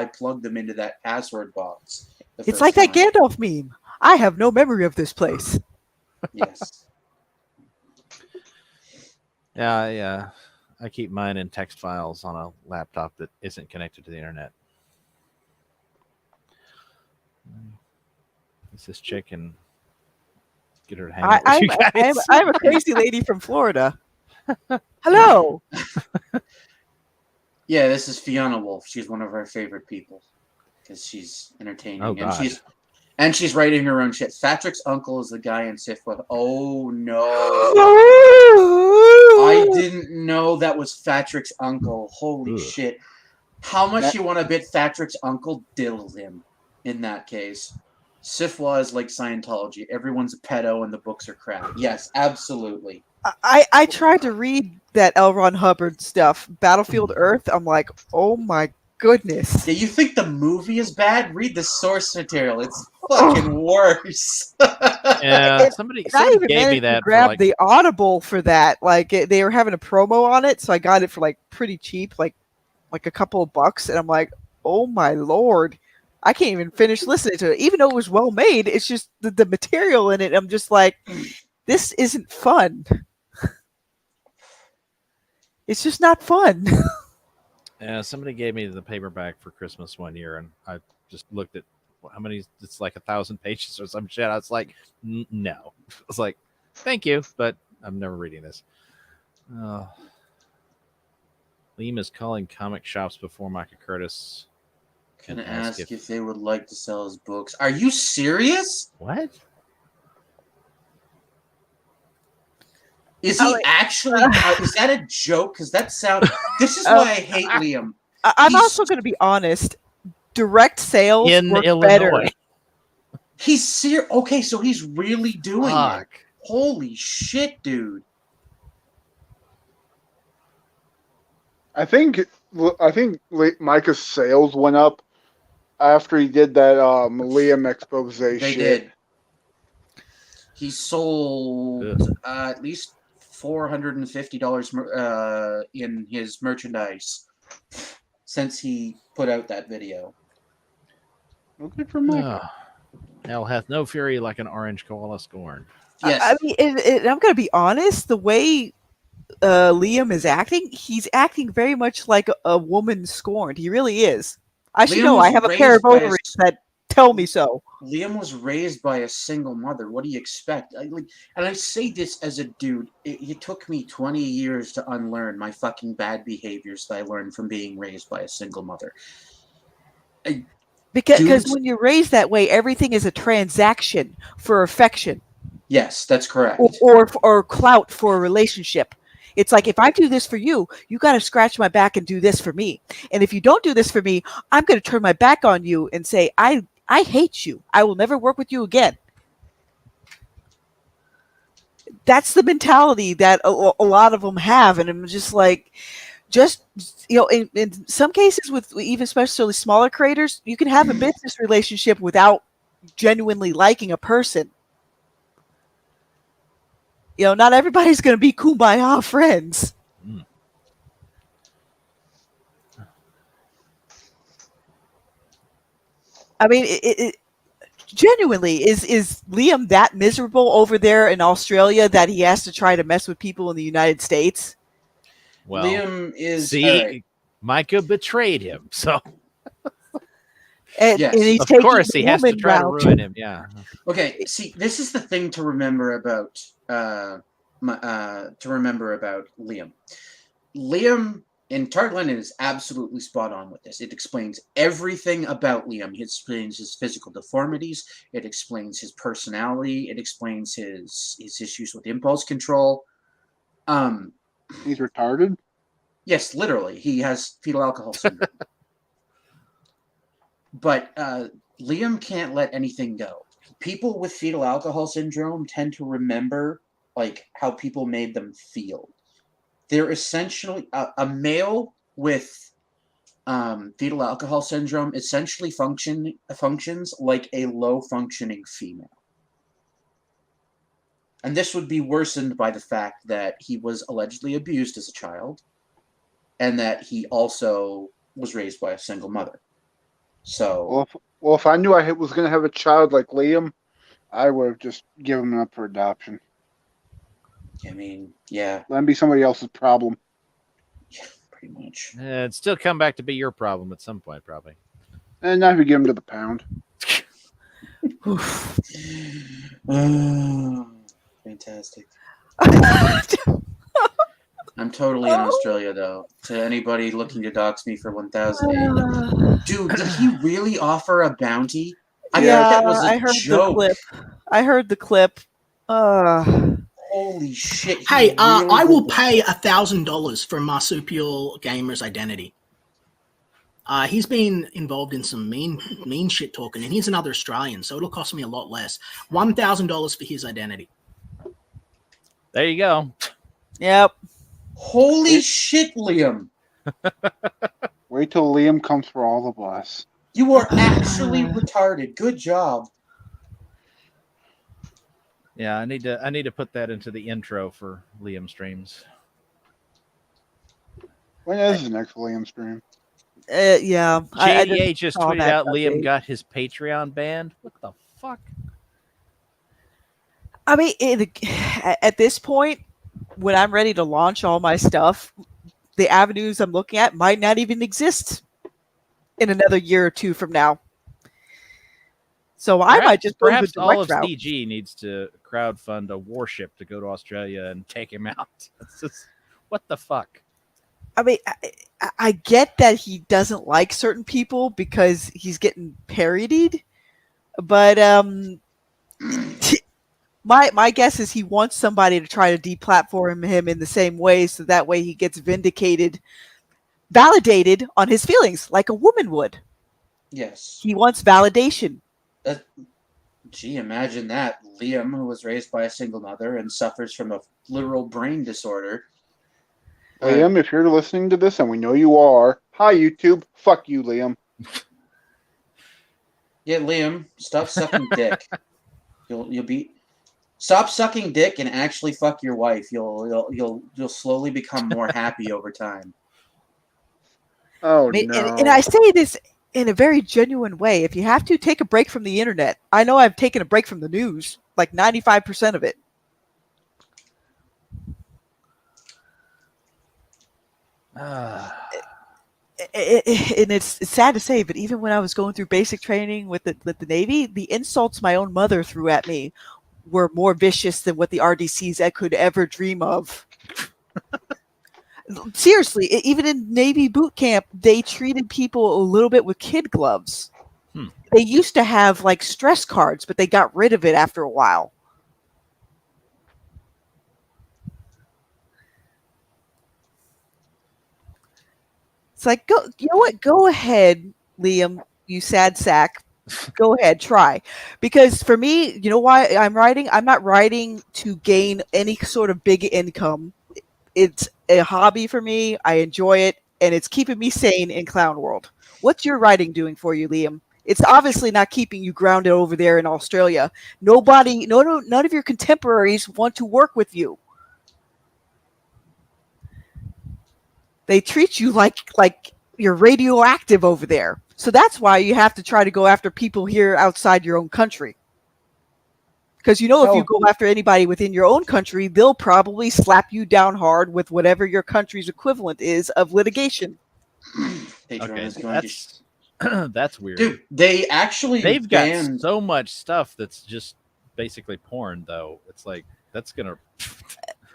plug them into that password box. It's like that Gandalf meme. I have no memory of this place. Yes. Yeah. I keep mine in text files on a laptop that isn't connected to the internet. It's this chick and get her to hang out with you guys. I'm a crazy lady from Florida. Hello. Yeah, this is Fiona Wolf. She's one of our favorite people because she's entertaining. Oh, God. And she's writing her own shit. Fatrick's uncle is the guy in Sifwa. Oh no. I didn't know that was Fatrick's uncle. Holy shit. How much you want to bet Fatrick's uncle diddled him in that case? Sifwa is like Scientology. Everyone's a pedo and the books are crap. Yes, absolutely. I tried to read that L. Ron Hubbard stuff, Battlefield Earth. I'm like, oh my goodness. Yeah, you think the movie is bad? Read the source material. It's fucking worse. Yeah, somebody gave me that. Grab the Audible for that. Like they were having a promo on it, so I got it for like pretty cheap, like a couple of bucks, and I'm like, oh my lord. I can't even finish listening to it. Even though it was well made, it's just the material in it. I'm just like, this isn't fun. It's just not fun. Yeah, somebody gave me the paperback for Christmas one year, and I just looked at how many. It's like 1,000 pages or some shit. I was like, no. I was like, thank you, but I'm never reading this. Liam is calling comic shops before Micah Curtis can ask if they would like to sell his books. Are you serious? What? Is he actually? Is that a joke? Because that sounds. This is why I hate Liam. I'm also going to be honest. Direct sales in work Illinois. better. He's serious. Okay, so he's really doing it. Holy shit, dude! I think Micah's sales went up after he did that Liam expose They shit. did. He sold at least $450 in his merchandise since he put out that video. Okay for Micah. Hell hath no fury like an orange koala scorned. Yes. I mean, I'm going to be honest. The way Liam is acting, he's acting very much like a woman scorned. He really is. I should know. I have a pair of ovaries that tell me so. Liam was raised by a single mother. What do you expect? And I say this as a dude. It took me 20 years to unlearn my fucking bad behaviors that I learned from being raised by a single mother. Because when you're raised that way, everything is a transaction for affection. Yes, that's correct. Or clout for a relationship. It's like, if I do this for you, you got to scratch my back and do this for me. And if you don't do this for me, I'm going to turn my back on you and say, I hate you. I will never work with you again. That's the mentality that a lot of them have. And I'm just like, in some cases with even especially smaller creators, you can have a business relationship without genuinely liking a person. Not everybody's going to be kumbaya friends. I mean, it genuinely, is Liam that miserable over there in Australia that he has to try to mess with people in the United States? Well, Liam is... Micah betrayed him, so... And, Yes. and he's Of taking course, the he has to woman try to route. ruin him. Yeah. Okay, see, this is the thing to remember about Liam. Liam and Tard Lennon is absolutely spot on with this. It explains everything about Liam. It explains his physical deformities. It explains his personality. It explains his issues with impulse control. He's retarded? Yes, literally. He has fetal alcohol syndrome. But Liam can't let anything go. People with fetal alcohol syndrome tend to remember like how people made them feel. They're essentially a male with fetal alcohol syndrome essentially functions like a low functioning female. And this would be worsened by the fact that he was allegedly abused as a child and that he also was raised by a single mother. So, well, if I knew I was going to have a child like Liam, I would have just given him up for adoption. I mean, yeah. Let him be somebody else's problem. Yeah, pretty much. It'd still come back to be your problem at some point, probably. And now if you give him to the pound. Fantastic. I'm totally in Australia, though. To anybody looking to dox me for 1,000, dude, did he really offer a bounty? I thought that was a joke. The clip. I heard the clip. Holy shit! Hey, I will pay $1,000 for a marsupial gamer's identity. He's been involved in some mean shit talking, and he's another Australian, so it'll cost me a lot less. $1,000 for his identity. There you go. Yep. Holy shit, Liam! Wait till Liam comes for all of us. You are actually retarded. Good job. Yeah, I need to put that into the intro for Liam streams. When is the next Liam stream? Yeah. JDA just tweeted out Liam got his Patreon banned. What the fuck? I mean, at this point, when I'm ready to launch all my stuff, the avenues I'm looking at might not even exist in another year or two from now. So I might just go the perhaps all of direct route. CG needs to crowdfund a warship to go to Australia and take him out. It's just, what the fuck? I mean, I get that he doesn't like certain people because he's getting parodied, but my guess is he wants somebody to try to deplatform him in the same way, so that way he gets validated on his feelings, like a woman would. Yes. He wants validation. Gee, imagine that. Liam, who was raised by a single mother and suffers from a literal brain disorder. Liam, if you're listening to this, and we know you are, hi YouTube, fuck you, Liam. Yeah, Liam, stop sucking dick. Stop sucking dick and actually fuck your wife. You'll slowly become more happy over time. Oh, no. no. And I say this in a very genuine way. If you have to, take a break from the internet. I know I've taken a break from the news, like 95% of it. And it's sad to say, but even when I was going through basic training with the Navy, the insults my own mother threw at me were more vicious than what the RDCs could ever dream of. Seriously, even in Navy boot camp, they treated people a little bit with kid gloves. They used to have like stress cards, but they got rid of it after a while. It's like, you know what? Go ahead, Liam, you sad sack. Go ahead, try. Because for me, you know why I'm writing? I'm not writing to gain any sort of big income. It's a hobby for me. I enjoy it, and it's keeping me sane in Clown World. What's your writing doing for you, Liam? It's obviously not keeping you grounded over there in Australia. None of your contemporaries want to work with you. They treat you like you're radioactive over there. So that's why you have to try to go after people here outside your own country. Because if you go after anybody within your own country, they'll probably slap you down hard with whatever your country's equivalent is of litigation. Okay, That's weird. Dude, they've got banned... so much stuff that's just basically porn, though. It's like that's gonna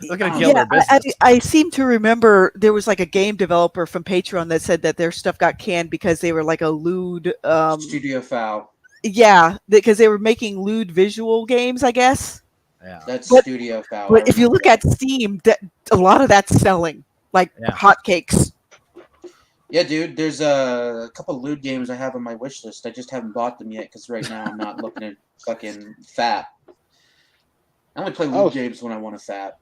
kill their business. I seem to remember there was like a game developer from Patreon that said that their stuff got canned because they were like a lewd Studio Foul. Yeah, because they were making lewd visual games, I guess. Yeah, that's Studio Foul. But if you look at Steam, that a lot of that's selling like hotcakes. Yeah, dude, there's a couple lewd games I have on my wish list. I just haven't bought them yet because right now I'm not looking at fucking fat. I only play lewd games when I want to fat.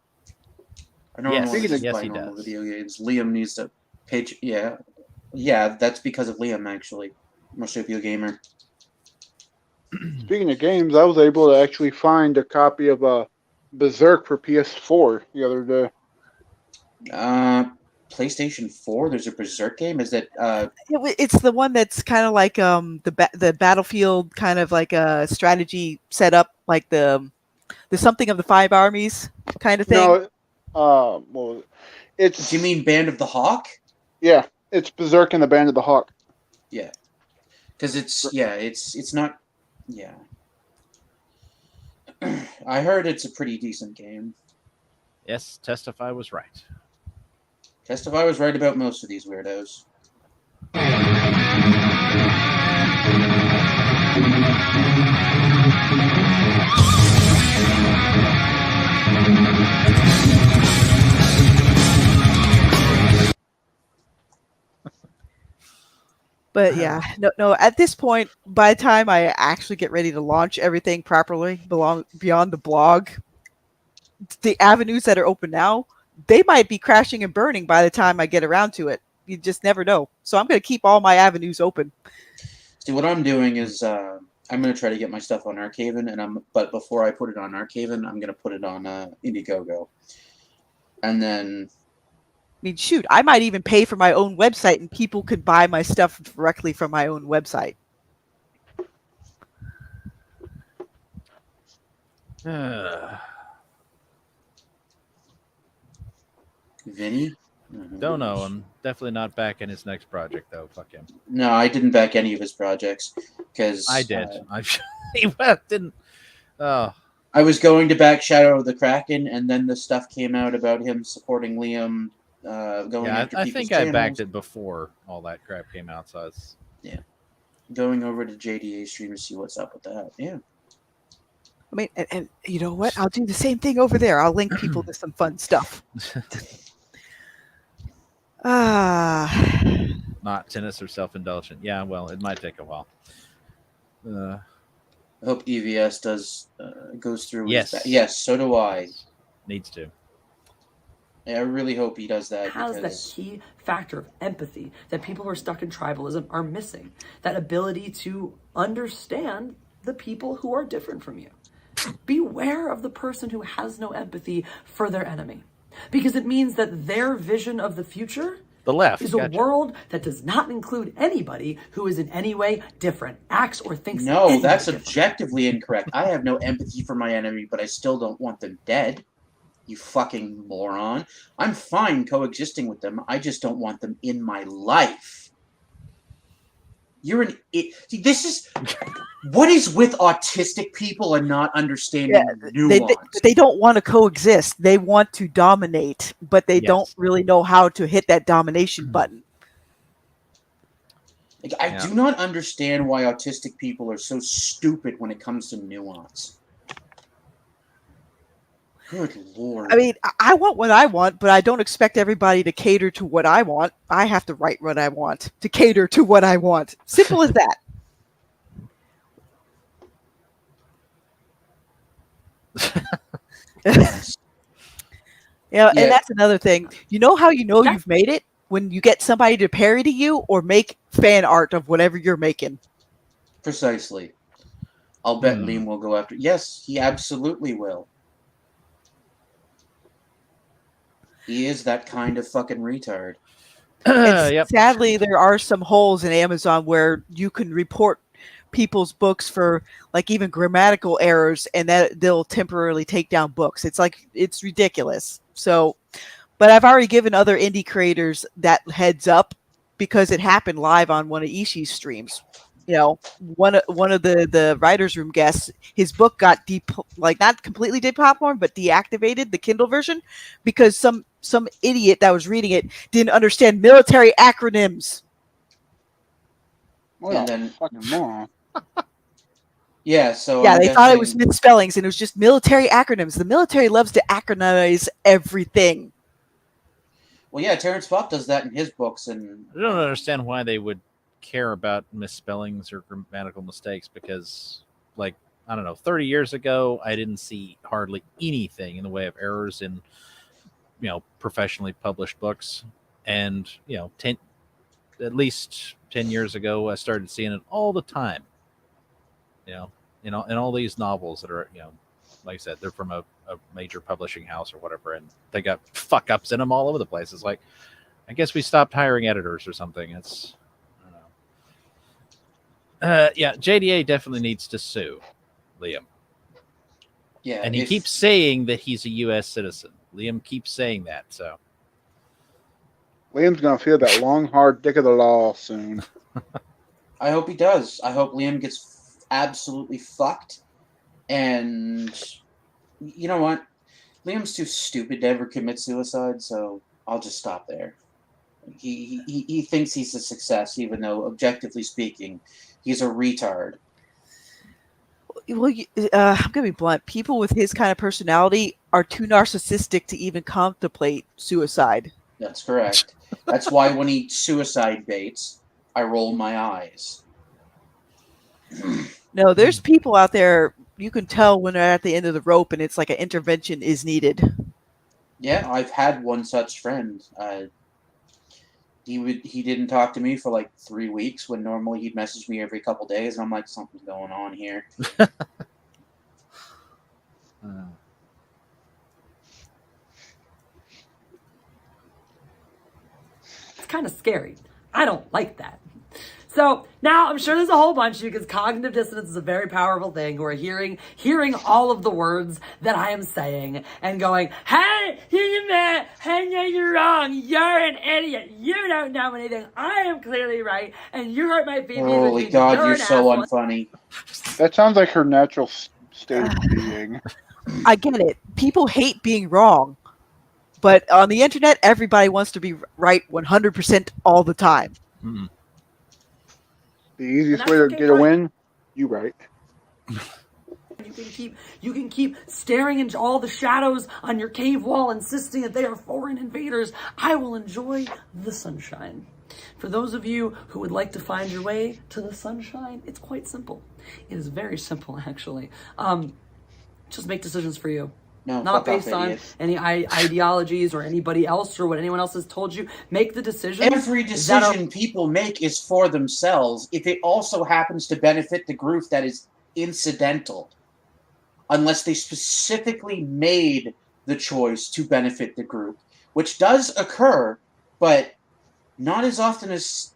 I don't want to just play normal video games. Liam needs to page. Yeah, that's because of Liam, actually. Marsupial Gamer. Speaking of games, I was able to actually find a copy of Berserk for PS4 the other day. PlayStation 4. There's a Berserk game. Is that? It's the one that's kind of like the Battlefield kind of like a strategy setup, like the something of the Five Armies kind of thing. No, well, it's. Do you mean Band of the Hawk? Yeah, it's Berserk and the Band of the Hawk. Yeah, because it's not. Yeah, I heard it's a pretty decent game. Yes, Testify was right. Testify was right about most of these weirdos. But yeah, no. At this point, by the time I actually get ready to launch everything properly, beyond the blog, the avenues that are open now, they might be crashing and burning by the time I get around to it. You just never know. So I'm going to keep all my avenues open. See, what I'm doing is I'm going to try to get my stuff on Archaven, but before I put it on Archaven, I'm going to put it on Indiegogo, and then. I mean, shoot, I might even pay for my own website and people could buy my stuff directly from my own website. Vinny? Don't know. I'm definitely not backing his next project, though. Fuck him. No, I didn't back any of his projects because I did. He didn't. Oh. I was going to back Shadow of the Kraken, and then the stuff came out about him supporting Liam. Going after I people's think channels. I backed it before all that crap came out. So it's going over to JDA stream to see what's up with that. Yeah. I mean, and you know what? I'll do the same thing over there. I'll link people to some fun stuff. Not tennis or self-indulgent. Yeah, well, it might take a while. I hope EVS goes through. Yes, so do I. Needs to. Yeah, I really hope he does that. Has that key factor of empathy that people who are stuck in tribalism are missing. That ability to understand the people who are different from you. Beware of the person who has no empathy for their enemy. Because it means that their vision of the future is a world that does not include anybody who is in any way different, acts or thinks. No, that's objectively incorrect. I have no empathy for my enemy, but I still don't want them dead. You fucking moron. I'm fine coexisting with them. I just don't want them in my life. You're an See, this is what is with autistic people and not understanding nuance. They don't want to coexist. They want to dominate, but they don't really know how to hit that domination button. Like, I do not understand why autistic people are so stupid when it comes to nuance. Good Lord. I mean, I want what I want, but I don't expect everybody to cater to what I want. I have to write what I want to cater to what I want. Simple as that. And that's another thing. You know how you know you've made it? When you get somebody to parody you or make fan art of whatever you're making. Precisely. I'll bet Liam will go after. Yes, he absolutely will. He is that kind of fucking retard. Sadly, there are some holes in Amazon where you can report people's books for like even grammatical errors, and that they'll temporarily take down books. It's ridiculous. So, but I've already given other indie creators that heads up because it happened live on one of Ishii's streams. You know, one of the writers' room guests, his book got not completely deplatformed, but deactivated, the Kindle version, because some idiot that was reading it didn't understand military acronyms. What And a then- fucking moron. Yeah, so Yeah, I'm they thought it was guessing- misspellings, and it was just military acronyms. The military loves to acronymize everything. Well, yeah, Terrence Buck does that in his books, and I don't understand why they would care about misspellings or grammatical mistakes because, like, I don't know, 30 years ago, I didn't see hardly anything in the way of errors in, professionally published books. And, at least 10 years ago, I started seeing it all the time, in all these novels that are, like I said, they're from a major publishing house or whatever, and they got fuck ups in them all over the place. It's like, I guess we stopped hiring editors or something. It's, yeah, JDA definitely needs to sue Liam. yeah, And he keeps saying that he's a U.S. citizen. Liam keeps saying that. So Liam's gonna feel that long, hard dick of the law soon. I hope he does. I hope Liam gets absolutely fucked. And you know what? Liam's too stupid to ever commit suicide, so I'll just stop there. He thinks he's a success, even though, objectively speaking, he's a retard. Well, I'm gonna be blunt. People with his kind of personality are too narcissistic to even contemplate suicide. That's correct. That's why when he suicide baits, I roll my eyes. No, there's people out there, you can tell when they're at the end of the rope and it's like an intervention is needed. Yeah, I've had one such friend. He didn't talk to me for like 3 weeks when normally he'd message me every couple days, and I'm like, something's going on here. It's kind of scary. I don't like that. So now I'm sure there's a whole bunch of you, because cognitive dissonance is a very powerful thing, who are hearing all of the words that I am saying and going, hey, you're mad, hey, no, you're wrong, you're an idiot, you don't know anything, I am clearly right, and you hurt my feelings. Holy God, you're so unfunny. That sounds like her natural state of being. I get it. People hate being wrong. But on the internet, everybody wants to be right 100% all the time. Mm-hmm. The easiest way to get a win, you right. You can keep staring into all the shadows on your cave wall, insisting that they are foreign invaders. I will enjoy the sunshine. For those of you who would like to find your way to the sunshine, it's quite simple. It is very simple, actually. Just make decisions for you. No, not fuck off, based on idiot. any ideologies or anybody else or what anyone else has told you. Make the decisions. Every decision people make is for themselves if it also happens to benefit the group that is incidental. Unless they specifically made the choice to benefit the group, which does occur, but not as often as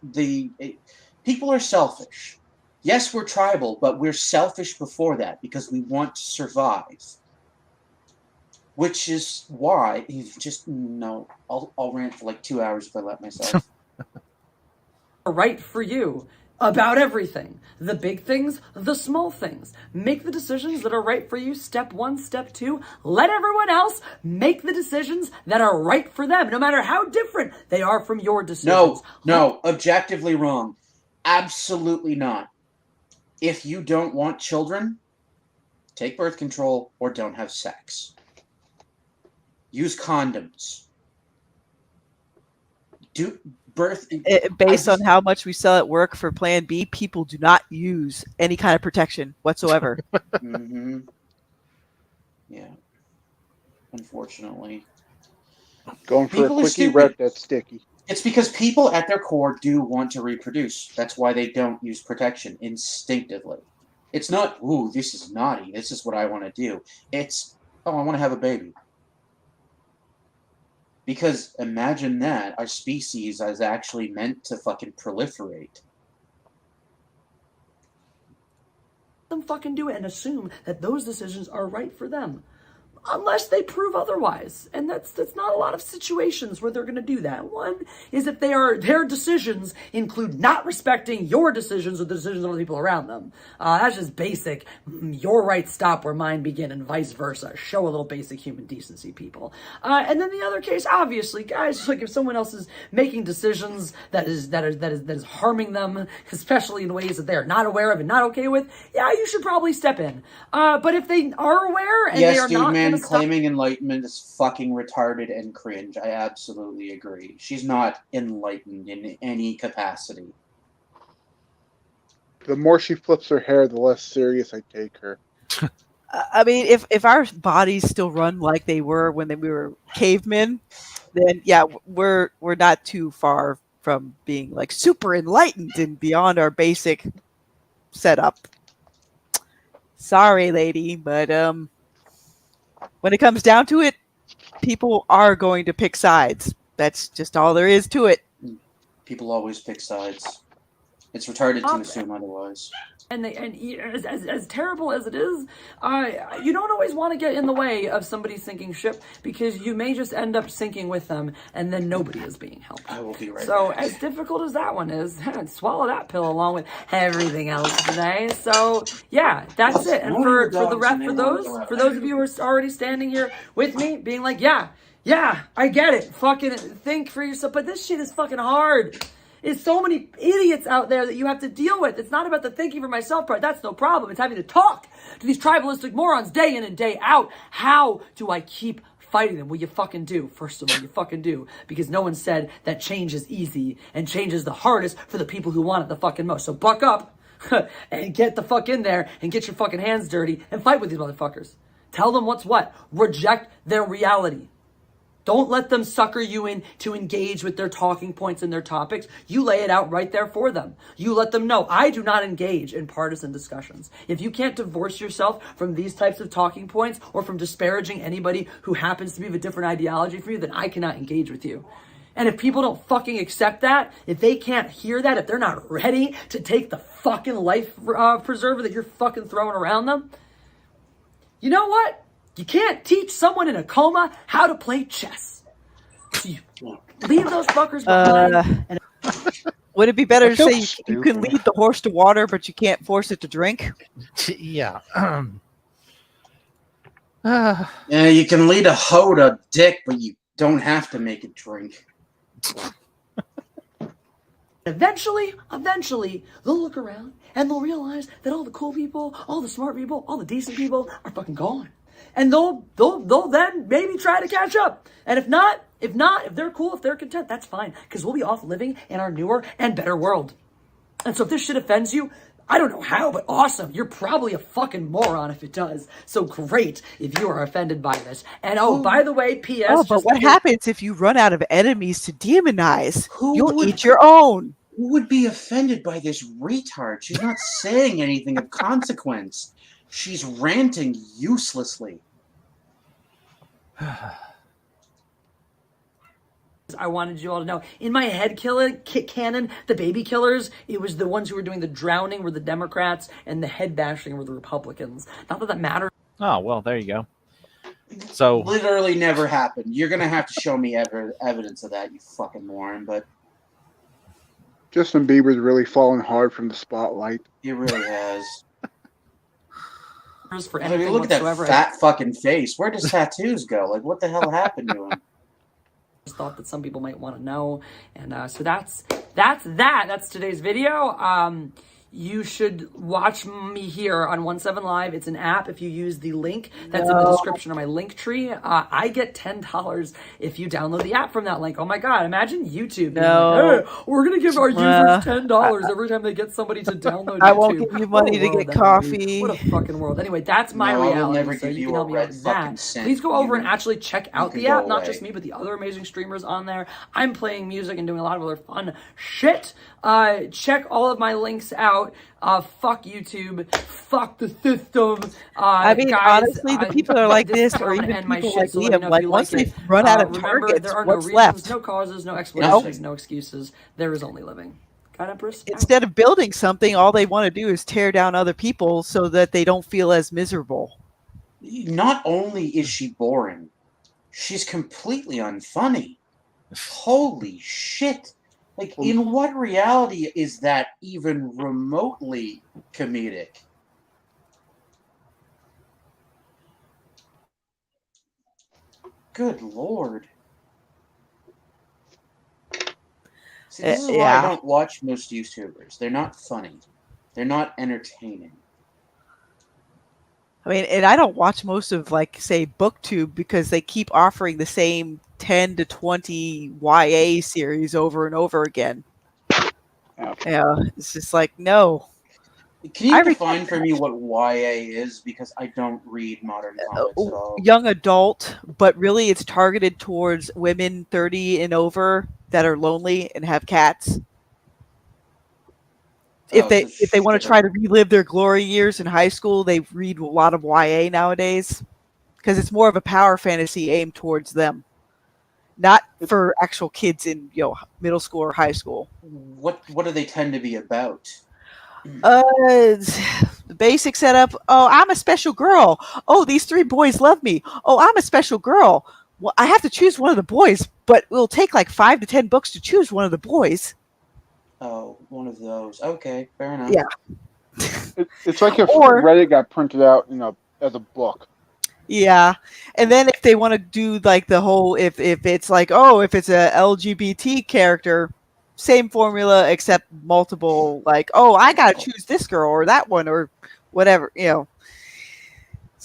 people are selfish. Yes, we're tribal, but we're selfish before that because we want to survive. Which is why I'll rant for like 2 hours if I let myself. Right for you about everything. The big things, the small things. Make the decisions that are right for you. Step 1, step 2. Let everyone else make the decisions that are right for them, no matter how different they are from your decisions. No, objectively wrong. Absolutely not. If you don't want children, take birth control or don't have sex. Use condoms. Based on how much we sell at work for Plan B, people do not use any kind of protection whatsoever. Mm-hmm. Yeah. Unfortunately. Going for People a are quickie stupid. wreck that's sticky. It's because people at their core do want to reproduce. That's why they don't use protection instinctively. It's not, ooh, this is naughty. This is what I want to do. It's, oh, I want to have a baby. Because imagine that, our species is actually meant to fucking proliferate. Them fucking do it and assume that those decisions are right for them. unless they prove otherwise. And that's not a lot of situations where they're going to do that. One is if their decisions include not respecting your decisions or the decisions of other people around them. That's just basic. Your rights stop where mine begin, and vice versa. Show a little basic human decency, people. And then the other case, obviously, guys, like if someone else is making decisions that is harming them, especially in ways that they are not aware of and not okay with, yeah, you should probably step in. But if they are aware and they are not, man, claiming enlightenment is fucking retarded and cringe. I absolutely agree. She's not enlightened in any capacity. The more she flips her hair, the less serious I take her. I mean, if our bodies still run like they were when we were cavemen, then yeah, we're not too far from being like super enlightened and beyond our basic setup. Sorry, lady, but when it comes down to it, people are going to pick sides. That's just all there is to it. People always pick sides. It's retarded to assume otherwise. And as terrible as it is, you don't always want to get in the way of somebody sinking ship, because you may just end up sinking with them, and then nobody is being helped. I will be right So back. as difficult as that one is, swallow that pill along with everything else today. So yeah, that's it. And for those of you who are already standing here with me, being like, yeah, I get it. Fucking think for yourself. But this shit is fucking hard. There's so many idiots out there that you have to deal with. It's not about the thinking for myself part. That's no problem. It's having to talk to these tribalistic morons day in and day out. How do I keep fighting them? Well, you fucking do. First of all, you fucking do. Because no one said that change is easy, and change is the hardest for the people who want it the fucking most. So buck up and get the fuck in there and get your fucking hands dirty and fight with these motherfuckers. Tell them what's what. Reject their reality. Don't let them sucker you in to engage with their talking points and their topics. You lay it out right there for them. You let them know, I do not engage in partisan discussions. If you can't divorce yourself from these types of talking points or from disparaging anybody who happens to be of a different ideology from you, then I cannot engage with you. And if people don't fucking accept that, if they can't hear that, if they're not ready to take the fucking life preserver that you're fucking throwing around them, you know what? You can't teach someone in a coma how to play chess. So you leave those fuckers behind. Would it be better to say you can lead the horse to water, but you can't force it to drink? Yeah. Yeah, you can lead a hoe to dick, but you don't have to make it drink. Eventually, they'll look around and they'll realize that all the cool people, all the smart people, all the decent people are fucking gone. And they'll then maybe try to catch up. And if they're cool, if they're content, that's fine. Because we'll be off living in our newer and better world. And so if this shit offends you, I don't know how, but awesome. You're probably a fucking moron if it does. So great if you are offended by this. And by the way, P.S. Oh, but what happens if you run out of enemies to demonize? You'll eat your own. Who would be offended by this retard? She's not saying anything of consequence. She's ranting uselessly. I wanted you all to know. In my head canon, the baby killers, it was the ones who were doing the drowning were the Democrats and the head bashing were the Republicans. Not that that matters. Oh, well, there you go. So literally never happened. You're going to have to show me evidence of that, you fucking moron, but Justin Bieber's really fallen hard from the spotlight. He really has. For I mean, look at that fat fucking face. Where does tattoos go? Like, what the hell happened to him? Thought that some people might want to know, and so that's today's video. You should watch me here on 17 Live. It's an app. If you use the link that's in the description of my link tree, I get $10 if you download the app from that link. Oh my god, imagine YouTube being like, hey, we're gonna give our users $10 every time they get somebody to download YouTube. I won't give you money to get coffee. What a fucking world. Anyway, that's my reality. I'll never so give you you can help me out with that. Please go over and actually check out the app. Not just me, but the other amazing streamers on there. I'm playing music and doing a lot of other fun shit. Check all of my links out. Fuck YouTube. Fuck the system. I mean, guys, honestly, the people are like this, or even people like Liam, like once they run out of targets, there are what's no reasons, left? no causes, no explanations, no excuses. There is only living. God, Empress. Instead of building something, all they want to do is tear down other people so that they don't feel as miserable. Not only is she boring, she's completely unfunny. Holy shit. Like, in what reality is that even remotely comedic? Good lord. See, this is why I don't watch most YouTubers. They're not funny. They're not entertaining. I mean, and I don't watch most of, like, say, BookTube because they keep offering the same 10 to 20 YA series over and over again. Yeah, it's just like, no. Can you define for me what YA is? Because I don't read modern comics at all. Young adult, but really it's targeted towards women 30 and over that are lonely and have cats. If they want to try to relive their glory years in high school, they read a lot of YA nowadays because it's more of a power fantasy aimed towards them, not for actual kids in middle school or high school. What do they tend to be about? The basic setup. Oh, I'm a special girl. Oh, these 3 boys love me. Oh, I'm a special girl. Well, I have to choose one of the boys, but it'll take like 5 to 10 books to choose one of the boys. Oh, one of those. Okay, fair enough. Yeah. It's like if Reddit got printed out, as a book. Yeah, and then if they want to do like the whole, if it's like, oh, if it's a LGBT character, same formula except multiple, like, oh, I gotta choose this girl or that one or whatever, It's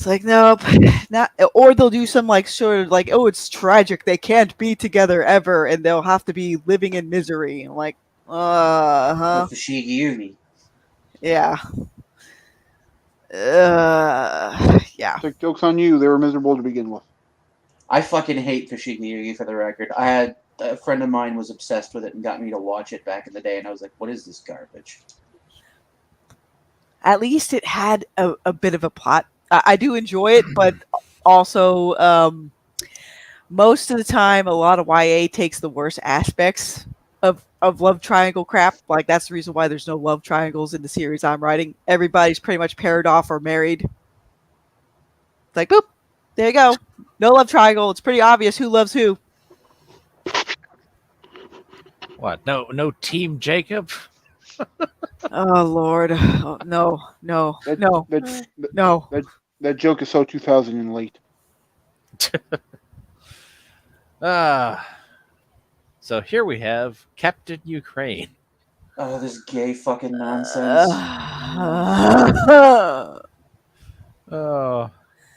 like, nope, not. Or they'll do some like sort of like, oh, it's tragic, they can't be together ever, and they'll have to be living in misery. I'm like, With the Shigi Yugi. Yeah. Yeah. Like, joke's on you. They were miserable to begin with. I fucking hate Fushigi Yugi, for the record. I had a friend of mine was obsessed with it and got me to watch it back in the day, and I was like, what is this garbage? At least it had a bit of a plot. I do enjoy it, but also most of the time, a lot of YA takes the worst aspects of love triangle crap. Like, that's the reason why there's no love triangles in the series I'm writing. Everybody's pretty much paired off or married. It's like, boop, there you go. No love triangle. It's pretty obvious who loves who. What? No Team Jacob? Oh, Lord. Oh, no. That joke is so 2000 and late. So here we have Captain Ukraine. Oh, this gay fucking nonsense.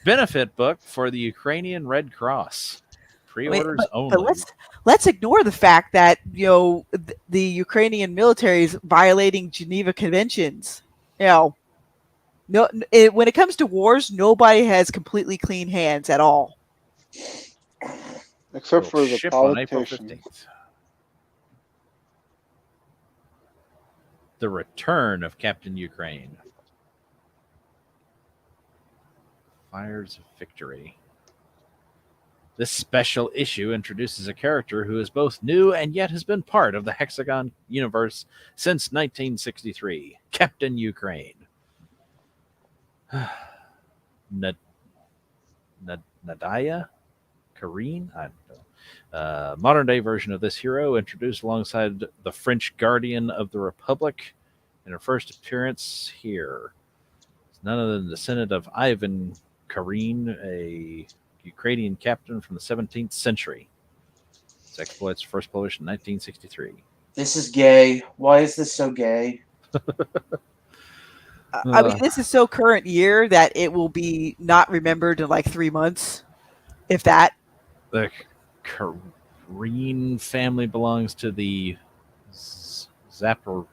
Benefit book for the Ukrainian Red Cross. Pre-orders only. But let's ignore the fact that the Ukrainian military is violating Geneva Conventions. When it comes to wars, nobody has completely clean hands at all. Except for the politicians. The return of Captain Ukraine. Fires of Victory. This special issue introduces a character who is both new and yet has been part of the Hexagon universe since 1963, Captain Ukraine. Nadia? Karine? I don't know. Modern day version of this hero, introduced alongside the French Guardian of the Republic in her first appearance here. It's none other than the descendant of Ivan Karine, a Ukrainian captain from the 17th century. His exploits first published in 1963. This is gay. Why is this so gay? I mean, this is so current year that it will be not remembered in like 3 months, if that. The Karine family belongs to the Zapor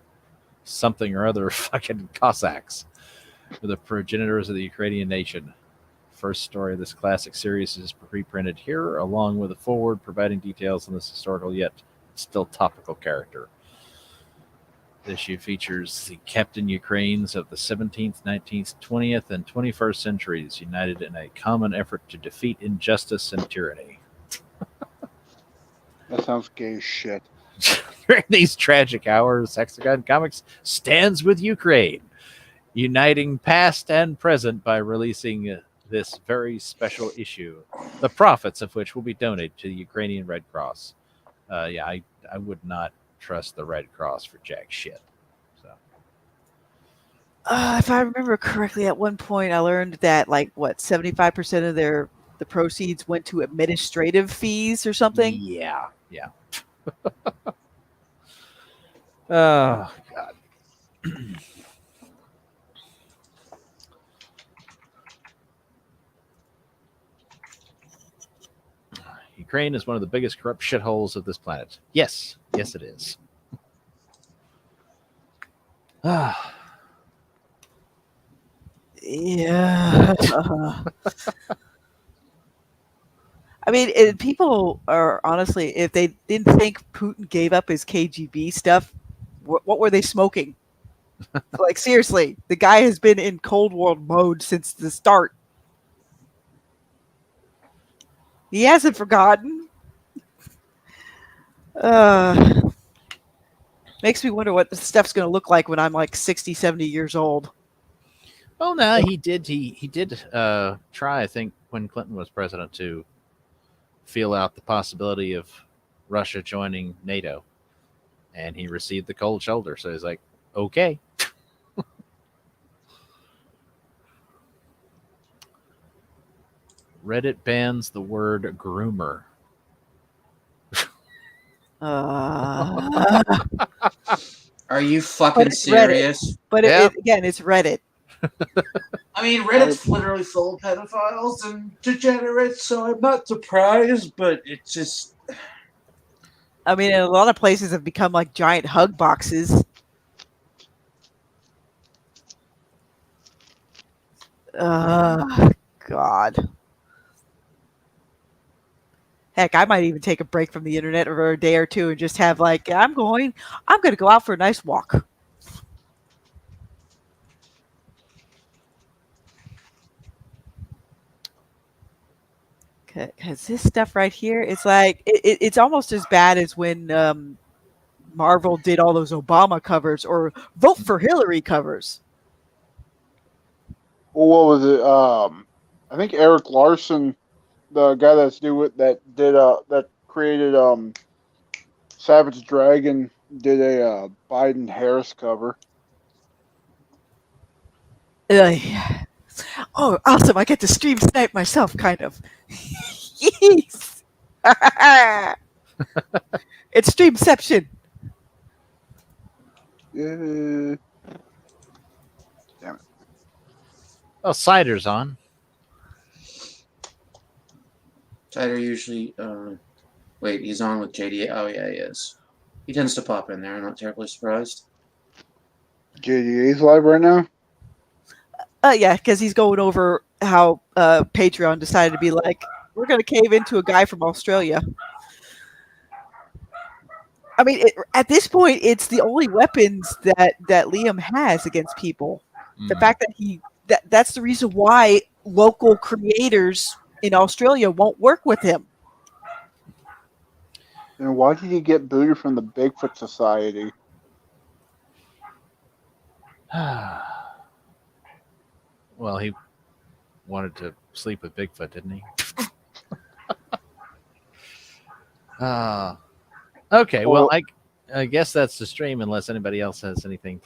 something or other fucking Cossacks, the progenitors of the Ukrainian nation. First story of this classic series is reprinted here, along with a foreword providing details on this historical yet still topical character. The issue features the Captain Ukraines of the 17th, 19th, 20th, and 21st centuries united in a common effort to defeat injustice and tyranny. That sounds gay as shit. During these tragic hours, Hexagon Comics stands with Ukraine, uniting past and present by releasing this very special issue, the profits of which will be donated to the Ukrainian Red Cross. Yeah, I would not trust the Red Cross for jack shit. So, If I remember correctly, at one point I learned that 75% of the proceeds went to administrative fees or something. yeah. Oh God. Ukraine is one of the biggest corrupt shitholes of this planet. Yes, it is. Yeah. I mean, people are honestly, if they didn't think Putin gave up his KGB stuff, what were they smoking? Like, seriously, the guy has been in Cold War mode since the start. He hasn't forgotten. Makes me wonder what this stuff's going to look like when I'm like 60, 70 years old. Well, no, he did try, I think, when Clinton was president, to feel out the possibility of Russia joining NATO, and he received the cold shoulder. So he's like, okay. Reddit bans the word groomer. Are you fucking serious? But again, it's Reddit. I mean, Reddit's literally full of pedophiles and degenerates, so I'm not surprised, but it's just... I mean, a lot of places have become like giant hug boxes. God. Heck, I might even take a break from the internet for a day or two and just have like, I'm going to go out for a nice walk. Because this stuff right here, it's like, it's almost as bad as when Marvel did all those Obama covers or Vote for Hillary covers. Well, what was it? I think Eric Larson, the guy that created Savage Dragon, did a Biden Harris cover. Oh, awesome! I get to stream snipe myself, kind of. Yes. It's Streamception. Damn it. Oh, Cider's on. Cider usually... wait, he's on with JD. Oh, yeah, he is. He tends to pop in there. I'm not terribly surprised. JDA's live right now? Yeah, because he's going over how Patreon decided to be like, we're going to cave into a guy from Australia. I mean, at this point, it's the only weapons that Liam has against people. The fact that that's the reason why local creators in Australia won't work with him. And why did he get booted from the Bigfoot Society? Well, he wanted to sleep with Bigfoot, didn't he? Okay, well, I guess that's the stream, unless anybody else has anything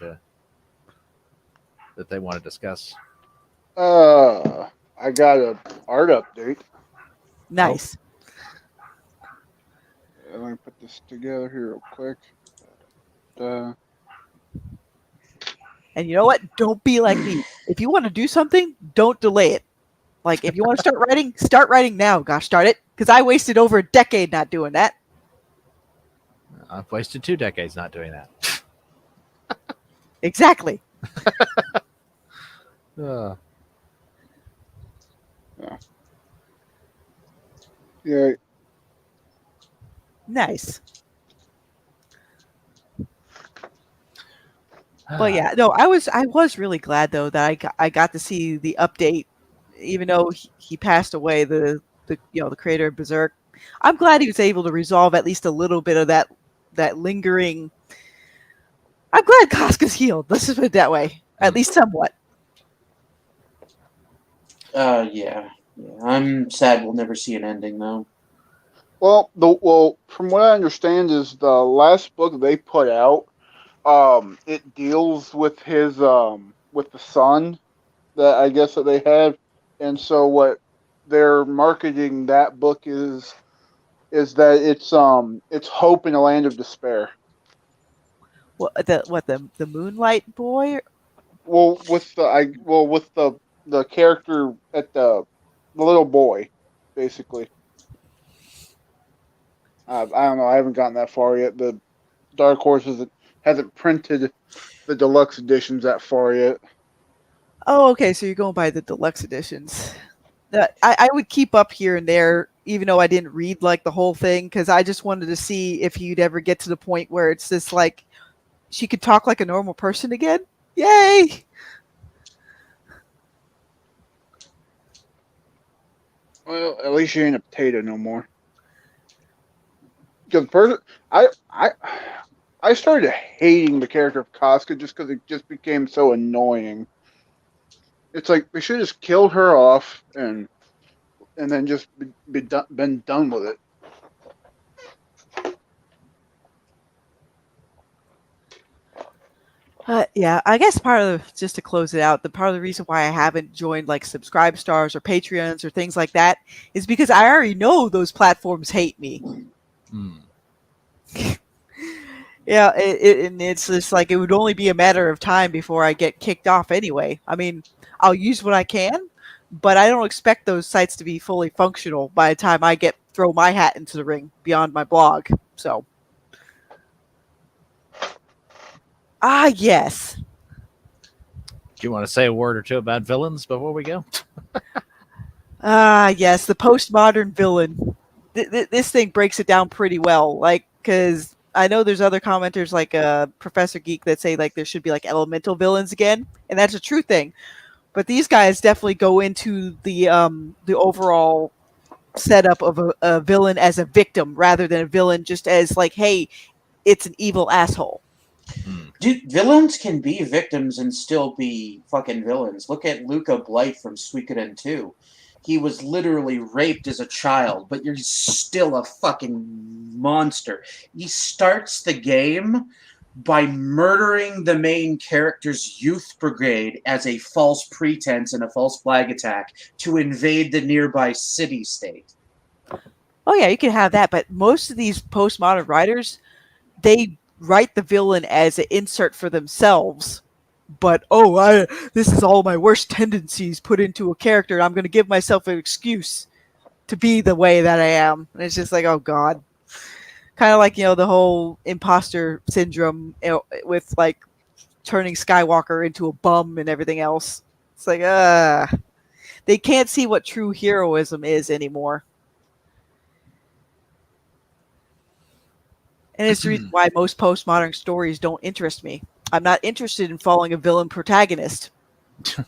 that they want to discuss. I got an art update. Nice. Let me put this together here real quick. And you know what? Don't be like me. If you want to do something, don't delay it. Like, if you want to start writing now. Gosh darn it. Because I wasted over a decade not doing that. I've wasted 2 decades not doing that. Exactly. Yeah. Nice. But yeah, no, I was really glad though that I got to see the update, even though he passed away. The creator of Berserk. I'm glad he was able to resolve at least a little bit of that lingering. I'm glad Casca's healed. Let's just put it that way, at least somewhat. Yeah. I'm sad we'll never see an ending though. Well, from what I understand, is the last book they put out. It deals with his with the son that I guess that they have, and so what they're marketing that book is that it's Hope in a Land of Despair. The Moonlight Boy? With the character at the little boy, basically. I don't know. I haven't gotten that far yet. The Dark Horse hasn't printed the deluxe editions that far yet. Oh, okay. So you're going by the deluxe editions. I would keep up here and there, even though I didn't read like the whole thing, because I just wanted to see if you'd ever get to the point where it's just like she could talk like a normal person again. Yay! Well, at least she ain't a potato no more. Because I started hating the character of Casca just because it just became so annoying. It's like they should have just killed her off and then just been done with it. Yeah, I guess just to close it out, part of the reason why I haven't joined like Subscribe Stars or Patreons or things like that is because I already know those platforms hate me. Yeah, and it's just like it would only be a matter of time before I get kicked off anyway. I mean, I'll use what I can, but I don't expect those sites to be fully functional by the time I throw my hat into the ring beyond my blog. So, yes. Do you want to say a word or two about villains before we go? Yes, the postmodern villain. This thing breaks it down pretty well. Like, because I know there's other commenters like Professor Geek that say like there should be like elemental villains again, and that's a true thing. But these guys definitely go into the overall setup of a villain as a victim rather than a villain just as like, hey, it's an evil asshole. Dude, villains can be victims and still be fucking villains. Look at Luca Blight from Suikoden 2. He was literally raped as a child, but you're still a fucking monster. He starts the game by murdering the main character's youth brigade as a false pretense and a false flag attack to invade the nearby city-state. Oh yeah, you can have that, but most of these postmodern writers, they write the villain as an insert for themselves. But this is all my worst tendencies put into a character. I'm going to give myself an excuse to be the way that I am. And it's just like, oh god. Kind of like, the whole imposter syndrome with like turning Skywalker into a bum and everything else. It's like, they can't see what true heroism is anymore. And it's the reason why most postmodern stories don't interest me. I'm not interested in following a villain protagonist.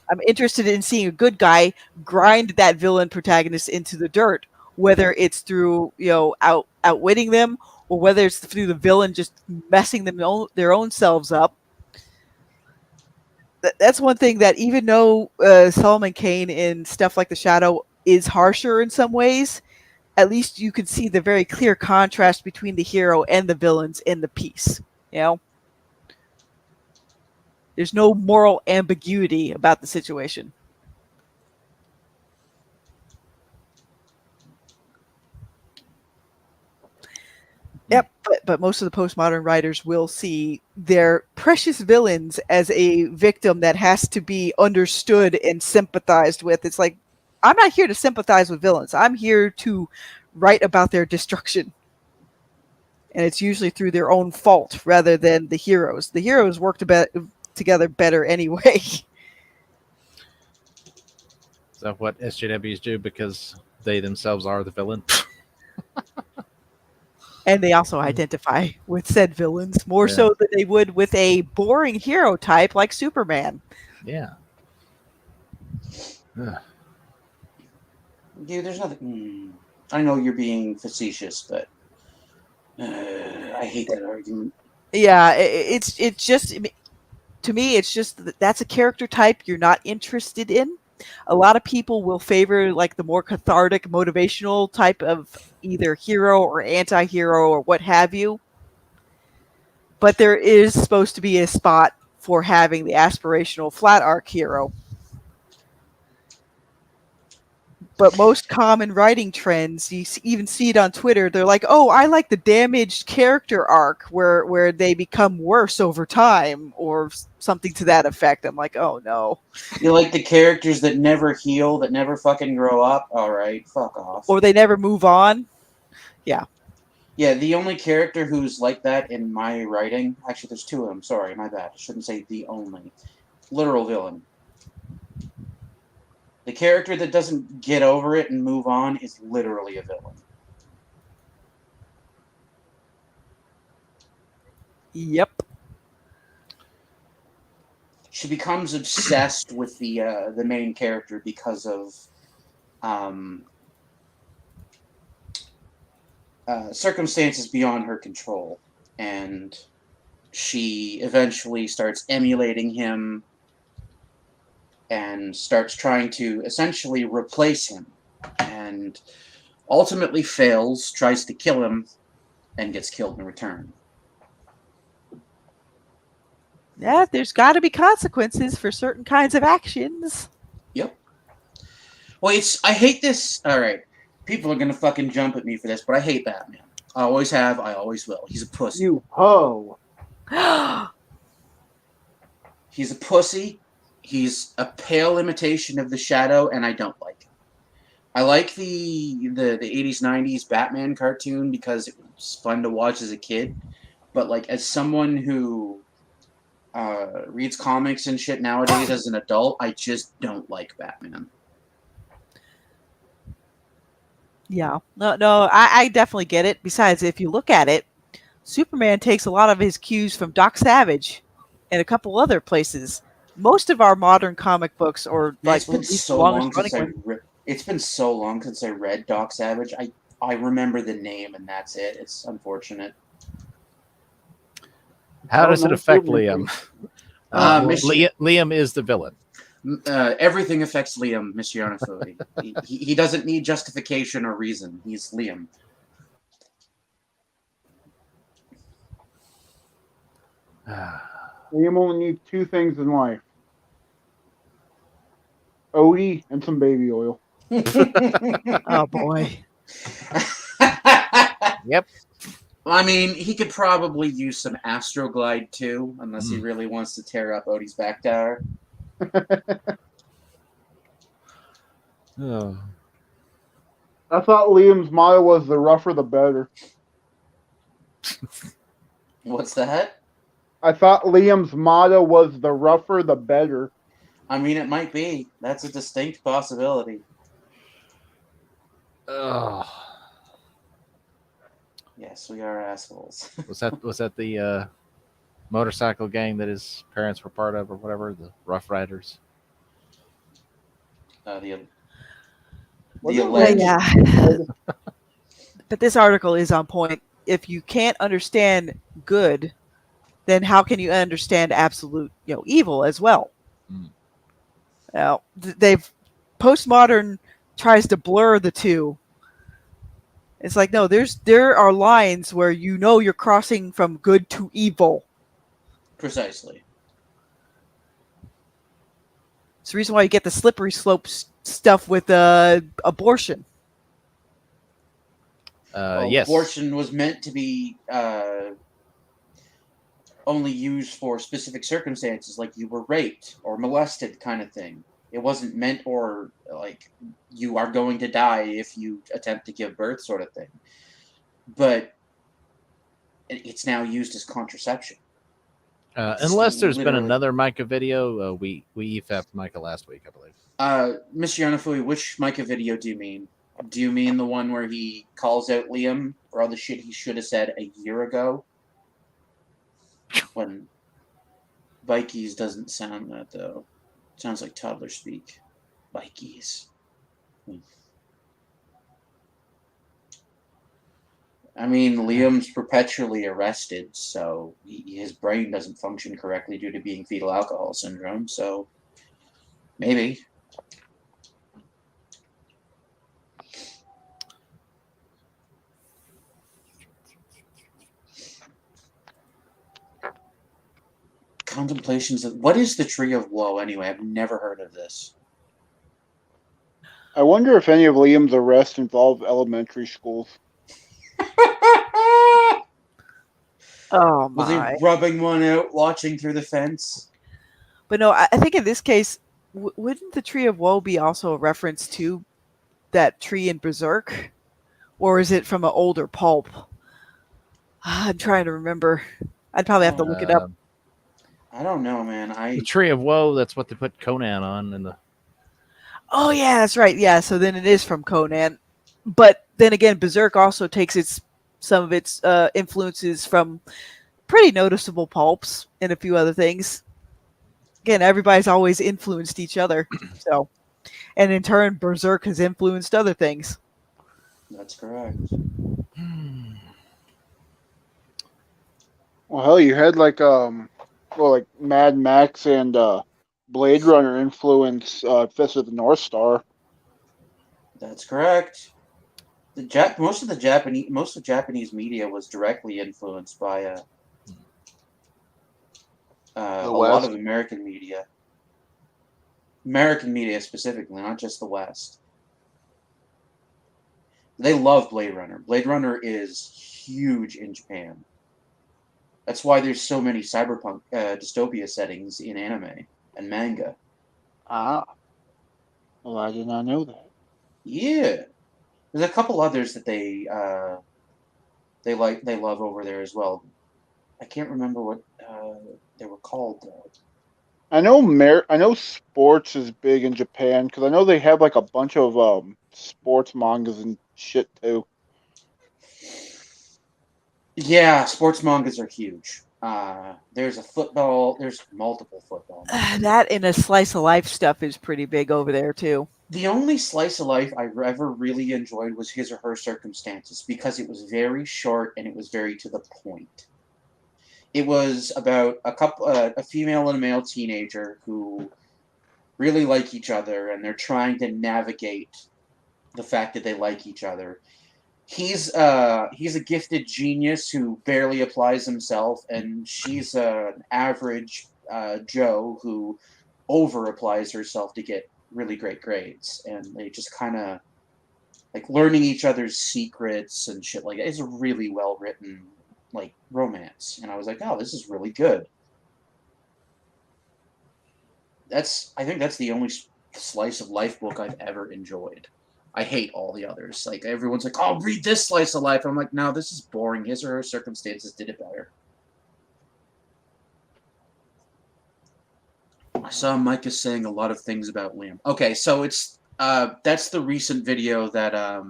I'm interested in seeing a good guy grind that villain protagonist into the dirt, whether it's through, outwitting them or whether it's through the villain just messing their own selves up. That's one thing that even though Solomon Kane in stuff like The Shadow is harsher in some ways, at least you can see the very clear contrast between the hero and the villains in the piece. There's no moral ambiguity about the situation. Yep, but most of the postmodern writers will see their precious villains as a victim that has to be understood and sympathized with. It's like, I'm not here to sympathize with villains. I'm here to write about their destruction. And it's usually through their own fault rather than the heroes. The heroes work together better anyway. Is that what SJWs do because they themselves are the villain? And they also identify with said villains more so than they would with a boring hero type like Superman. Yeah. Dude, there's nothing. I know you're being facetious, but I hate that argument. Yeah, it's just, to me, it's just that's a character type you're not interested in. A lot of people will favor like the more cathartic, motivational type of either hero or anti-hero or what have you. But there is supposed to be a spot for having the aspirational flat arc hero. But most common writing trends, you even see it on Twitter, they're like, oh, I like the damaged character arc where they become worse over time or something to that effect. I'm like, oh, no. You like the characters that never heal, that never fucking grow up? All right, fuck off. Or they never move on. Yeah. Yeah, the only character who's like that in my writing, actually there's two of them, sorry, my bad. I shouldn't say the only. Literal villain. The character that doesn't get over it and move on is literally a villain. Yep. She becomes obsessed with the main character because of circumstances beyond her control, and she eventually starts emulating him and starts trying to essentially replace him, and ultimately fails, tries to kill him, and gets killed in return. Yeah, there's got to be consequences for certain kinds of actions. Yep. Well, I hate this. All right. People are going to fucking jump at me for this, but I hate Batman. I always have. I always will. He's a pussy. You ho. He's a pussy. He's a pale imitation of the Shadow, and I don't like him. I like the 80s, 90s Batman cartoon because it was fun to watch as a kid. But like as someone who reads comics and shit nowadays as an adult, I just don't like Batman. Yeah. No, I definitely get it. Besides, if you look at it, Superman takes a lot of his cues from Doc Savage and a couple other places. Most of our modern comic books, or like It's been so long since I read Doc Savage. I remember the name and that's it. It's unfortunate. How does it affect Liam? Liam is the villain. Everything affects Liam, Mr. Yanafui. he doesn't need justification or reason. He's Liam. Liam only needs two things in life: Odie and some baby oil. Oh boy. Yep. I mean, he could probably use some Astroglide too, unless he really wants to tear up Odie's back tower. Oh. I thought Liam's motto was "the rougher the better." What's that? I thought Liam's motto was "the rougher the better." I mean, it might be. That's a distinct possibility. Oh. Yes, we are assholes. Was that the motorcycle gang that his parents were part of, or whatever? The Rough Riders. The alleged. Yeah. But this article is on point. If you can't understand good, then how can you understand absolute, evil as well? Now, postmodern tries to blur the two. It's like, no, there are lines where you're crossing from good to evil. Precisely. It's the reason why you get the slippery slope stuff with abortion. Yes. Abortion was meant to be only used for specific circumstances, like you were raped or molested kind of thing. It wasn't meant or like you are going to die if you attempt to give birth sort of thing. But it's now used as contraception. Unless there's been another Micah video, we EFAP'd Micah last week, I believe. Mr. Yanafui, which Micah video do you mean? Do you mean the one where he calls out Liam for all the shit he should have said a year ago? When Bikies doesn't sound that, though. It sounds like toddler speak. Bikies. I mean, Liam's perpetually arrested, so his brain doesn't function correctly due to being fetal alcohol syndrome, so maybe. Contemplations of what is the Tree of Woe anyway? I've never heard of this. I wonder if any of Liam's arrests involve elementary schools. Oh Was he my! rubbing one out, watching through the fence? But no, I think in this case, wouldn't the Tree of Woe be also a reference to that tree in Berserk, or is it from an older pulp? I'm trying to remember. I'd probably have to look it up. I don't know, man. The Tree of Woe, that's what they put Conan on in the. Oh yeah, that's right. Yeah, so then it is from Conan. But then again, Berserk also takes some of its influences from pretty noticeable pulps and a few other things. Again, everybody's always influenced each other. So, and in turn, Berserk has influenced other things. That's correct. Well, hell, you had like Mad Max and Blade Runner influence Fist of the North Star. That's correct. Most of Japanese media was directly influenced by a lot of American media. American media specifically, not just the West. They love Blade Runner. Blade Runner is huge in Japan. That's why there's so many cyberpunk dystopia settings in anime and manga. Ah. Well, I did not know that. Yeah. There's a couple others that they love over there as well. I can't remember what they were called though. I know sports is big in Japan because I know they have like a bunch of sports mangas and shit too. Yeah, sports mangas are huge. There's multiple football mangas. That and a slice of life stuff is pretty big over there too. The only slice of life I ever really enjoyed was His or Her Circumstances because it was very short and it was very to the point. It was about a female and a male teenager who really like each other and they're trying to navigate the fact that they like each other. He's a gifted genius who barely applies himself, and she's an average Joe who over applies herself to get really great grades, and they just kind of like learning each other's secrets and shit like that. It's a really well written like romance, and I was like, oh, this is really good. I think that's the only slice of life book I've ever enjoyed. I hate all the others. Like everyone's like, oh, read this slice of life. I'm like, no, this is boring. His or Her Circumstances did it better. I saw Micah saying a lot of things about Liam. Okay, so it's that's the recent video that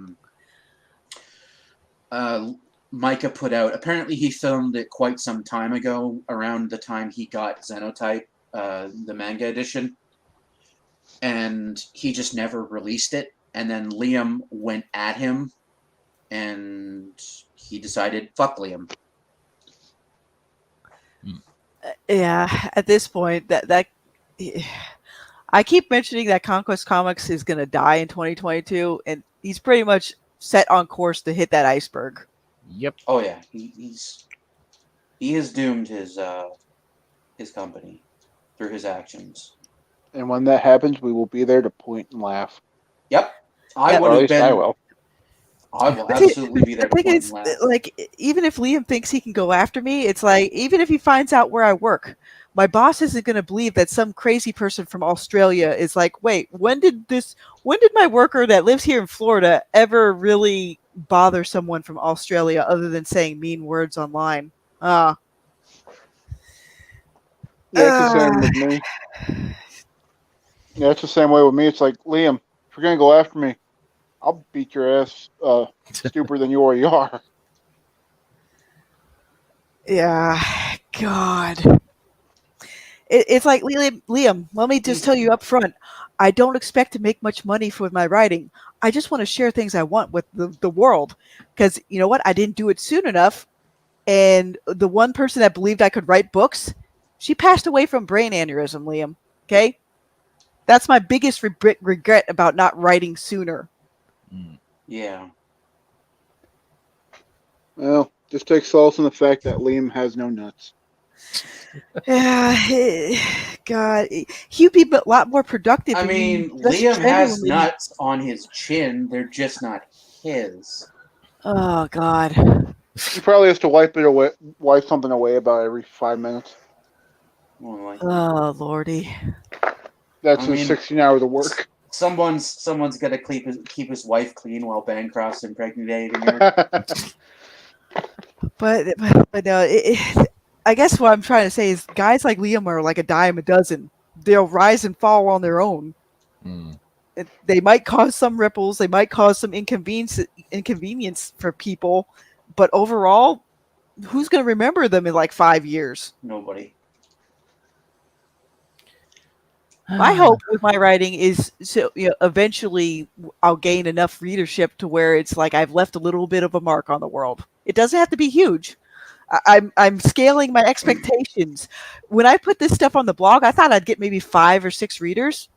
Micah put out. Apparently he filmed it quite some time ago, around the time he got Xenotype, the manga edition. And he just never released it. And then Liam went at him, and he decided, fuck Liam. Yeah, at this point, that I keep mentioning that Conquest Comics is going to die in 2022, and he's pretty much set on course to hit that iceberg. Yep. Oh yeah, he has doomed his company through his actions. And when that happens, we will be there to point and laugh. Yep. I would have been. I will. I will absolutely be there to point and laugh. Like, even if Liam thinks he can go after me, it's like, even if he finds out where I work, my boss isn't going to believe that some crazy person from Australia is like, wait, when did my worker that lives here in Florida ever really bother someone from Australia other than saying mean words online? Yeah, it's the same with me. Yeah, it's the same way with me. It's like, Liam, if you're going to go after me, I'll beat your ass stupider than you already are. Yeah, God. It's like, Liam, let me just tell you up front, I don't expect to make much money for my writing. I just want to share things I want with the world. Because, you know what? I didn't do it soon enough. And the one person that believed I could write books, she passed away from brain aneurysm, Liam. Okay? That's my biggest regret about not writing sooner. Yeah. Well, just take solace in the fact that Liam has no nuts. Yeah, God, he'd be a lot more productive. I if he mean, just Liam has genuinely- nuts on his chin. They're just not his. Oh God. He probably has to wipe something away about every 5 minutes. Oh Lordy. That's I his mean, 16 hours of work. Someone's got to keep his wife clean while Bancroft's impregnating her. But no, I guess what I'm trying to say is guys like Liam are like a dime a dozen. They'll rise and fall on their own. They might cause some ripples. They might cause some inconvenience for people. But overall, who's going to remember them in like 5 years? Nobody. My hope with my writing is so eventually I'll gain enough readership to where it's like I've left a little bit of a mark on the world. It doesn't have to be huge. I'm scaling my expectations. When I put this stuff on the blog, I thought I'd get maybe 5 or 6 readers.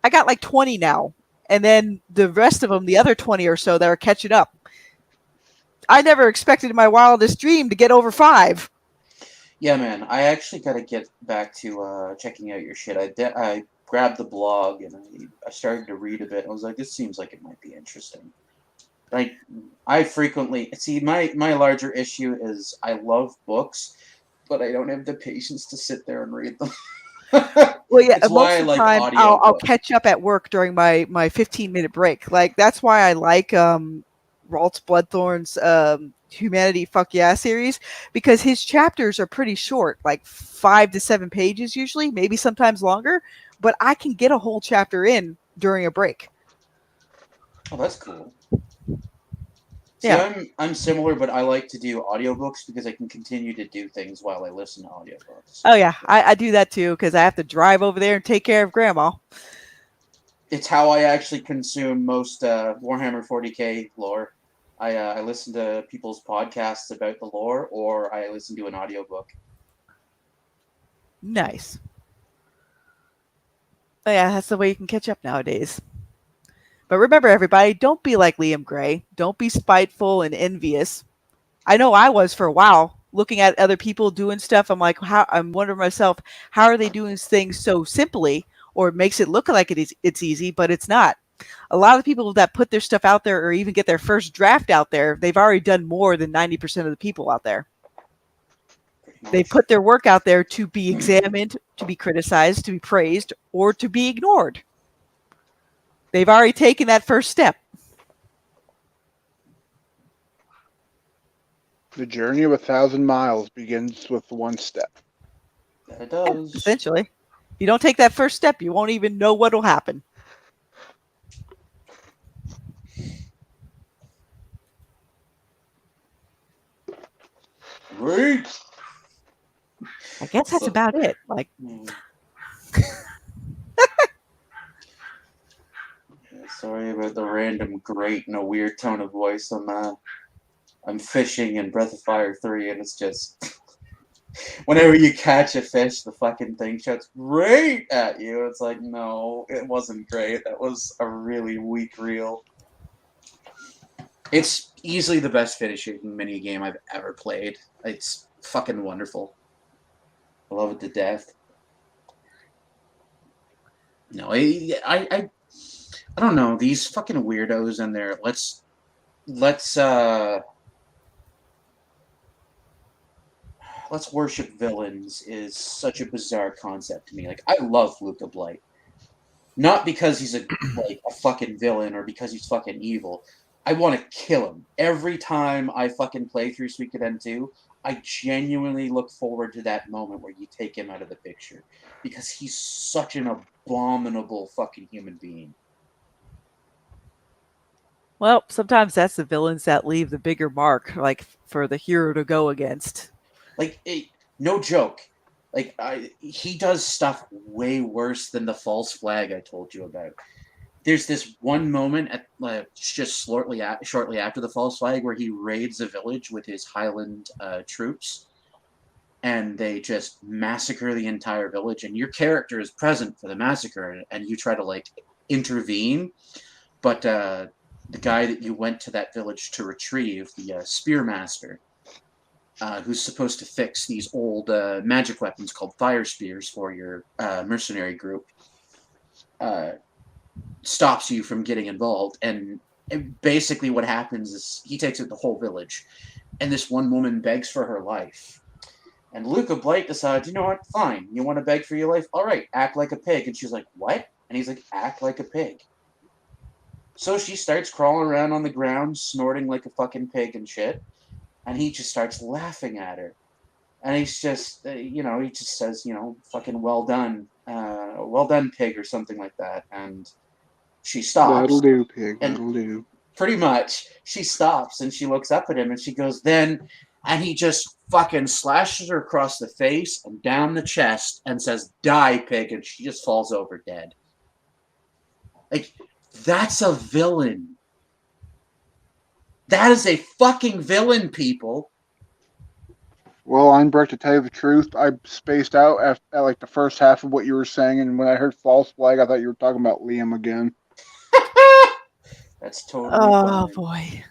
I got like 20 now, and then the rest of them, the other 20 or so, that are catching up. I never expected in my wildest dream to get over 5. Yeah, man. I actually got to get back to checking out your shit. I grabbed the blog and I started to read a bit. I was like, this seems like it might be interesting. Like, I frequently see my larger issue is I love books, but I don't have the patience to sit there and read them. Well, yeah, It's most why I of the like time audio I'll books. catch up at work during my 15-minute break. Like that's why I like Ralts Bloodthorn's Humanity Fuck Yeah series, because his chapters are pretty short, like 5 to 7 pages usually, maybe sometimes longer, but I can get a whole chapter in during a break. Oh, that's cool. See, Yeah. I'm similar, but I like to do audiobooks because I can continue to do things while I listen to audiobooks. Oh yeah, I do that too because I have to drive over there and take care of Grandma. It's how I actually consume most Warhammer 40k lore. I listen to people's podcasts about the lore, or I listen to an audiobook. Nice. Oh, yeah, that's the way you can catch up nowadays. But remember, everybody, don't be like Liam Gray. Don't be spiteful and envious. I know I was for a while, looking at other people doing stuff. I'm like, I'm wondering myself, how are they doing things so simply, or it makes it look like it's easy, but it's not. A lot of the people that put their stuff out there or even get their first draft out there, they've already done more than 90% of the people out there. They put their work out there to be examined, to be criticized, to be praised, or to be ignored. They've already taken that first step. The journey of 1,000 miles begins with one step. It does. Essentially. If you don't take that first step, you won't even know what will happen. Great. I guess that's about it. Like, Sorry about the random great in a weird tone of voice. I'm fishing in Breath of Fire 3, and it's just whenever you catch a fish, the fucking thing shouts "great" at you. It's like, no, it wasn't great. That was a really weak reel. It's easily the best fishing mini game I've ever played. It's fucking wonderful. I love it to death. No, I don't know, these fucking weirdos in there. Let's worship villains is such a bizarre concept to me. Like, I love Luca Blight. Not because he's a fucking villain or because he's fucking evil. I want to kill him. Every time I fucking play through Suikoden 2, I genuinely look forward to that moment where you take him out of the picture. Because he's such an abominable fucking human being. well, sometimes that's the villains that leave the bigger mark, like for the hero to go against. Like, no joke. Like, he does stuff way worse than the false flag I told you about. There's this one moment at just shortly after the false flag where he raids a village with his Highland troops, and they just massacre the entire village. And your character is present for the massacre, and you try to intervene, but the guy that you went to that village to retrieve, the Spearmaster, who's supposed to fix these old magic weapons called fire spears for your mercenary group, stops you from getting involved. And basically what happens is he takes it the whole village, and this one woman begs for her life. And Luca Blight decides, you know what, fine, you want to beg for your life? All right, act like a pig. And she's like, what? And he's like, act like a pig. So she starts crawling around on the ground, snorting like a fucking pig and shit. And he just starts laughing at her. And he's just, he just says, fucking well done, pig, or something like that. And she stops. That'll do, pig. And That'll do. pretty much, she stops and she looks up at him and she goes, then, and he just fucking slashes her across the face and down the chest and says, die, pig, and she just falls over dead. Like, that's a villain. That is a fucking villain, people. Well, Einbrecht, to tell you the truth, I spaced out at like the first half of what you were saying, and when I heard false flag, I thought you were talking about Liam again. That's totally Oh fine. boy.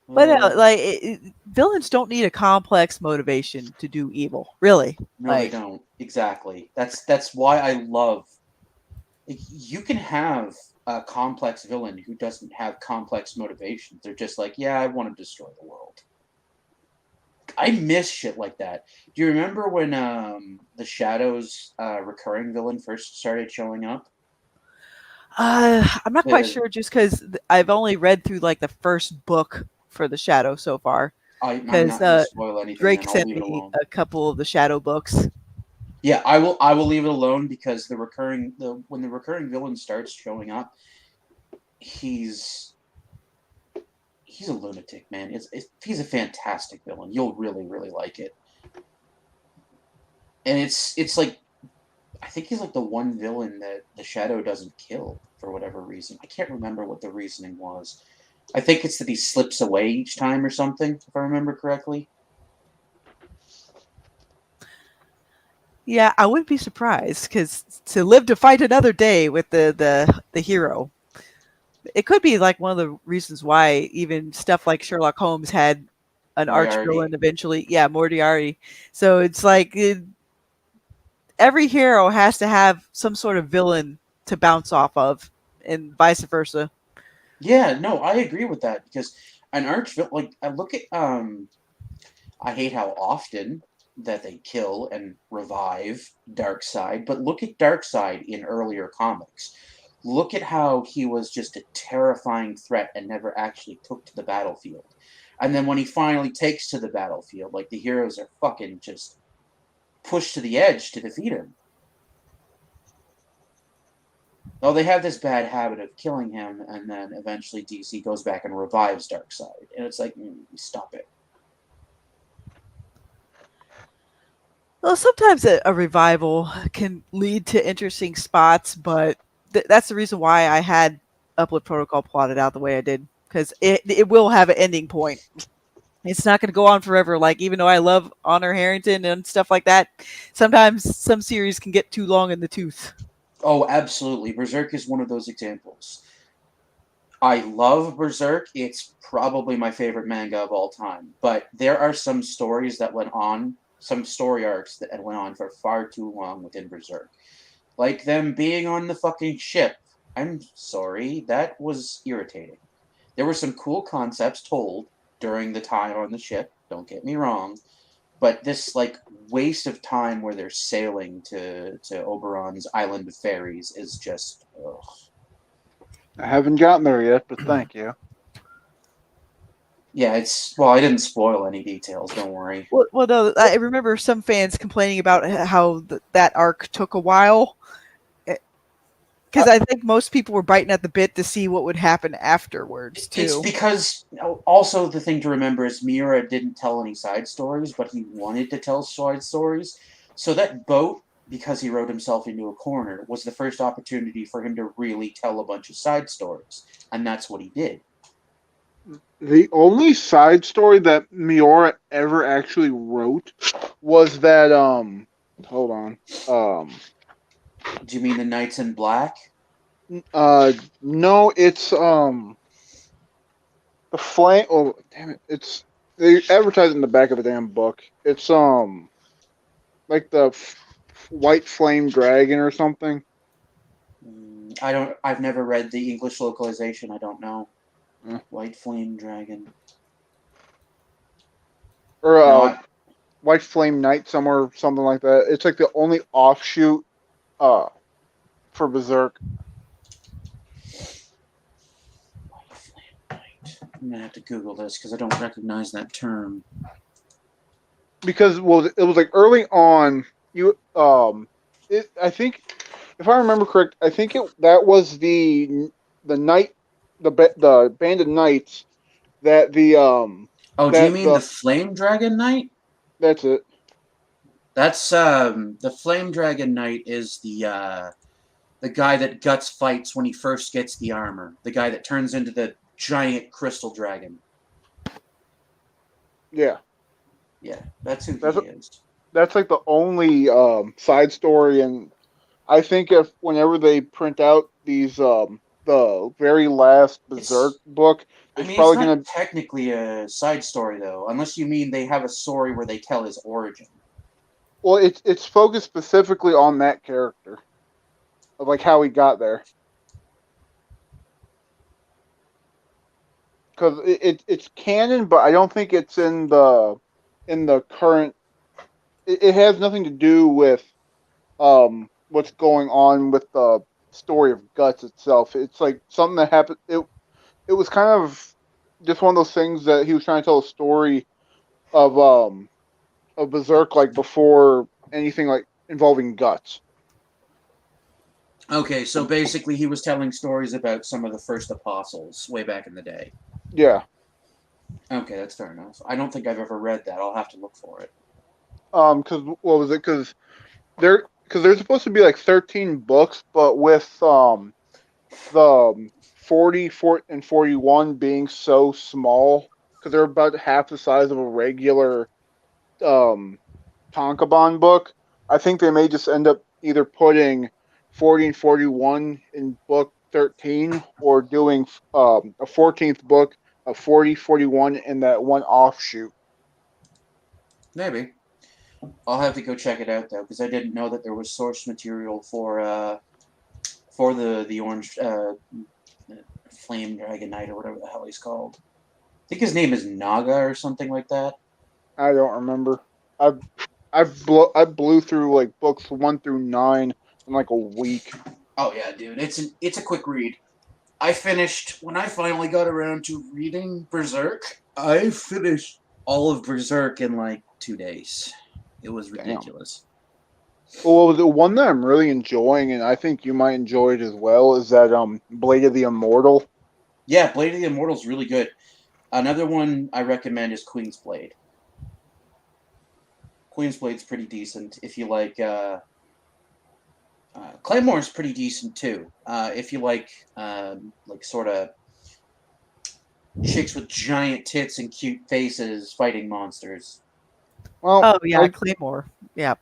But villains don't need a complex motivation to do evil, really. No, they don't. Exactly. That's why I love. You can have a complex villain who doesn't have complex motivations. They're just like, yeah, I want to destroy the world. I miss shit like that. Do you remember when the Shadow's recurring villain first started showing up? I'm not quite sure, just because I've only read through like the first book for the Shadow so far. I'm not gonna spoil anything. Drake and I'll sent leave it me alone. a couple of the Shadow books. Yeah, I will leave it alone because when the recurring villain starts showing up, he's a lunatic, man. He's a fantastic villain. You'll really, really like it. And it's like, I think he's like the one villain that the Shadow doesn't kill for whatever reason. I can't remember what the reasoning was. I think it's that he slips away each time or something, if I remember correctly. Yeah, I wouldn't be surprised, because to live to fight another day with the hero, it could be like one of the reasons why even stuff like Sherlock Holmes had an arch villain eventually. Yeah, Moriarty. So it's like every hero has to have some sort of villain to bounce off of, and vice versa. Yeah, no, I agree with that because an arch-villain, like I look at I hate how often that they kill and revive Darkseid, but look at Darkseid in earlier comics. Look at how he was just a terrifying threat and never actually took to the battlefield. And then when he finally takes to the battlefield, like the heroes are fucking just pushed to the edge to defeat him. Oh, they have this bad habit of killing him, and then eventually DC goes back and revives Darkseid. And it's like, stop it. Well, sometimes a revival can lead to interesting spots, but that's the reason why I had Upload Protocol plotted out the way I did, because it will have an ending point. It's not going to go on forever. Like, even though I love Honor Harrington and stuff like that, sometimes some series can get too long in the tooth. Oh, absolutely. Berserk is one of those examples. I love Berserk. It's probably my favorite manga of all time. But there are some stories that went on, some story arcs that went on for far too long within Berserk. Like them being on the fucking ship. I'm sorry, that was irritating. There were some cool concepts told during the time on the ship, don't get me wrong. But this, like, waste of time where they're sailing to Oberon's island of fairies is just, ugh. I haven't gotten there yet, but thank you. Yeah, I didn't spoil any details, don't worry. Well, no, I remember some fans complaining about how that arc took a while. Because I think most people were biting at the bit to see what would happen afterwards, too. It's because, also the thing to remember is Miura didn't tell any side stories, but he wanted to tell side stories. So that boat, because he wrote himself into a corner, was the first opportunity for him to really tell a bunch of side stories. And that's what he did. The only side story that Miura ever actually wrote was that, hold on. Do you mean the Knights in Black? No, it's, the flank, oh, damn it, it's They advertise it in the back of the damn book. It's like the White Flame Dragon or something. I've never read the English localization. I don't know. Hmm. White Flame Dragon. Or No, White Flame Knight somewhere, something like that. It's like the only offshoot for Berserk. I'm gonna have to Google this because I don't recognize that term. Because it was like early on. I think if I remember correct, I think that was the band of knights that the Oh, do you mean the Flame Dragon Knight? That's it. That's the Flame Dragon Knight is the guy that Guts fights when he first gets the armor. The guy that turns into the giant crystal dragon. Yeah. Yeah, that's who he is. That's like the only side story, and I think whenever they print out these the very last Berserk book, it's probably it's not gonna technically a side story though, unless you mean they have a story where they tell his origin. well, it's focused specifically on that character, of like how he got there. Because it's canon, but I don't think it's in the current. It has nothing to do with what's going on with the story of Guts itself. It's like something that happened. It was kind of just one of those things that he was trying to tell a story of Berserk, like before anything like involving Guts. Okay, so basically he was telling stories about some of the first apostles way back in the day. Yeah. Okay, that's fair enough. I don't think I've ever read that. I'll have to look for it. Because what was it? Because there's supposed to be like 13 books, but with the 40 and 41 being so small, because they're about half the size of a regular Tonkabon book, I think they may just end up either putting 40 and 41 in book 13 or doing a 14th book of 40, 41 in that one offshoot. Maybe. I'll have to go check it out though, because I didn't know that there was source material for the orange Flame Dragon Knight or whatever the hell he's called. I think his name is Naga or something like that. I don't remember. I blew through like books 1 through 9 in like a week. Oh yeah, dude, it's a quick read. I finished when I finally got around to reading Berserk. I finished all of Berserk in like 2 days. It was ridiculous. Well, the one that I'm really enjoying, and I think you might enjoy it as well, is that Blade of the Immortal. Yeah, Blade of the Immortal is really good. Another one I recommend is Queen's Blade. Queen's Blade's pretty decent if you like. Claymore's pretty decent too. If you like sort of chicks with giant tits and cute faces fighting monsters. Well, oh yeah, Claymore. Yeah.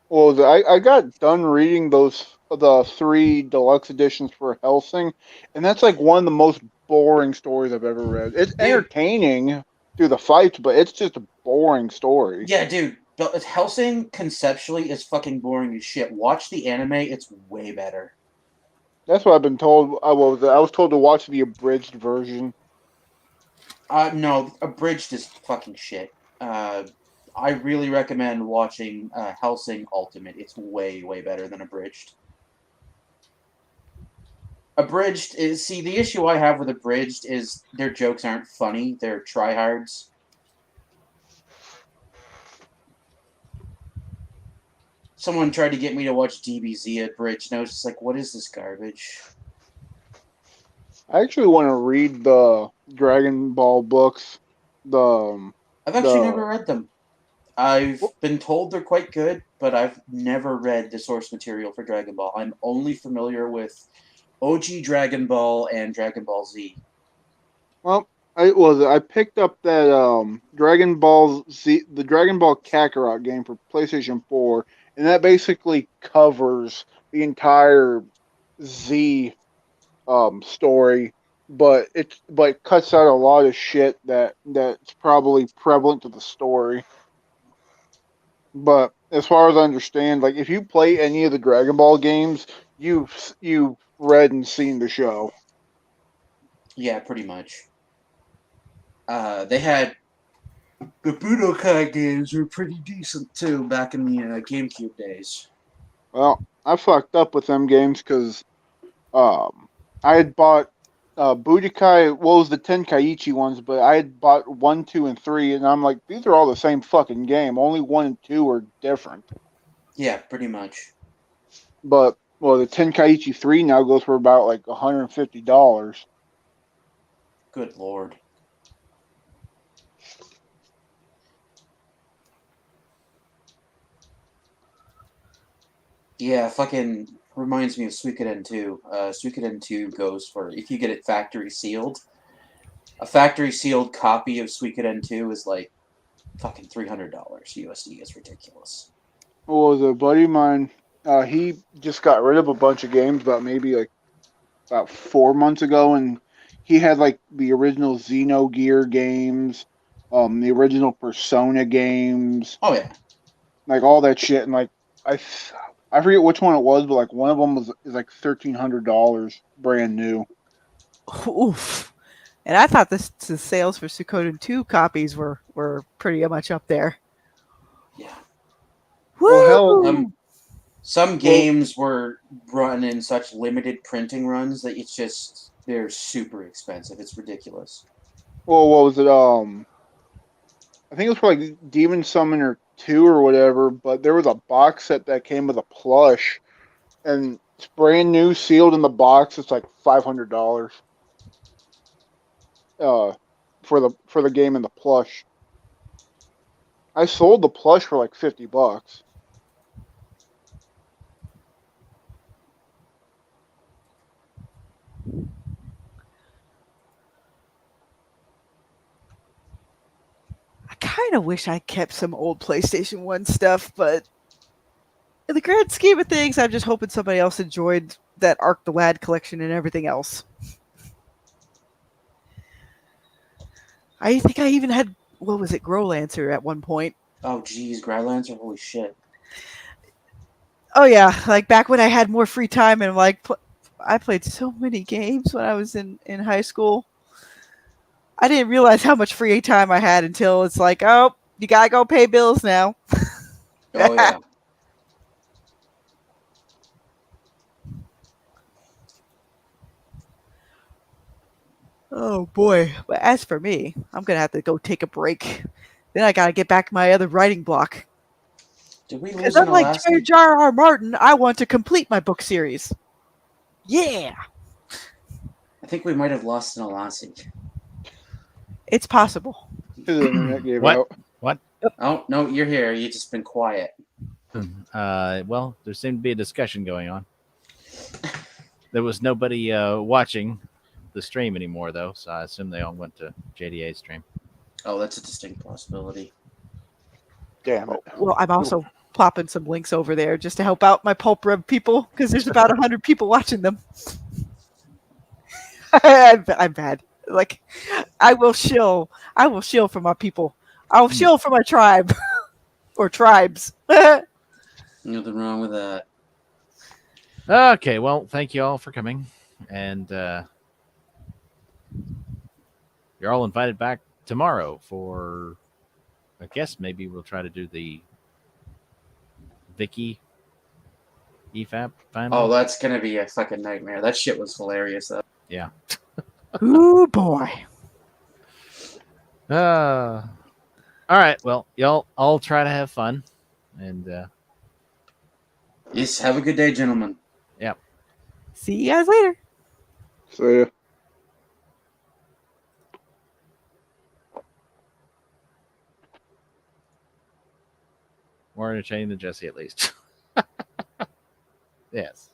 Well, I got done reading the 3 deluxe editions for Hellsing, and that's like one of the most boring stories I've ever read. It's entertaining through the fights, but it's just a boring story. Yeah, dude. But Hellsing conceptually is fucking boring as shit. Watch the anime; it's way better. That's what I've been told. I was told to watch the abridged version. No, abridged is fucking shit. I really recommend watching Hellsing Ultimate. It's way, way better than abridged. Abridged is... See, the issue I have with abridged is their jokes aren't funny. They're tryhards. Someone tried to get me to watch DBZ abridged, and I was just like, what is this garbage? I actually want to read the Dragon Ball books. I've actually never read them. I've been told they're quite good, but I've never read the source material for Dragon Ball. I'm only familiar with OG Dragon Ball and Dragon Ball Z. Well, I picked up that Dragon Ball Z, the Dragon Ball Kakarot game for PlayStation 4, and that basically covers the entire Z story but it cuts out a lot of shit that's probably prevalent to the story. But as far as I understand, like if you play any of the Dragon Ball games, you've read and seen the show. Yeah, pretty much. They had the Budokai games were pretty decent too back in the GameCube days. Well, I fucked up with them games because I had bought Budokai. What was the Tenkaichi ones? But I had bought 1, 2, and 3, and I'm like, these are all the same fucking game. Only 1 and 2 are different. Yeah, pretty much. But well, the Tenkaichi 3 now goes for about like $150. Good lord. Yeah, fucking reminds me of Suikoden 2. Suikoden 2 goes for, if you get it factory sealed, a factory sealed copy of Suikoden 2 is like fucking $300 USD. It's ridiculous. Well, the buddy of mine, he just got rid of a bunch of games about 4 months ago, and he had like the original Xenogear games, the original Persona games. Oh yeah, like all that shit, and like I forget which one it was, but like one of them is like $1,300 brand new. Oof. And I thought the sales for Suikoden 2 copies were pretty much up there. Yeah. Well, hell, some games were run in such limited printing runs that they're super expensive. It's ridiculous. Well, what was it? I think it was for like Demon Summoner 2 or whatever, but there was a box set that came with a plush, and it's brand new, sealed in the box. It's like $500. For the game and the plush. I sold the plush for like $50. I kind of wish I kept some old PlayStation 1 stuff, but in the grand scheme of things, I'm just hoping somebody else enjoyed that Arc the Lad collection and everything else. I think I even had, what was it, Growlancer at one point. Oh, geez, Growlancer, holy shit. Oh, yeah, like back when I had more free time and like, I played so many games when I was in high school. I didn't realize how much free time I had until it's like, oh, you gotta go pay bills now. Oh, yeah. Oh boy. But as for me, I'm gonna have to go take a break. Then I gotta get back to my other writing block. Did we lose Because an unlike Alaskan? George R.R. Martin, I want to complete my book series. Yeah. I think we might have lost an Alaskan. It's possible. The internet gave What? out. What? Oh, no, you're here. You've just been quiet. Well, there seemed to be a discussion going on. There was nobody watching the stream anymore, though, so I assume they all went to JDA's stream. Oh, that's a distinct possibility. Damn it. Well, I'm also plopping some links over there just to help out my Pulp Rev people because there's about 100 people watching them. I'm bad. Like, I will shill for my people. I'll shill for my tribe or tribes. Nothing wrong with that. Okay, well, thank you all for coming, and you're all invited back tomorrow for, I guess maybe we'll try to do the Vicky EFAP final. Oh, that's gonna be a fucking nightmare. That shit was hilarious, though. Yeah. Ooh, boy. All right, well, y'all all try to have fun, and Yes, have a good day, gentlemen. yeah. See you guys later. See ya. More entertaining than Jesse, at least. Yes.